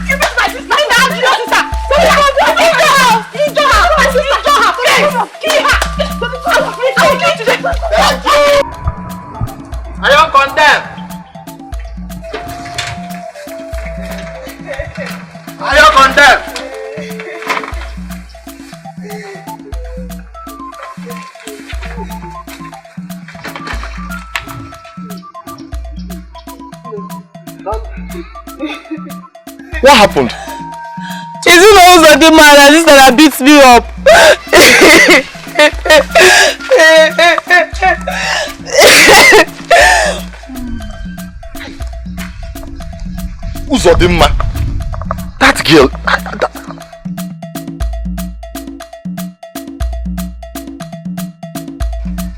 You beat my sister! I'm your sister! Are don't condemn. I don't condemn. What happened? Is it also the man that sister that beats me up? Uzodimma? That girl.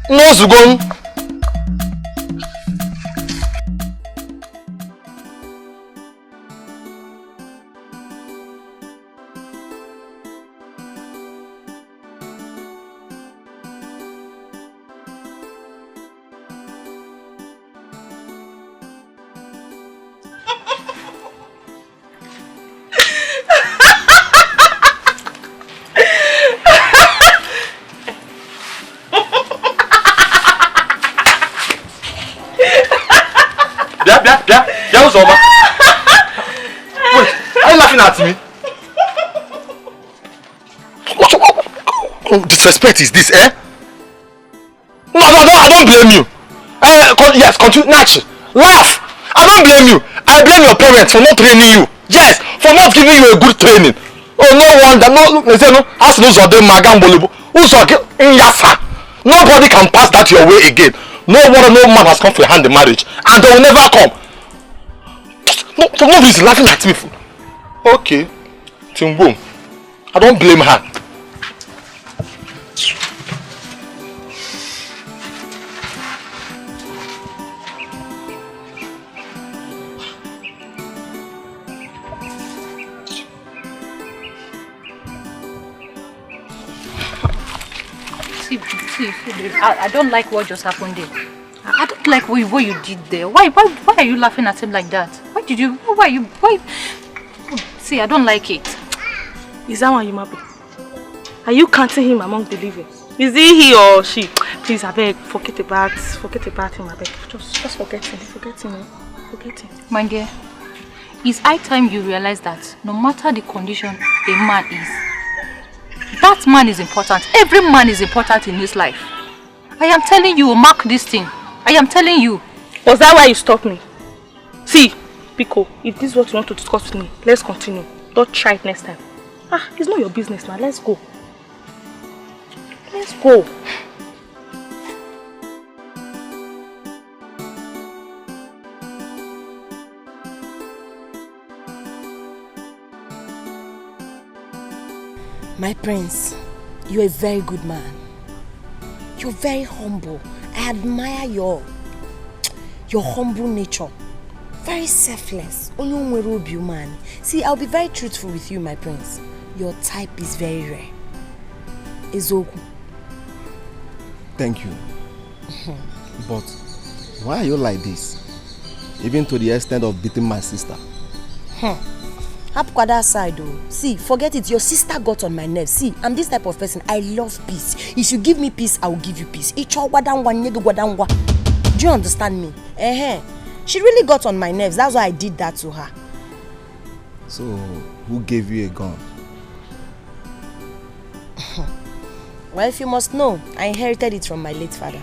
No, Zugon. Yeah, what's over? Wait, are you laughing at me? What disrespect is this, eh? No, I don't blame you. Yes, continue, Nachi. Laugh. I don't blame you. I blame your parents for not training you. Yes, for not giving you a good training. Oh, no wonder. No, they say no. Ask no Zodem Magambolibo. Nobody can pass that your way again. No man has come for your hand in marriage, and they will never come. No reason laughing at me. Okay, Timboom. I don't blame her. See, I don't like what just happened there. I don't like what you did there. Why are you laughing at him like that? Why? See, I don't like it. Is that why you happy? Are you counting him among believers? Is he or she? Please, I beg, forget about him, I beg. Just forget him. My dear, it's high time you realize that no matter the condition a man is, that man is important. Every man is important in his life. I am telling you, mark this thing. I am telling you. Was that why you stopped me? See, Pico, if this is what you want to discuss with me, let's continue. Don't try it next time. It's not your business now. Let's go. Let's go. My prince, you're a very good man. You're very humble. I admire your humble nature. Very selfless. Man. See, I'll be very truthful with you, my prince. Your type is very rare. Ezoku. Thank you. But why are you like this? Even to the extent of beating my sister. That side though. See, forget it. Your sister got on my nerves. See, I'm this type of person. I love peace. If you give me peace, I will give you peace. Do you understand me? She really got on my nerves. That's why I did that to her. So, who gave you a gun? Well, if you must know, I inherited it from my late father.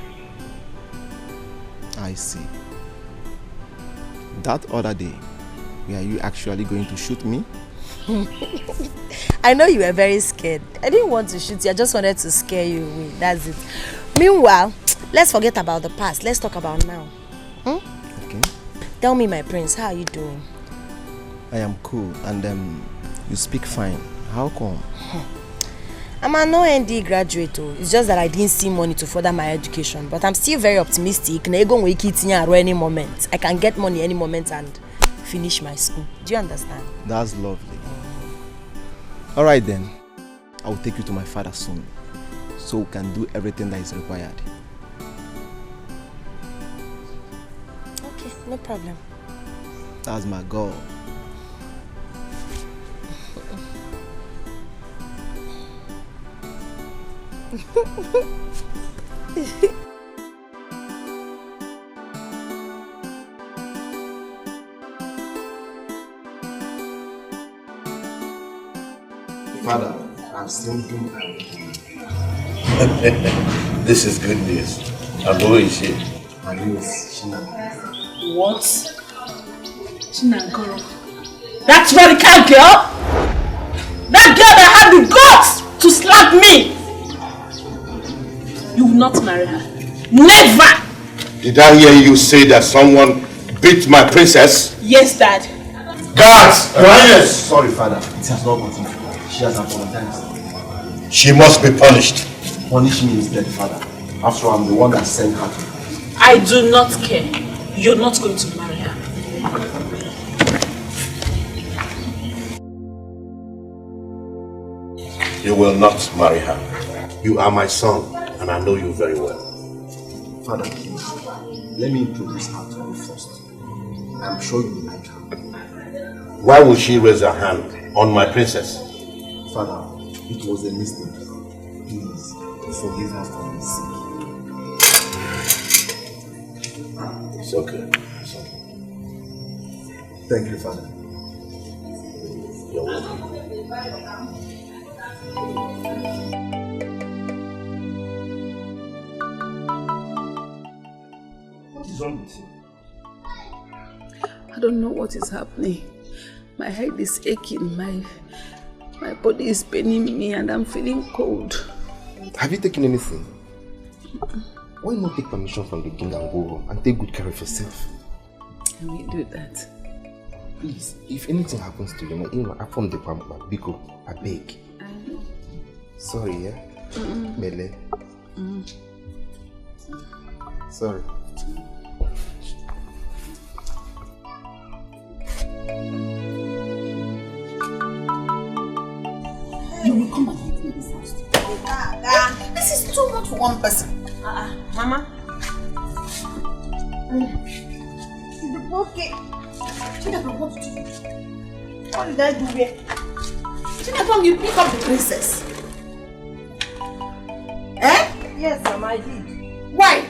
I see. That other day, were you actually going to shoot me? I know you were very scared. I didn't want to shoot you. I just wanted to scare you away. That's it. Meanwhile, let's forget about the past. Let's talk about now. Okay. Tell me, my prince, how are you doing? I am cool, and you speak fine. How come? I'm an OND graduate. It's just that I didn't see money to further my education. But I'm still very optimistic. Any moment. I can get money any moment and finish my school. Do you understand? That's lovely. Alright then. I will take you to my father soon, so we can do everything that is required. Okay, no problem. That's my goal. Father, I've seen him. This is good news. And who is she? Her name is Shina. What? Chinagoro. That's Monica girl? That girl that had the guts to slap me! You will not marry her. Never! Did I hear you say that someone beat my princess? Yes, Dad. Guards! Quiet! Sorry, Father. It has not gotten to her. She has apologized. She must be punished. Punish me instead, Father. After all, I'm the one that sent her to her. I do not care. You're not going to marry her. You will not marry her. You are my son, and I know you very well. Father, please, let me introduce her to you first. I'm sure you will like her. Why would she raise her hand on my princess? Father, it was a mistake. Please, forgive her for my sake. It's okay. It's okay. Thank you, Father. You're welcome. What is wrong with you? I don't know what is happening. My head is aching, my body is paining me, and I'm feeling cold. Have you taken anything? Why not take permission from the king and go home and take good care of yourself? Can we do that? Please, if anything happens to you, I form the pamper. Biko, I beg. I know. Sorry, yeah? Mele. Sorry. You will come and meet me this house. This is too much for one person. Mama. Okay. What did I do here? Chinapong, you pick up the princess. Eh? Yes, Mama, I did. Why?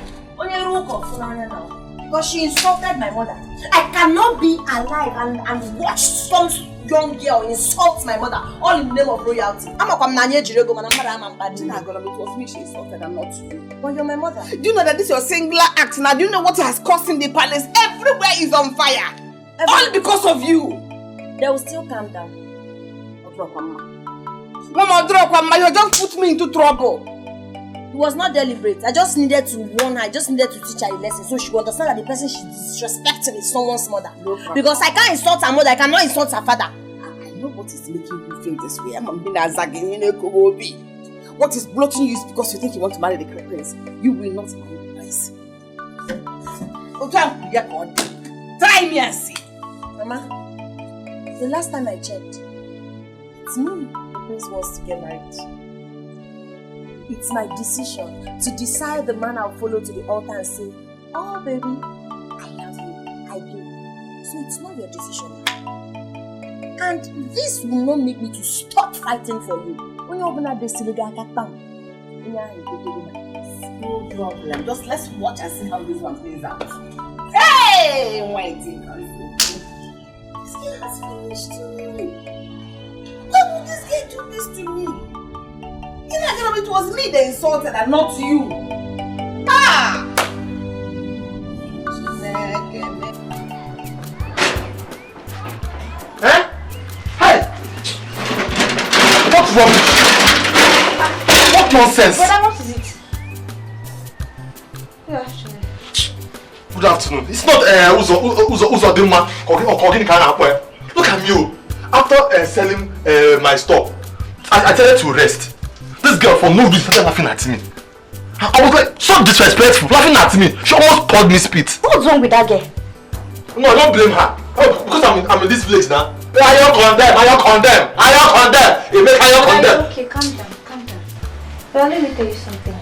Because she insulted my mother. I cannot be alive and watch some young girl insult my mother all in the name of royalty. I'm a Nanye Jirego, man. It was me she insulted and not you. But you're my mother. Do you know that this is your singular act now? Do you know what has caused in the palace? Everywhere is on fire. All because of you. They will still calm down. Mama, you just put me into trouble. It was not deliberate. I just needed to warn her. I just needed to teach her a lesson so she will understand that the person she's disrespecting is someone's mother. Because I can't insult her mother, I cannot insult her father. I know what is making you feel this way. I'm being a zagging, what is blocking you is because you think you want to marry the prince. You will not marry the prince. Try me and see. Mama, the last time I checked, it's me the prince wants to get married. It's my decision to decide the man I'll follow to the altar and say, oh baby, I love you, I do. So it's not your decision. And this will not make me to stop fighting for you. When you open up this no problem. Just let's watch and see how this one plays out. Hey, Whitey. This girl has finished me. Why would this girl do this to me? It was me that insulted and not you. Ah! Eh? Hey! What's wrong? What nonsense? Brother, what is it? Good afternoon. Good afternoon. It's not Uzo Dilma or Kogin Kana. Look at you. After selling my store, I tell her to rest. This girl for no reason started laughing at me. I was like so disrespectful, laughing at me. She almost poured me spit. What's wrong with that girl? No, I don't blame her. Oh, because I'm in this place now. I don't condemn. Okay, calm down. But let me tell you something.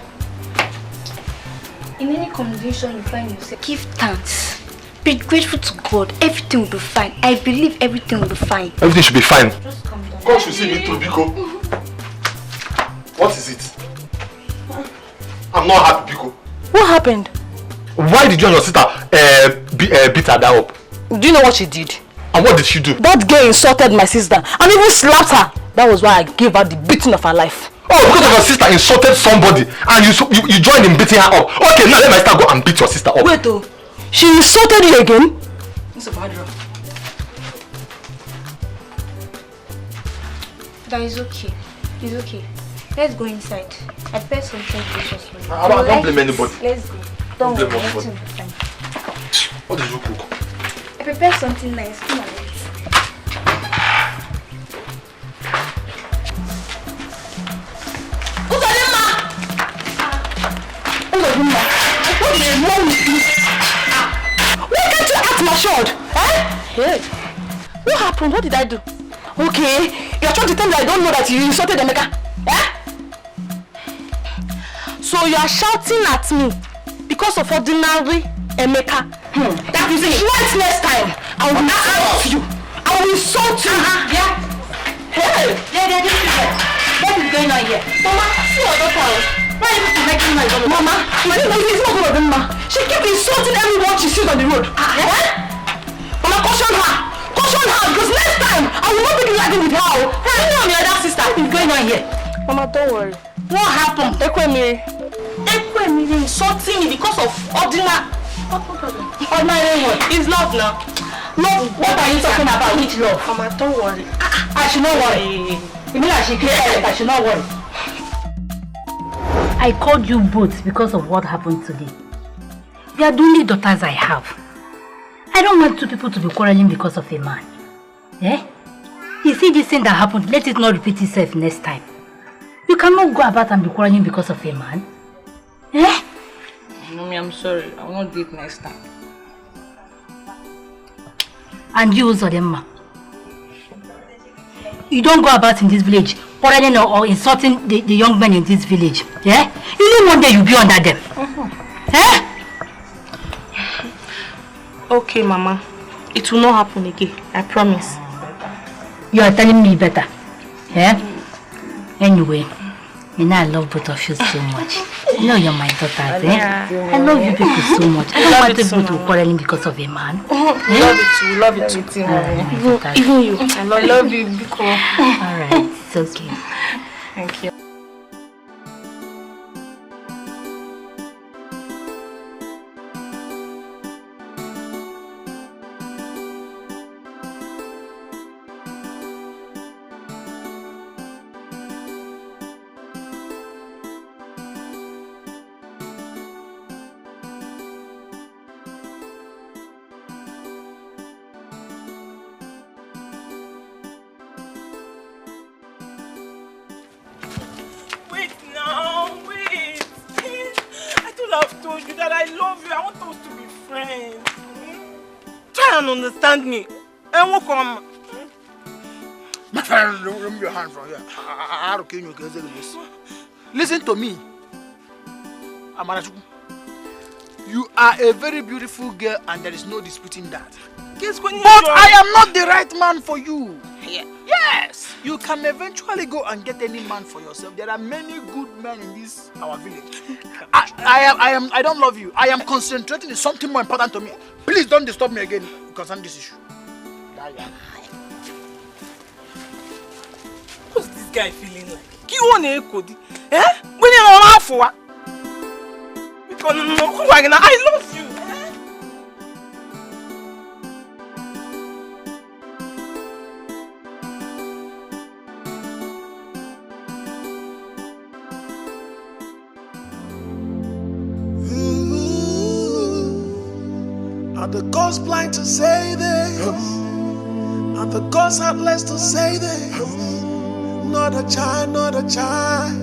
In any condition you find yourself, give thanks. Be grateful to God. Everything will be fine. I believe everything will be fine. Everything should be fine. Just calm down. God should see me too, Biko. What is it? I'm not happy, Biko. What happened? Why did you and your sister beat her down up? Do you know what she did? And what did she do? That girl insulted my sister and even slapped her. That was why I gave her the beating of her life. Oh, because of your sister insulted somebody and you joined in beating her up. Okay, now let my sister go and beat your sister up. Wait, oh. She insulted you again? It's a bad drop. That is okay. It's okay. Let's go inside. I prepared something delicious for you. Don't blame anybody. Let's go. Don't blame worry. anybody. What did you cook? I prepared something nice. Come on, let's. Why can't you act matured? Hey. What happened? What did I do? Okay, you're trying to tell me I don't know that you insulted Emeka? So you are shouting at me because of ordinary Emeka? That is it. Right next time, I will not out you. I will insult you. Yeah. Hey. Yeah, just what is going on here? Mama, see your daughter. Why are you making my daughter? Mama, it's not good of him, ma. She keeps insulting everyone she sees on the road. Mama, caution her. Caution her, because next time I will not be riding with her. Hey, you know your other sister. What is going on here? Mama, don't worry. What happened? Ekwemiri insulting me because of ordinary. Ordinary what? It's love now. Love? What are you talking about? Which love? Mama, don't worry. I should not worry. You mean I should clear it? I should not worry. I called you both because of what happened today. You are the only daughters I have. I don't want two people to be quarreling because of a man. You see this thing that happened, let it not repeat itself next time. You cannot go about and be quarreling because of a man. Mommy, I'm sorry. I will not do it next time. And you, Zodemma. You don't go about in this village quarreling or insulting the young men in this village. You know one day you'll be under them. Okay, Mama. It will not happen again. I promise. You are telling me better. Anyway, you know I love both of you so much. You know you're my daughters. I love you people so much. I don't want people to be quarreling because of a man. Love it too. Even you. I love you. Alright, it's okay. Thank you. Understand me. And what come? My friend, remove your hand from here. Listen to me. Amarachuku. You are a very beautiful girl and there is no disputing that. But I am not the right man for you. Yes. You can eventually go and get any man for yourself. There are many good men in this our village. I don't love you. I am concentrating on something more important to me. Please don't disturb me again concerning this issue. What's this guy feeling like? When you're not for what? Because I love you. Are the gods blind to say this? Are the gods heartless to say this? Not a child, not a child.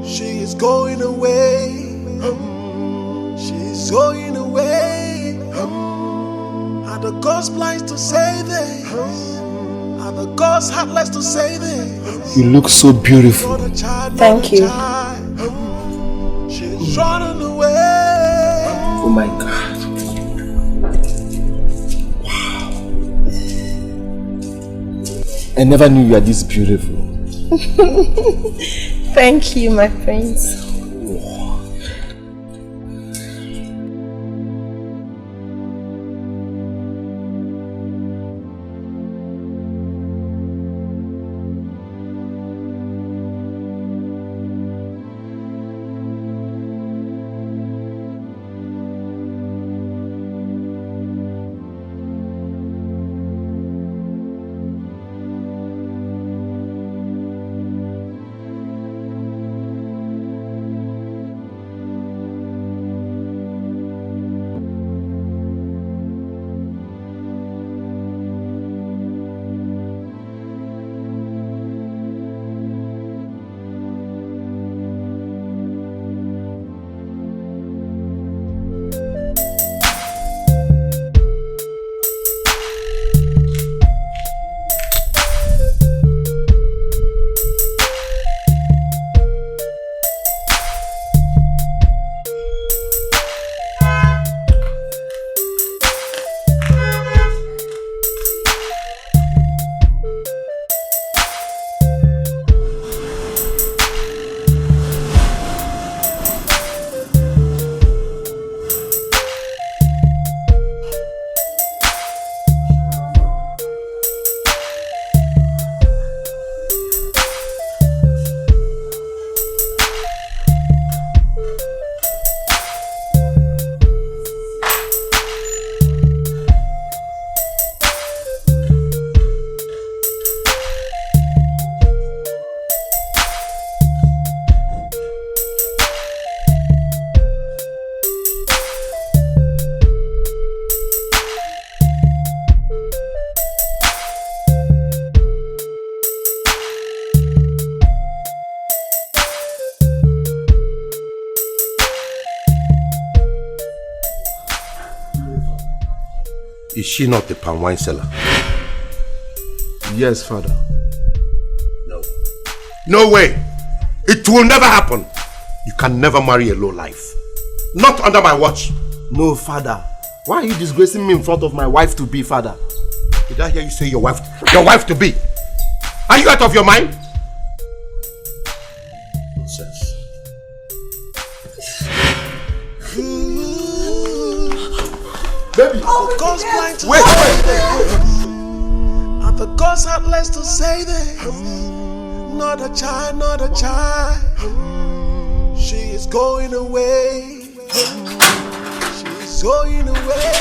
She is going away. She is going away. Are the gods blind to say this? Are the gods heartless to say this? You look so beautiful. Thank you. She is running away. Oh my God. I never knew you were this beautiful. Thank you, my prince. Is she not the palm wine seller? Yes, Father. No. No way! It will never happen! You can never marry a low life. Not under my watch. No, Father. Why are you disgracing me in front of my wife to be, Father? Did I hear you say your wife to be? Are you out of your mind? Nonsense. Baby, wait. And the gods had less to say there. Not a child, not a child. She is going away. She is going away.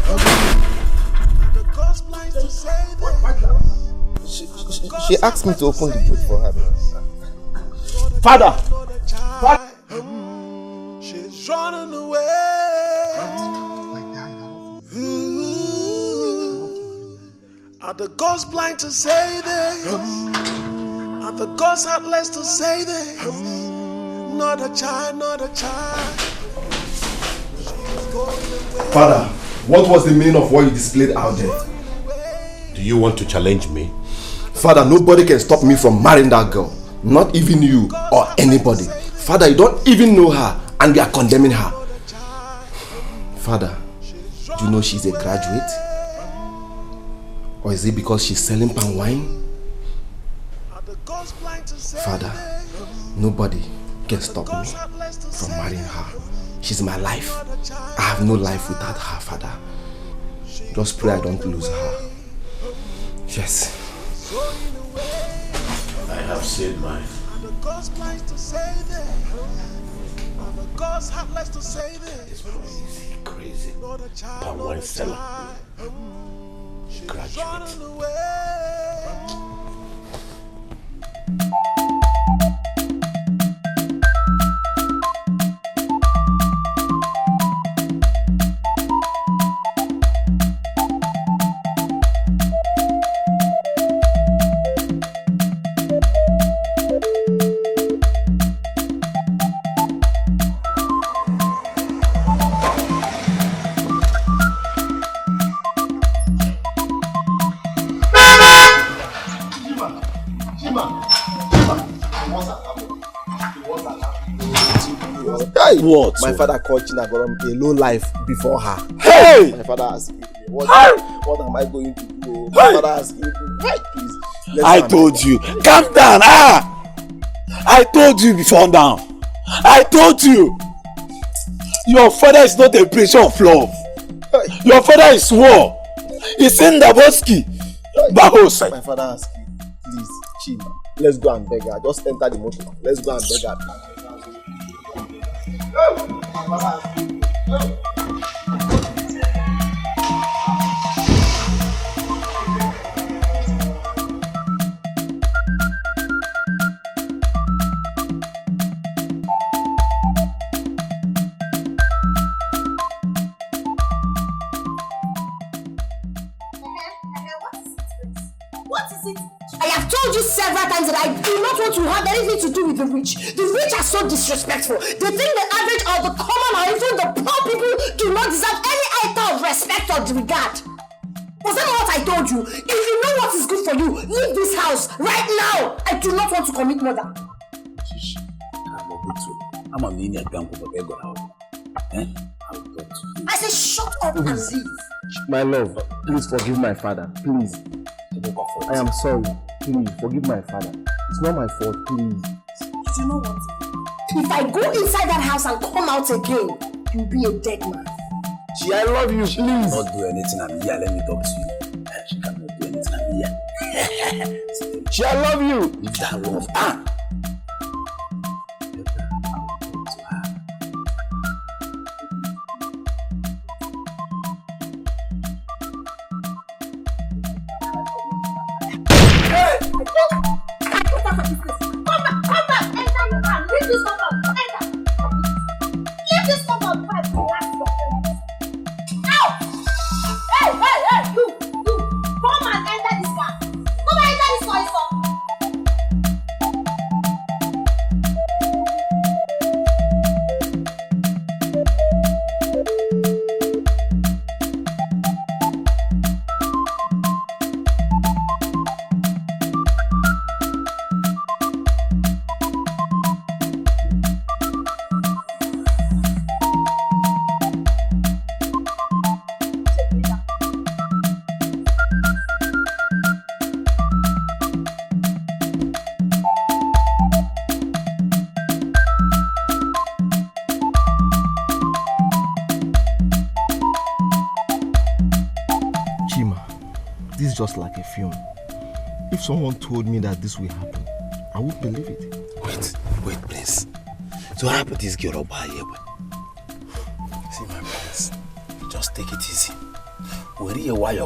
And the gods blind to say there. She asked me to open the gate for her. Father! She's running away. Are the gods blind to say this? Are the gods heartless to say this? Not a child, not a child. Father, what was the meaning of what you displayed out there? Do you want to challenge me? Father, nobody can stop me from marrying that girl. Not even you or anybody. Father, you don't even know her and you are condemning her. Father, do you know she's a graduate? Or is it because she's selling palm wine? Father, nobody can stop me from marrying her. She's my life. I have no life without her, Father. Just pray I don't lose her. Yes. I have said mine. Crazy. Palm wine seller. Graduate. What? My father called Chinagoram a low life before her. Hey! My father asked me, what am I going to do? My father asked me, hey, please. I told you. Calm down. I told you before now. I told you. Your father is not a preacher of love. Your father is war. He's in the bosky. Bahos. My father asked me, please, Chima, let's go and beg her. Just enter the motor. Let's go and beg her. What is it? I have told you several times that I do not want to have anything to do with the rich. The rich are so disrespectful. They think the average or the common or even the poor people do not deserve any iota of respect or regard. Was that not what I told you? If you know what is good for you, leave this house right now. I do not want to commit murder. I say shut up and leave. My love, please forgive my father. Please. I am sorry. Please forgive my father. It's not my fault. Please. You know what? If I go inside that house and come out again, you'll be a dead man. Gee, I love you. Please. Not do anything. I'm here. Let me talk to you. She cannot do anything. I'm here. Gee, I love you. Leave that love. This is just like a film. If someone told me that this will happen, I would believe it. Wait, Prince. So how about this girl over here? See, my Prince, just take it easy. Where you why?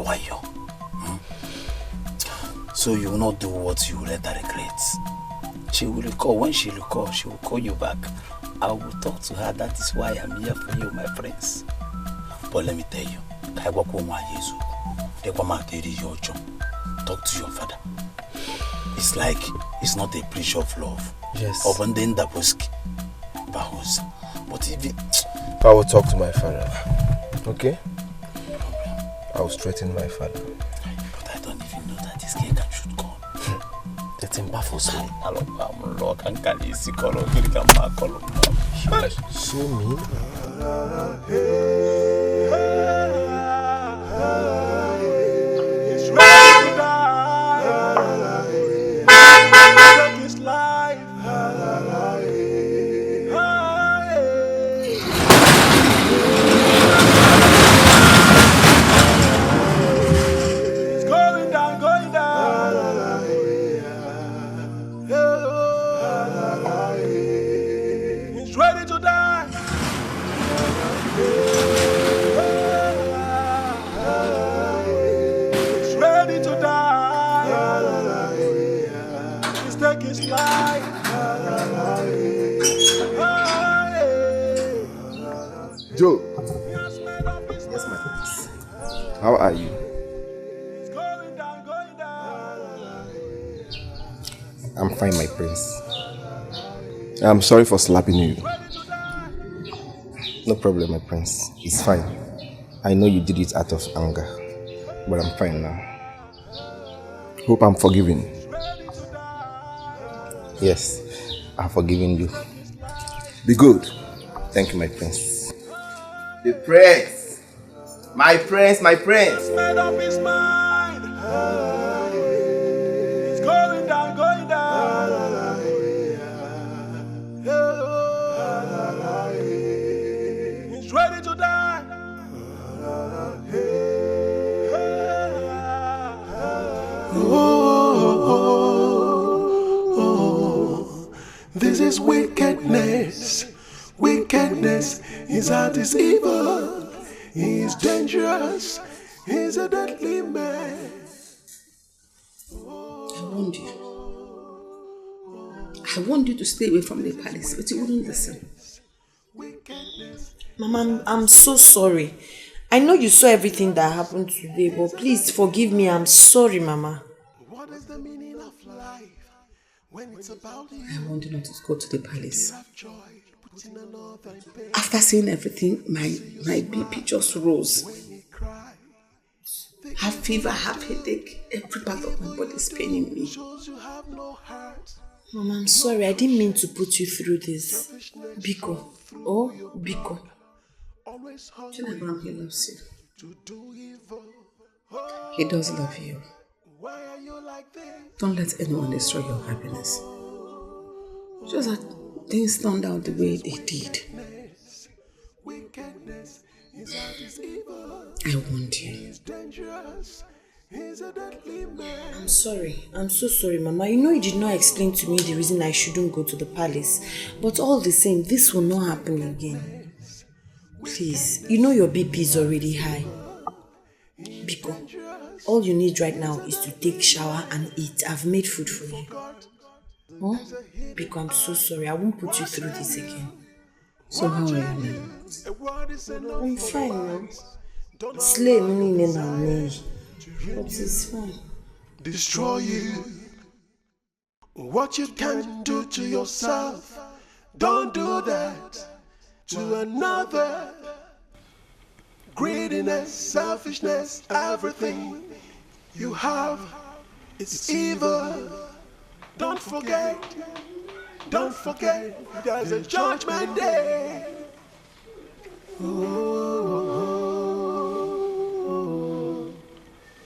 So you will not do what you later regret. She will recall. When she recalls, she will call you back. I will talk to her. That is why I'm here for you, my friends. But let me tell you, talk to your father. It's like it's not a breach of love. Yes. But if I will talk to my father. Okay? I will straighten my father. But I don't even know that this girl can shoot gun. Let him baffles me. So mean. It's ready to die. Take his life. It's going down. He's ready to die. He's ready to die. He's taking his life. Joe. Yes, my prince. How are you? I'm fine, my prince. I'm sorry for slapping you. No problem, my prince. It's fine. I know you did it out of anger, but I'm fine now. Hope I'm forgiven. Yes, I've forgiven you. Be good. Thank you, my prince. The prince! My prince, my prince! Made up his mind. He's going down. He's ready to die. This is wickedness. Wickedness, his heart is evil. He is dangerous. He's a deadly man. I warned you to stay away from the palace, but you wouldn't listen. Mama, I'm so sorry. I know you saw everything that happened today, but please forgive me. I'm sorry, Mama. What is the meaning of life when it's about you? I warned you not to go to the palace. After seeing everything, my BP just rose. I have fever, I have headache. Every part of my body is paining me. Mama, I'm sorry. I didn't mean to put you through this. Biko. Oh, Biko. Abraham, he loves you. He does love you. Don't let anyone destroy your happiness. Just that things turned out the way they did. I warned you. I'm sorry. I'm so sorry, Mama. You know you did not explain to me the reason I shouldn't go to the palace. But all the same, this will not happen again. Please, you know your BP is already high. Biko, all you need right now is to take a shower and eat. I've made food for you. Huh? Biko, I'm so sorry. I won't put you through this again. So how are you now? I'm fine now. Slay me and me. But it's fine. Destroy you. What you can do to yourself, don't do that to another. Greediness, selfishness, everything you have is evil. Don't forget, there's a judgment day.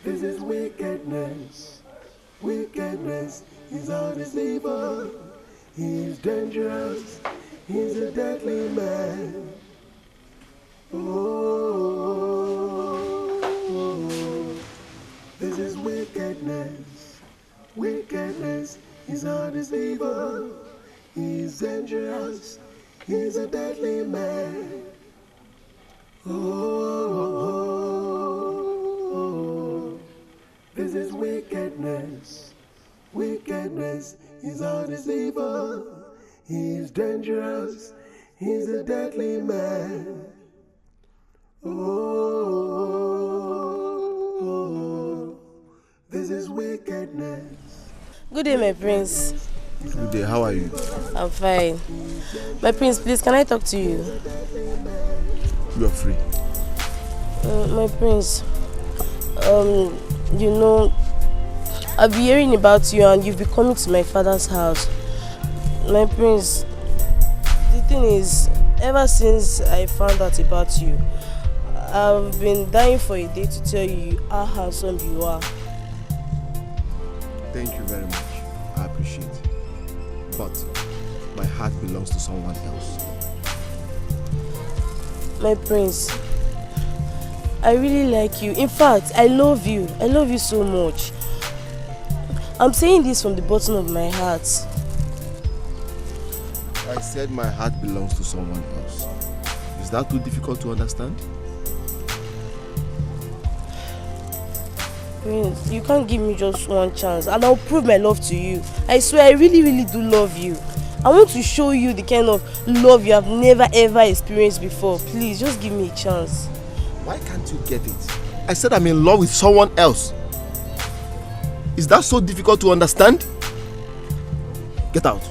This is wickedness. Wickedness, his heart is evil. He is dangerous. He's a deadly man. This is His heart is evil. He's dangerous. He's a deadly man. Oh, this is wickedness. Wickedness. His heart is evil. He's dangerous. He's a deadly man. Oh, this is wickedness. Good day, my prince. Good day, how are you? I'm fine. My prince, please, can I talk to you? You are free. My prince, you know, I've been hearing about you and you've been coming to my father's house. My prince, the thing is, ever since I found out about you, I've been dying for a day to tell you how handsome you are. Thank you very much. I appreciate it. But my heart belongs to someone else. My prince, I really like you. In fact, I love you. I love you so much. I'm saying this from the bottom of my heart. I said my heart belongs to someone else. Is that too difficult to understand? Prince, you can't give me just one chance and I'll prove my love to you. I swear I really, really do love you. I want to show you the kind of love you have never ever experienced before. Please, just give me a chance. Why can't you get it? I said I'm in love with someone else. Is that so difficult to understand? Get out.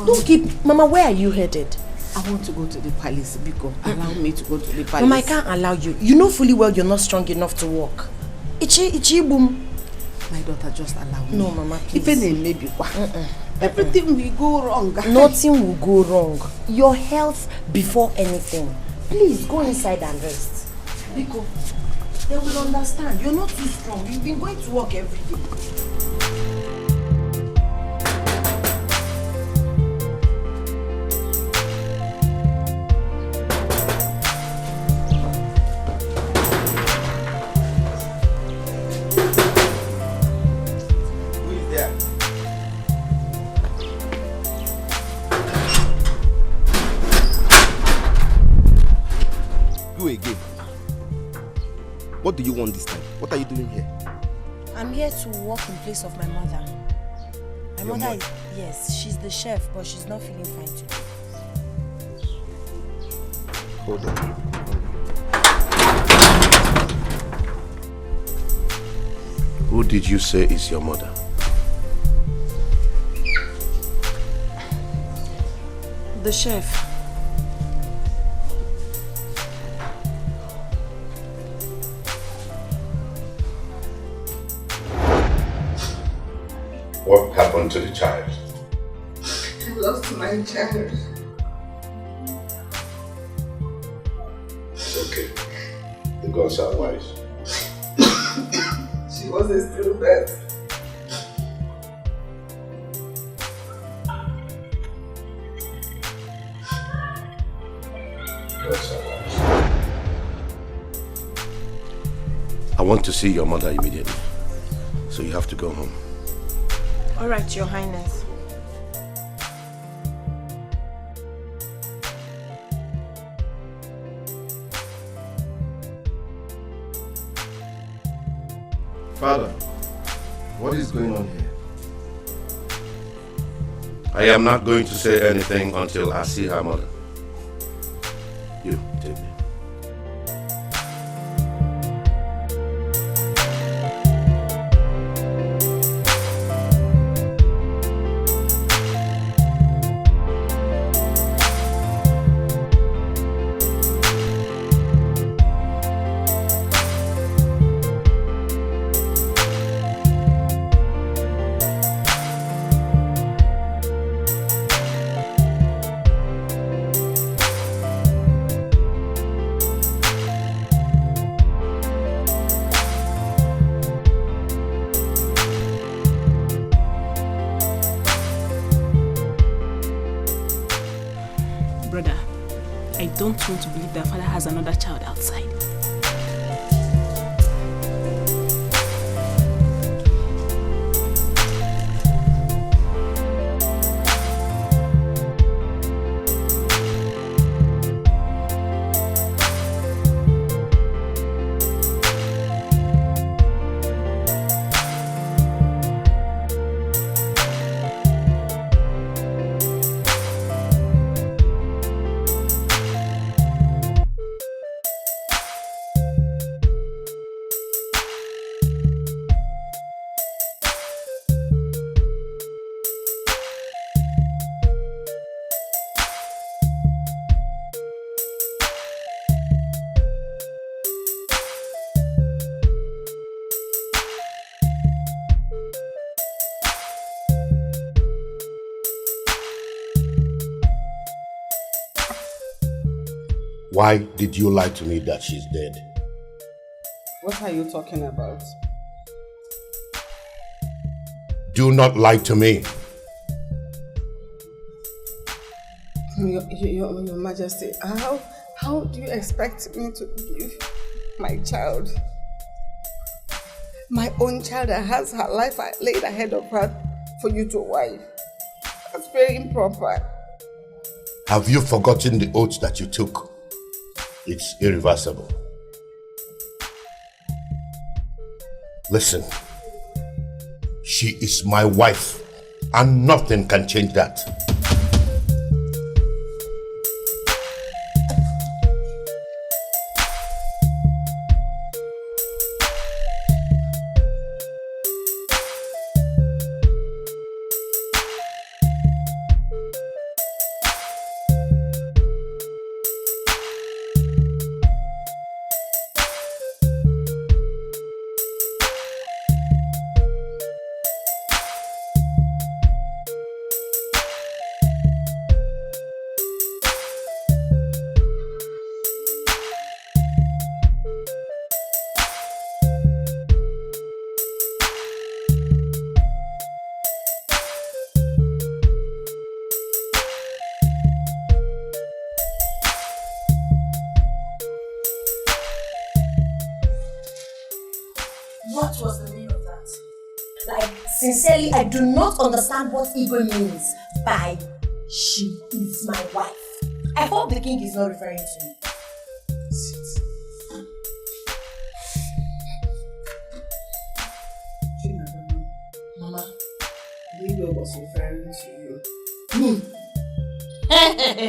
Don't keep... Mama, where are you headed? I want to go to the palace, Biko. Allow me to go to the palace. Mama, I can't allow you. You know fully well you're not strong enough to walk. Ichi boom. My daughter, just allow me. No, Mama, please. Even maybe everything will go wrong. Nothing will go wrong. Your health before anything. Please, go inside and rest. Biko, they will understand. You're not too strong. You've been going to work every day. What do you want this time? What are you doing here? I'm here to work in place of my mother. My mother is, yes, she's the chef, but she's not feeling fine today. Hold on. Who did you say is your mother? The chef. What happened to the child? I lost my child. It's okay. The gods are wise. She was a stillbirth. Gods are wise. I want to see your mother immediately. So you have to go home. All right, Your Highness. Father, what is going on here? I am not going to say anything until I see her mother. You, take me. don't want to believe that father has another child outside. Why did you lie to me that she's dead? What are you talking about? Do not lie to me. Your Majesty, how do you expect me to give my child, my own child that has her life laid ahead of her, for you to wife? That's very improper. Have you forgotten the oath that you took? It's irreversible. Listen, she is my wife, and nothing can change that. What was the meaning of that? Like, sincerely, I do not understand what Igwe means by she is my wife. I hope the king is not referring to me. Mama, Igwe was referring to you.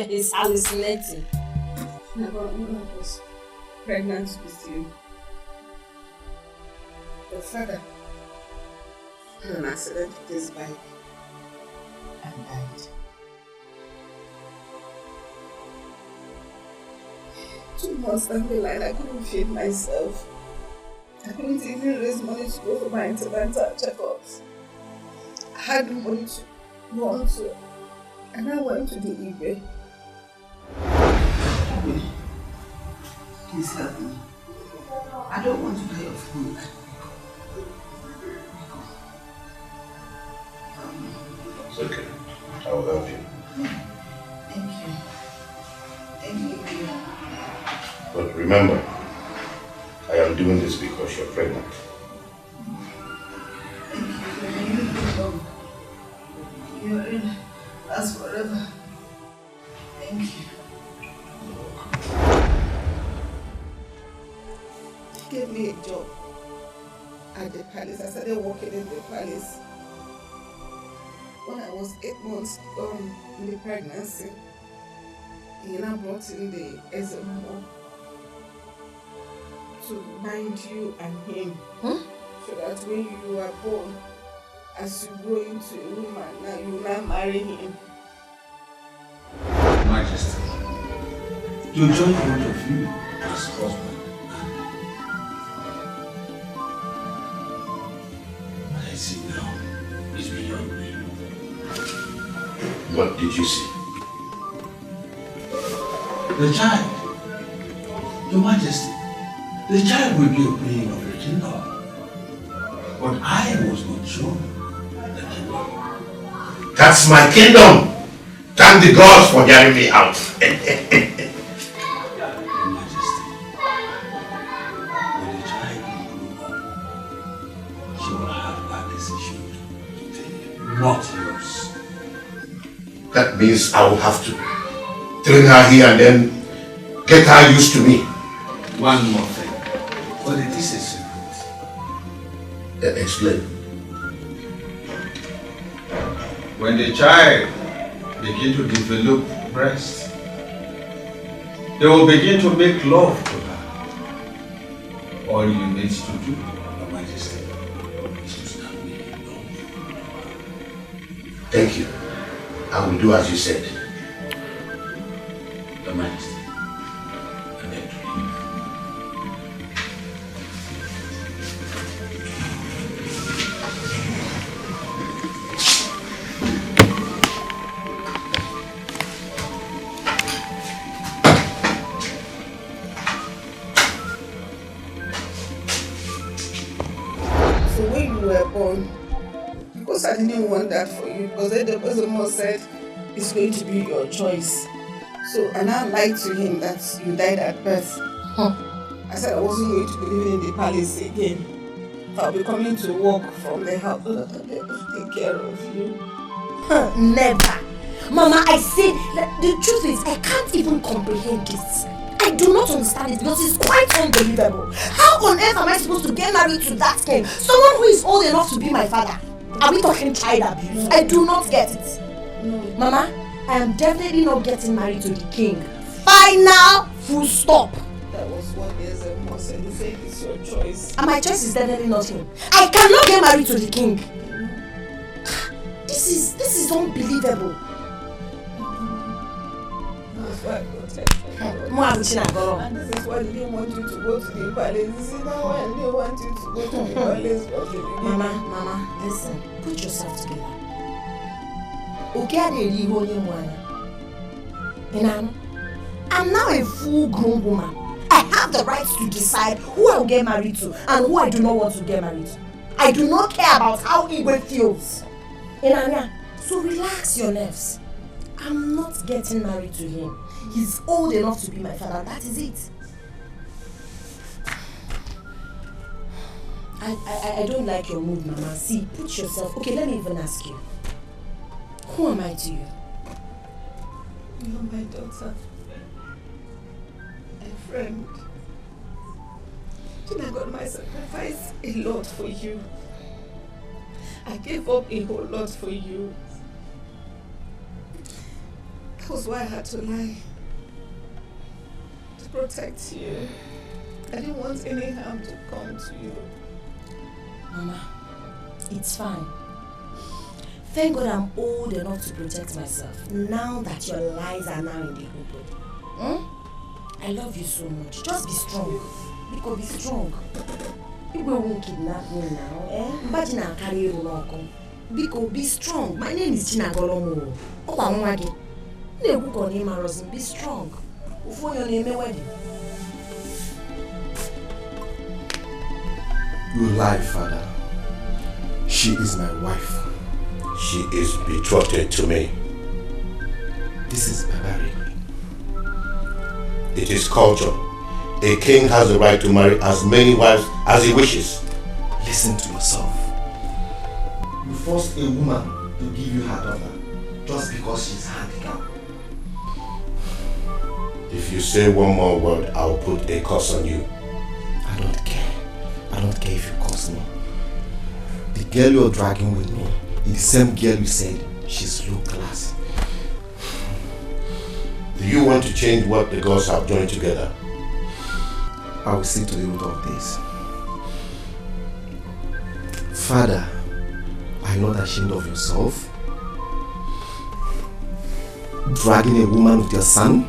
He's hallucinating. Never was pregnant with you. The father had an accident with his bike and died. 2 months down the line, I couldn't feed myself. I couldn't even raise money to go for my antenatal checkups. I had no money to run to, and I went to the eBay. Please help me. I don't want to die of hunger. It's okay. I will help you. Thank you. Thank you. But remember, I am doing this because you're pregnant. You're in us forever. Thank you. He gave me a job at the palace. I started working in the palace. When I was 8 months in the pregnancy, he now brought in the SMO to bind you and him. So that when you are born, as you grow into a woman, now you now marry him. Majesty, to join both of you as husband. What I see now is beyond me. What did you see? The child. Your Majesty, the child will be a being of the kingdom. But I was not shown the kingdom. That's my kingdom! Thank the gods for hearing me out. she will have that decision to take, not yours. That means I will have to train her here and then get her used to me. One more thing. But it is a secret. Explain. When the child begins to develop breast, they will begin to make love to her. All you need to do, Your Majesty, is to stand me alone. Thank you. I will do as you said. Your Majesty, I beg to leave. So when you were born, because I didn't want that for you, because then the person must said it's going to be your choice. So and I lied to him that you died at birth. I said I wasn't going to be living in the palace again. I'll be coming to work from the house so that I'll be able to take care of you. Never. Mama, I said that the truth is I can't even comprehend this. I do not understand it because it's quite unbelievable. How on earth am I supposed to get married to that king? Someone who is old enough to be my father. Are we talking child abuse? I do not get it. No. Mama, I am definitely not getting married to the king. Final full stop. That was what the SMO said. He said it's your choice. And my choice is definitely not him. I cannot get married to the king. This is unbelievable. That's why I protected you. And this is why they didn't want you to go to the palace. You see now why they want you to go to the palace. Mama, listen. Put yourself together. Okay, I'm now a full-grown woman. I have the right to decide who I will get married to and who I do not want to get married to. I do not care about how Igwe feels. So relax your nerves. I'm not getting married to him. He's old enough to be my father. That is it. I don't like your mood, Mama. See, put yourself... Okay, let me even ask you. Who am I to you? You're my daughter. A friend. I got my sacrifice a lot for you. I gave up a whole lot for you. That was why I had to lie. To protect you. I didn't want any harm to come to you. Mama, it's fine. Thank God I'm old enough to protect myself. Now that your lies are now in the open. I love you so much. Just be strong. Because be strong. People won't kidnap me now. Imagine I'll carry you along. Because be strong. My name is Chinagolomo. Be strong. Before your name wedding. You lie, Father. She is my wife. She is betrothed to me. This is barbaric. It is culture. A king has the right to marry as many wives as he wishes. Listen to yourself. You forced a woman to give you her daughter just because she's handicapped. If you say one more word, I'll put a curse on you. I don't care. I don't care if you curse me. The girl you're dragging with me is the same girl you said she's low class. Do you want to change what the gods have joined together? I will see to the root of this. Father, are you not ashamed of yourself? Dragging a woman with your son?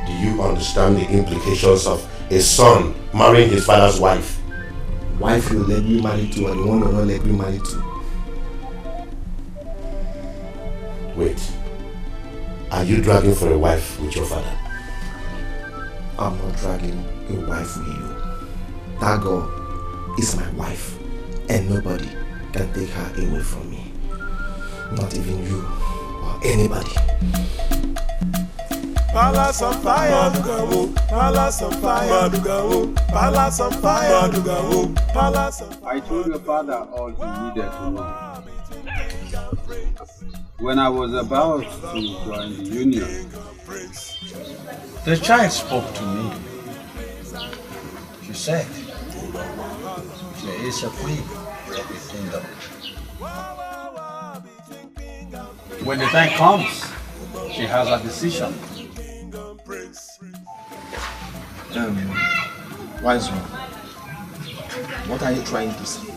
Do you understand the implications of a son marrying his father's wife? Wife you let me marry to and the one you're not let me marry to. Wait. Are you dragging for a wife with your father? I'm not dragging a wife with you. That girl is my wife and nobody can take her away from me. Not even you or anybody. Palace on fire, Madugawo, Palace on fire, Madugawo, Palace on fire, Madugawo, Palace on fire. I told your father all he needed to know. When I was about to join the union, the child spoke to me. She said, there is a queen of the kingdom. When the time comes, she has a decision. Wise one, what are you trying to say?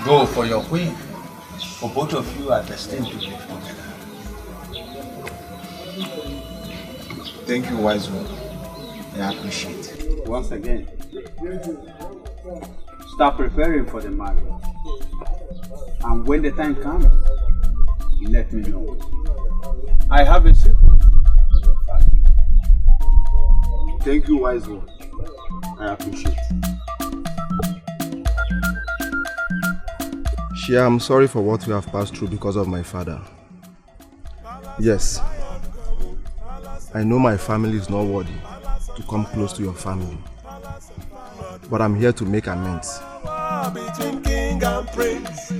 Go for your queen, for both of you are destined to live together. Thank you, wise one. I appreciate it. Once again, start preparing for the marriage. And when the time comes, let me know. I have a secret for your father. Thank you, wise one. I appreciate it. Shia, I'm sorry for what we have passed through because of my father. Yes, I know my family is not worthy to come close to your family, but I'm here to make amends. Between king and prince,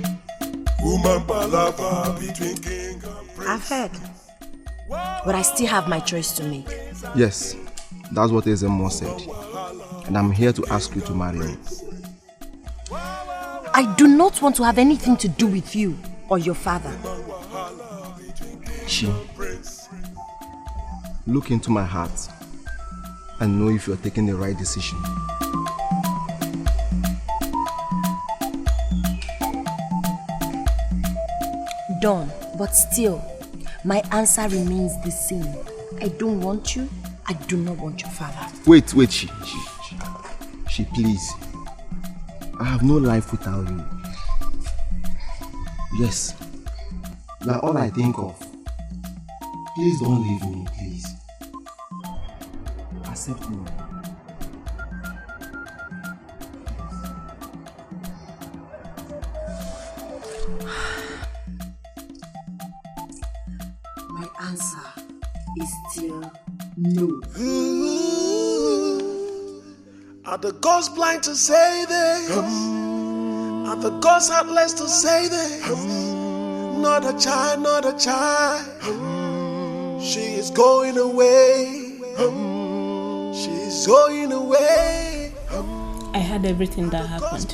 woman palava between king and prince. I've heard, but I still have my choice to make. Yes, that's what Ezemo said, and I'm here to ask you to marry me. I do not want to have anything to do with you or your father. Chi, look into my heart and know if you're taking the right decision. Done, but still, my answer remains the same. I don't want you. I do not want your father. Wait, Chi, please. I have no life without you. Yes, that's all I think of. Please don't leave me, please. Accept me. My answer is still no. Are the gods blind to say this? Are the gods heartless to say this? Not a child, not a child. She is going away. She's going away. I heard everything that happened.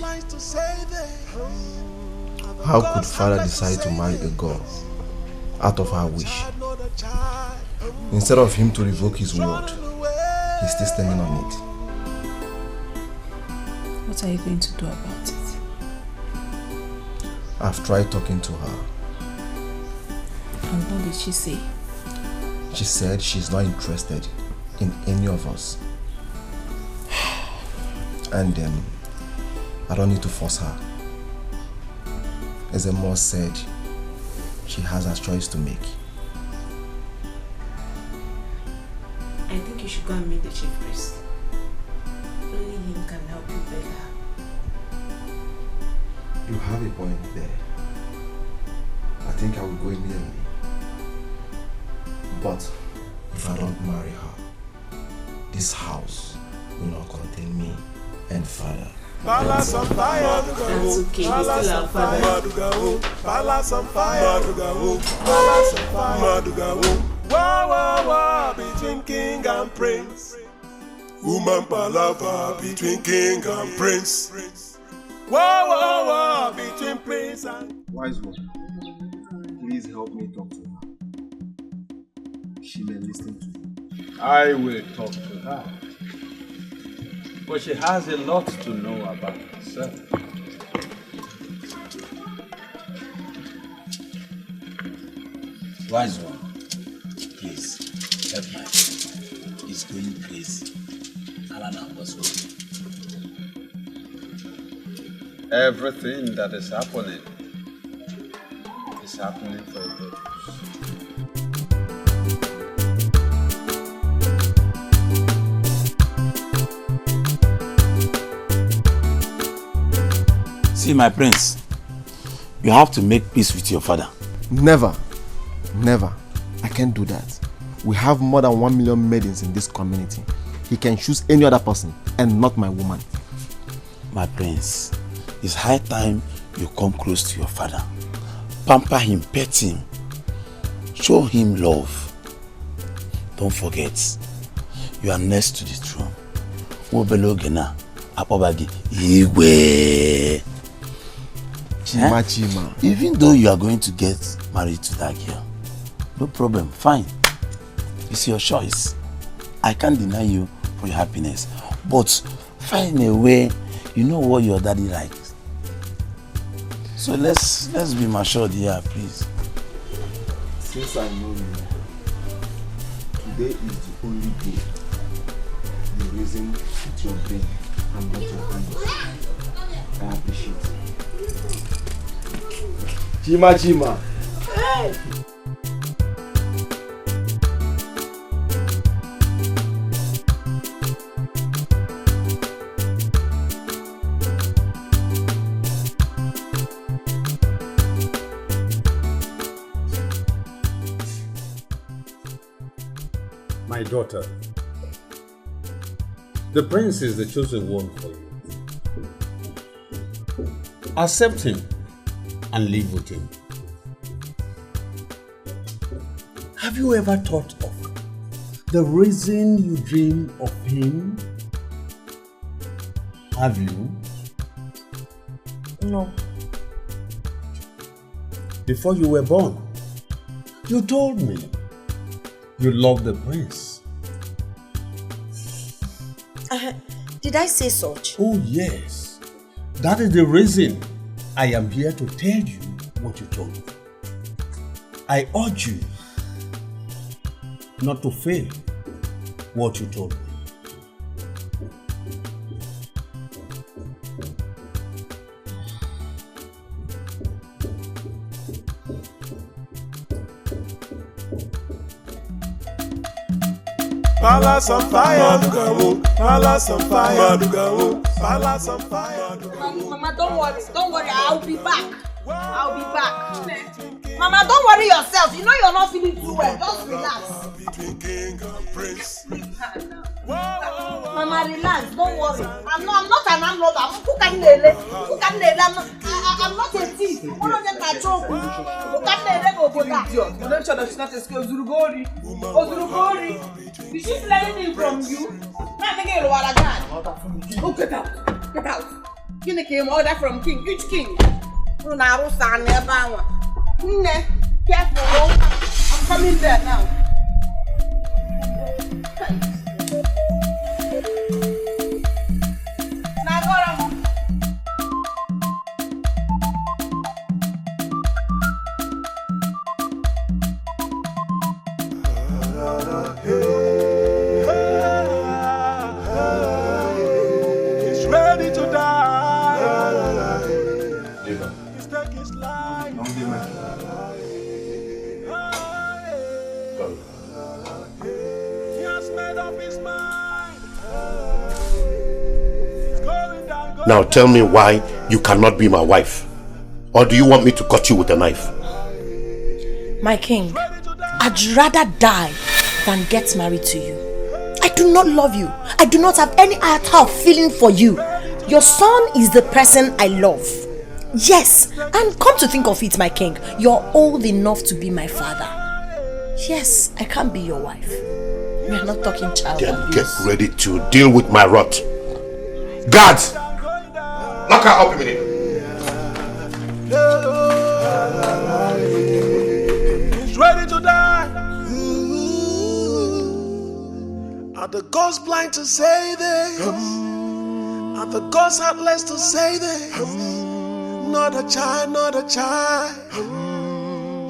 How could father decide to marry a girl out of her wish? Instead of him to revoke his word, he's still standing on it. What are you going to do about it? I've tried talking to her. And what did she say? She said she's not interested in any of us. And I don't need to force her. As Immerse said, she has a choice to make. I think you should go and meet the chief priest. Only him can help you beg her. You have a point there. I think I will go immediately. But if I don't marry her, this house will not contain me and father. Palace on fire, That's okay, we still have father. Palace on fire, Palace on fire, Wah wah wah between king and prince. Woman palava between king and prince. Wah wah wah between prince and. Wise one, please help me talk to her. She may listen to me. I will talk to her. But she has a lot to know about herself. Wise one, please help my friend. He's going crazy. Alana was worried. Everything that is happening for a purpose. See, my prince, you have to make peace with your father. Never. Never. I can't do that. We have more than 1 million maidens in this community. He can choose any other person and not my woman. My prince, it's high time you come close to your father. Pamper him, pet him. Show him love. Don't forget, you are next to the throne. Wobelogena, Apobagi, Igwe. Chima. Even though you are going to get married to that girl, no problem, fine. It's your choice. I can't deny you for your happiness. But find a way, you know what your daddy likes. So let's be matured here, please. Since I know you, today is the only day you reason with your brain and not your hands. I appreciate it. Chima. Hey. My daughter, the prince is the chosen one for you. Accept him and live with him. Have you ever thought of the reason you dream of him? Have you? No. Before you were born, you told me you love the prince. Did I say such? Oh yes. That is the reason I am here to tell you what you told me. I urge you not to fail what you told me. Palace on fire, palace on fire, palace on fire. Mama, don't worry, I'll be back. Mama, don't worry yourself. You know you're not feeling too well. Just relax. Mama, relax. Don't worry. I'm not an armed robber. I'm not a thief. I'm not a joke. Idiot. You don't show that she's not a skill. Ozurugori. Did she feel anything from you? Not thinking of what I oh, get out. You came order from king. Which king? Careful. I'm coming there now. He's ready to die. He's taking his life. He has made up his mind. Now tell me why you cannot be my wife. Or do you want me to cut you with a knife? My king, I'd rather die than get married to you. I do not love you. I do not have any iota of feeling for you. Your son is the person I love. Yes, and come to think of it, my king, you're old enough to be my father. Yes, I can't be your wife. We are not talking child Then abuse. get ready to deal with my wrath. Guards! Lock her up immediately. He's ready to die. Are the gods blind to say this? Are the gods heartless to say this? Not a child.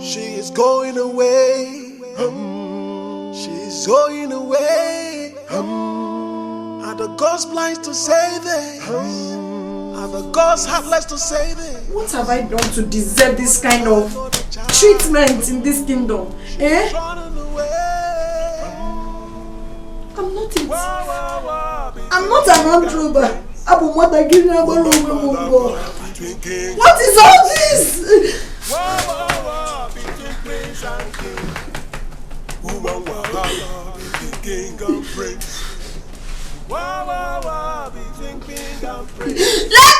She is going away. She's going away. Are the gods blind to say this? Are the gods heartless to say this? What have I done to deserve this kind of treatment in this kingdom? Eh? I'm not an armed robber. What is all this? Let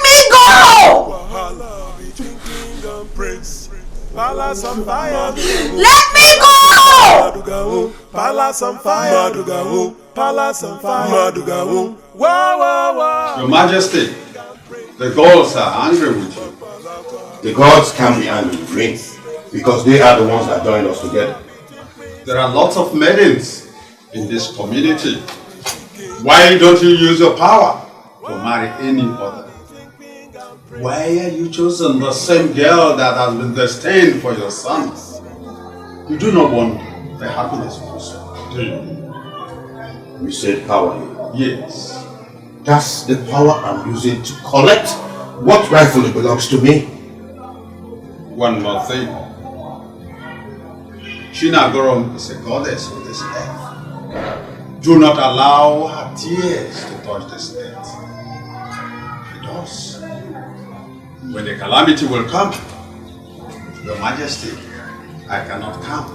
me go! Palace on fire. Let me go! Palace on fire. Palace on fire. Your Majesty, the gods are angry with you. The gods can't be angry with me because they are the ones that joined us together. There are lots of maidens in this community. Why don't you use your power to marry any other? Why are you choosing the same girl that has been destined for your sons? You do not want the happiness of your son, do you? You said power. Yes. That's the power I'm using to collect what rightfully belongs to me. One more thing. Chinagorom is a goddess of this earth. Do not allow her tears to touch this earth. It does. When the calamity will come, Your Majesty, I cannot come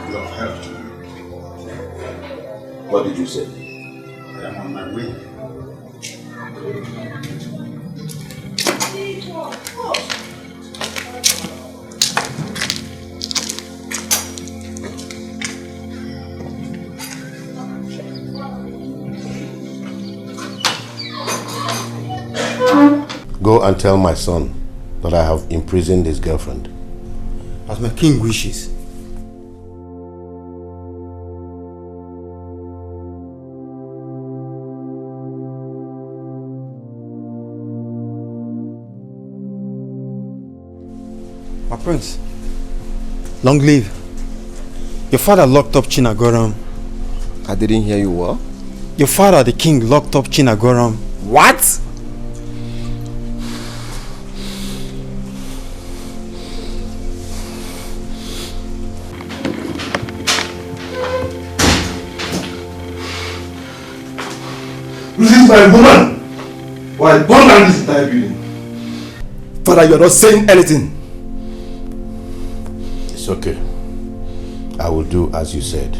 if you have help to me. What did you say? I am on my way. Go and tell my son that I have imprisoned his girlfriend. As my king wishes. My prince, long live. Your father locked up Chinagoram. I didn't hear you well. Your father, the king, locked up Chinagoram. What? This is my woman! Why burn down this entire building? Father, you're not saying anything. It's okay. I will do as you said.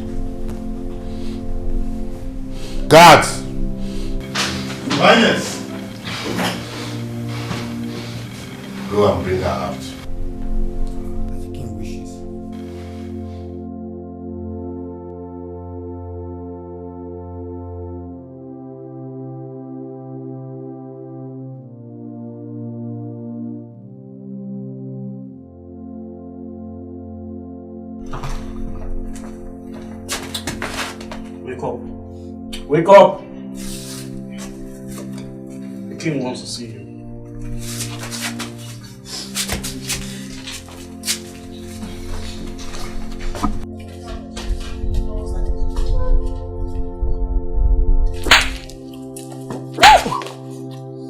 Guards! Finance! Go and bring her out. The king wishes. Wake up. Wake up! The king wants to see you.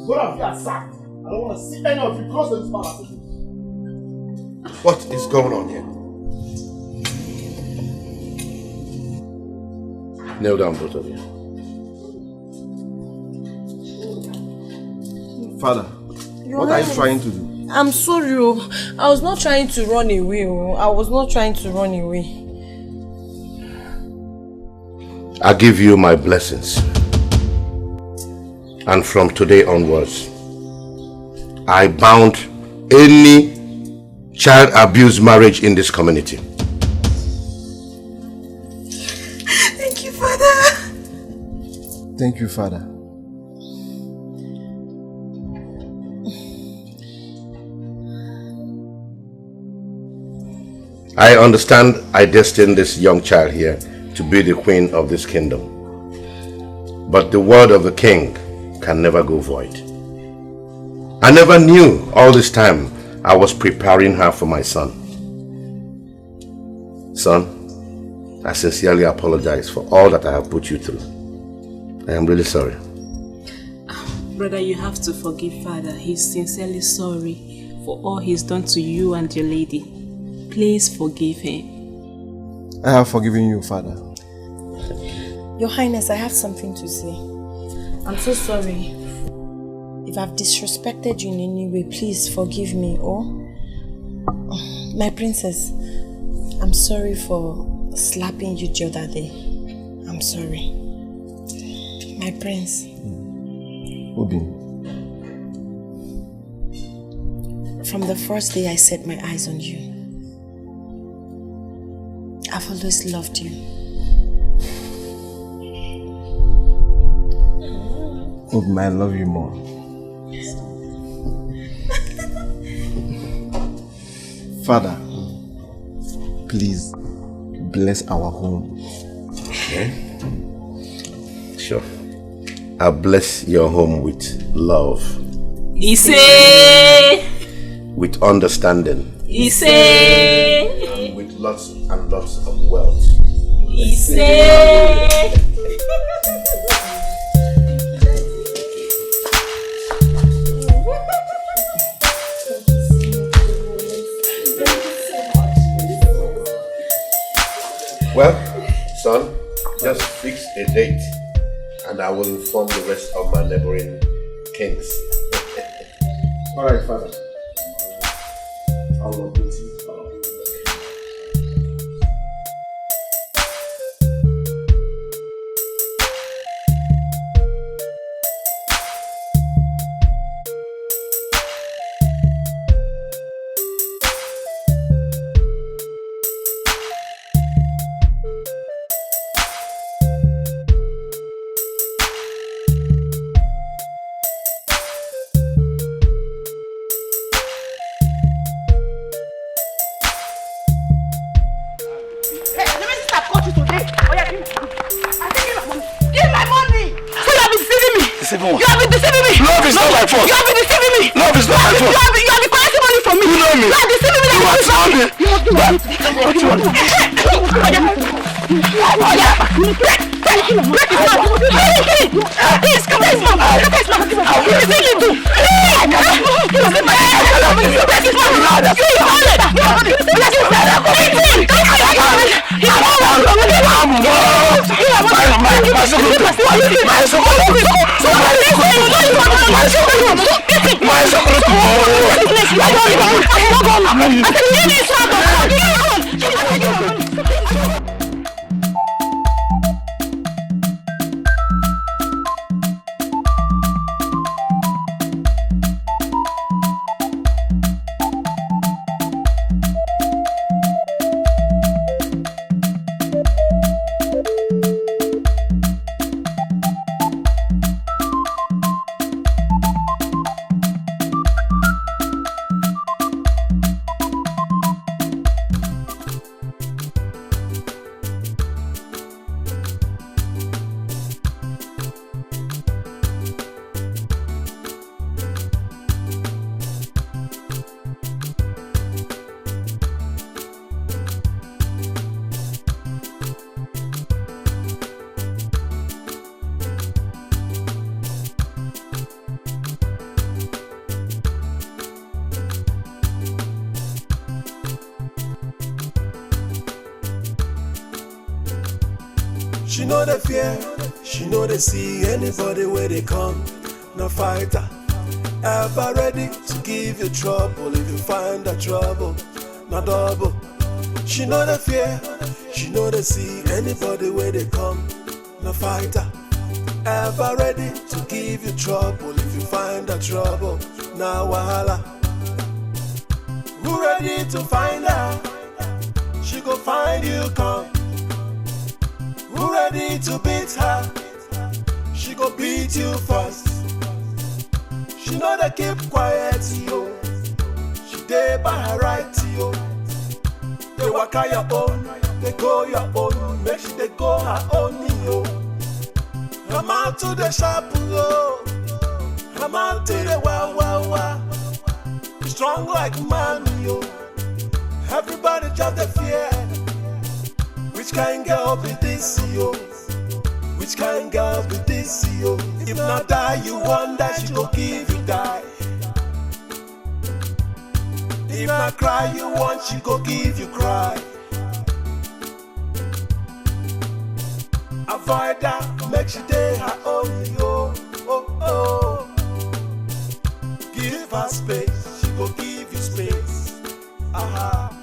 Both of you are sacked. I don't want to see any of you close to this palace. What is going on here? Kneel down, both of you. Father, what are you trying to do? I'm sorry. I was not trying to run away. I was not trying to run away. I give you my blessings. And from today onwards, I bound any child abuse marriage in this community. Thank you, Father. Thank you, Father. I understand I destined this young child here to be the queen of this kingdom. But the word of the king can never go void. I never knew all this time I was preparing her for my son. Son, I sincerely apologize for all that I have put you through. I am really sorry. Brother, you have to forgive Father. He's sincerely sorry for all he's done to you and your lady. Please forgive him. I have forgiven you, Father. Your Highness, I have something to say. I'm so sorry. If I've disrespected you in any way, please forgive me. Oh, my princess, I'm sorry for slapping you the other day. I'm sorry. My prince. Obi. From the first day I set my eyes on you, I've always loved you. Obi, I love you more. Father, please bless our home. Okay. Sure. I'll bless your home with love. Ise! With understanding. Ise! And with lots and lots of wealth. Ise! Well, son, just fix a date and I will inform the rest of my neighboring kings. Alright, Father. I will update you. You have been deceiving me. Love is not my fault. You have been deceiving me. Love is not my fault. You have been collecting money from me. You know me. You are deceiving me. You are deceiving me. You must do what? What you want? Break his mouth. Please, come on, mom. Look at his mouth. What is it you do? Break his mouth. You hold it. You hold it. She know the fear, she know they see anybody where they come. No fighter, ever ready to give you trouble if you find the trouble. No double. She know the fear, she know they see anybody where they come. No fighter, ever ready to give you trouble if you find the trouble. Now wahala. Who ready to find her? She go find you come. Who ready to beat her? She go beat you first. She know they keep quiet, yo. She dey by her right, yo. They walk out your own, they go your own. Make sure they go her own, yo. Come out to the shop, yo. Come out to the wow, wow, wow. Strong like man, yo. Everybody just the fear. Which kind girl be this, yo? Which kind girl be this, yo? If not die, you wonder she go give you die. If not cry, you want she go give you cry. Avoid that, make she day her own, yo. Oh, oh. Give her space, she go give you space. Aha.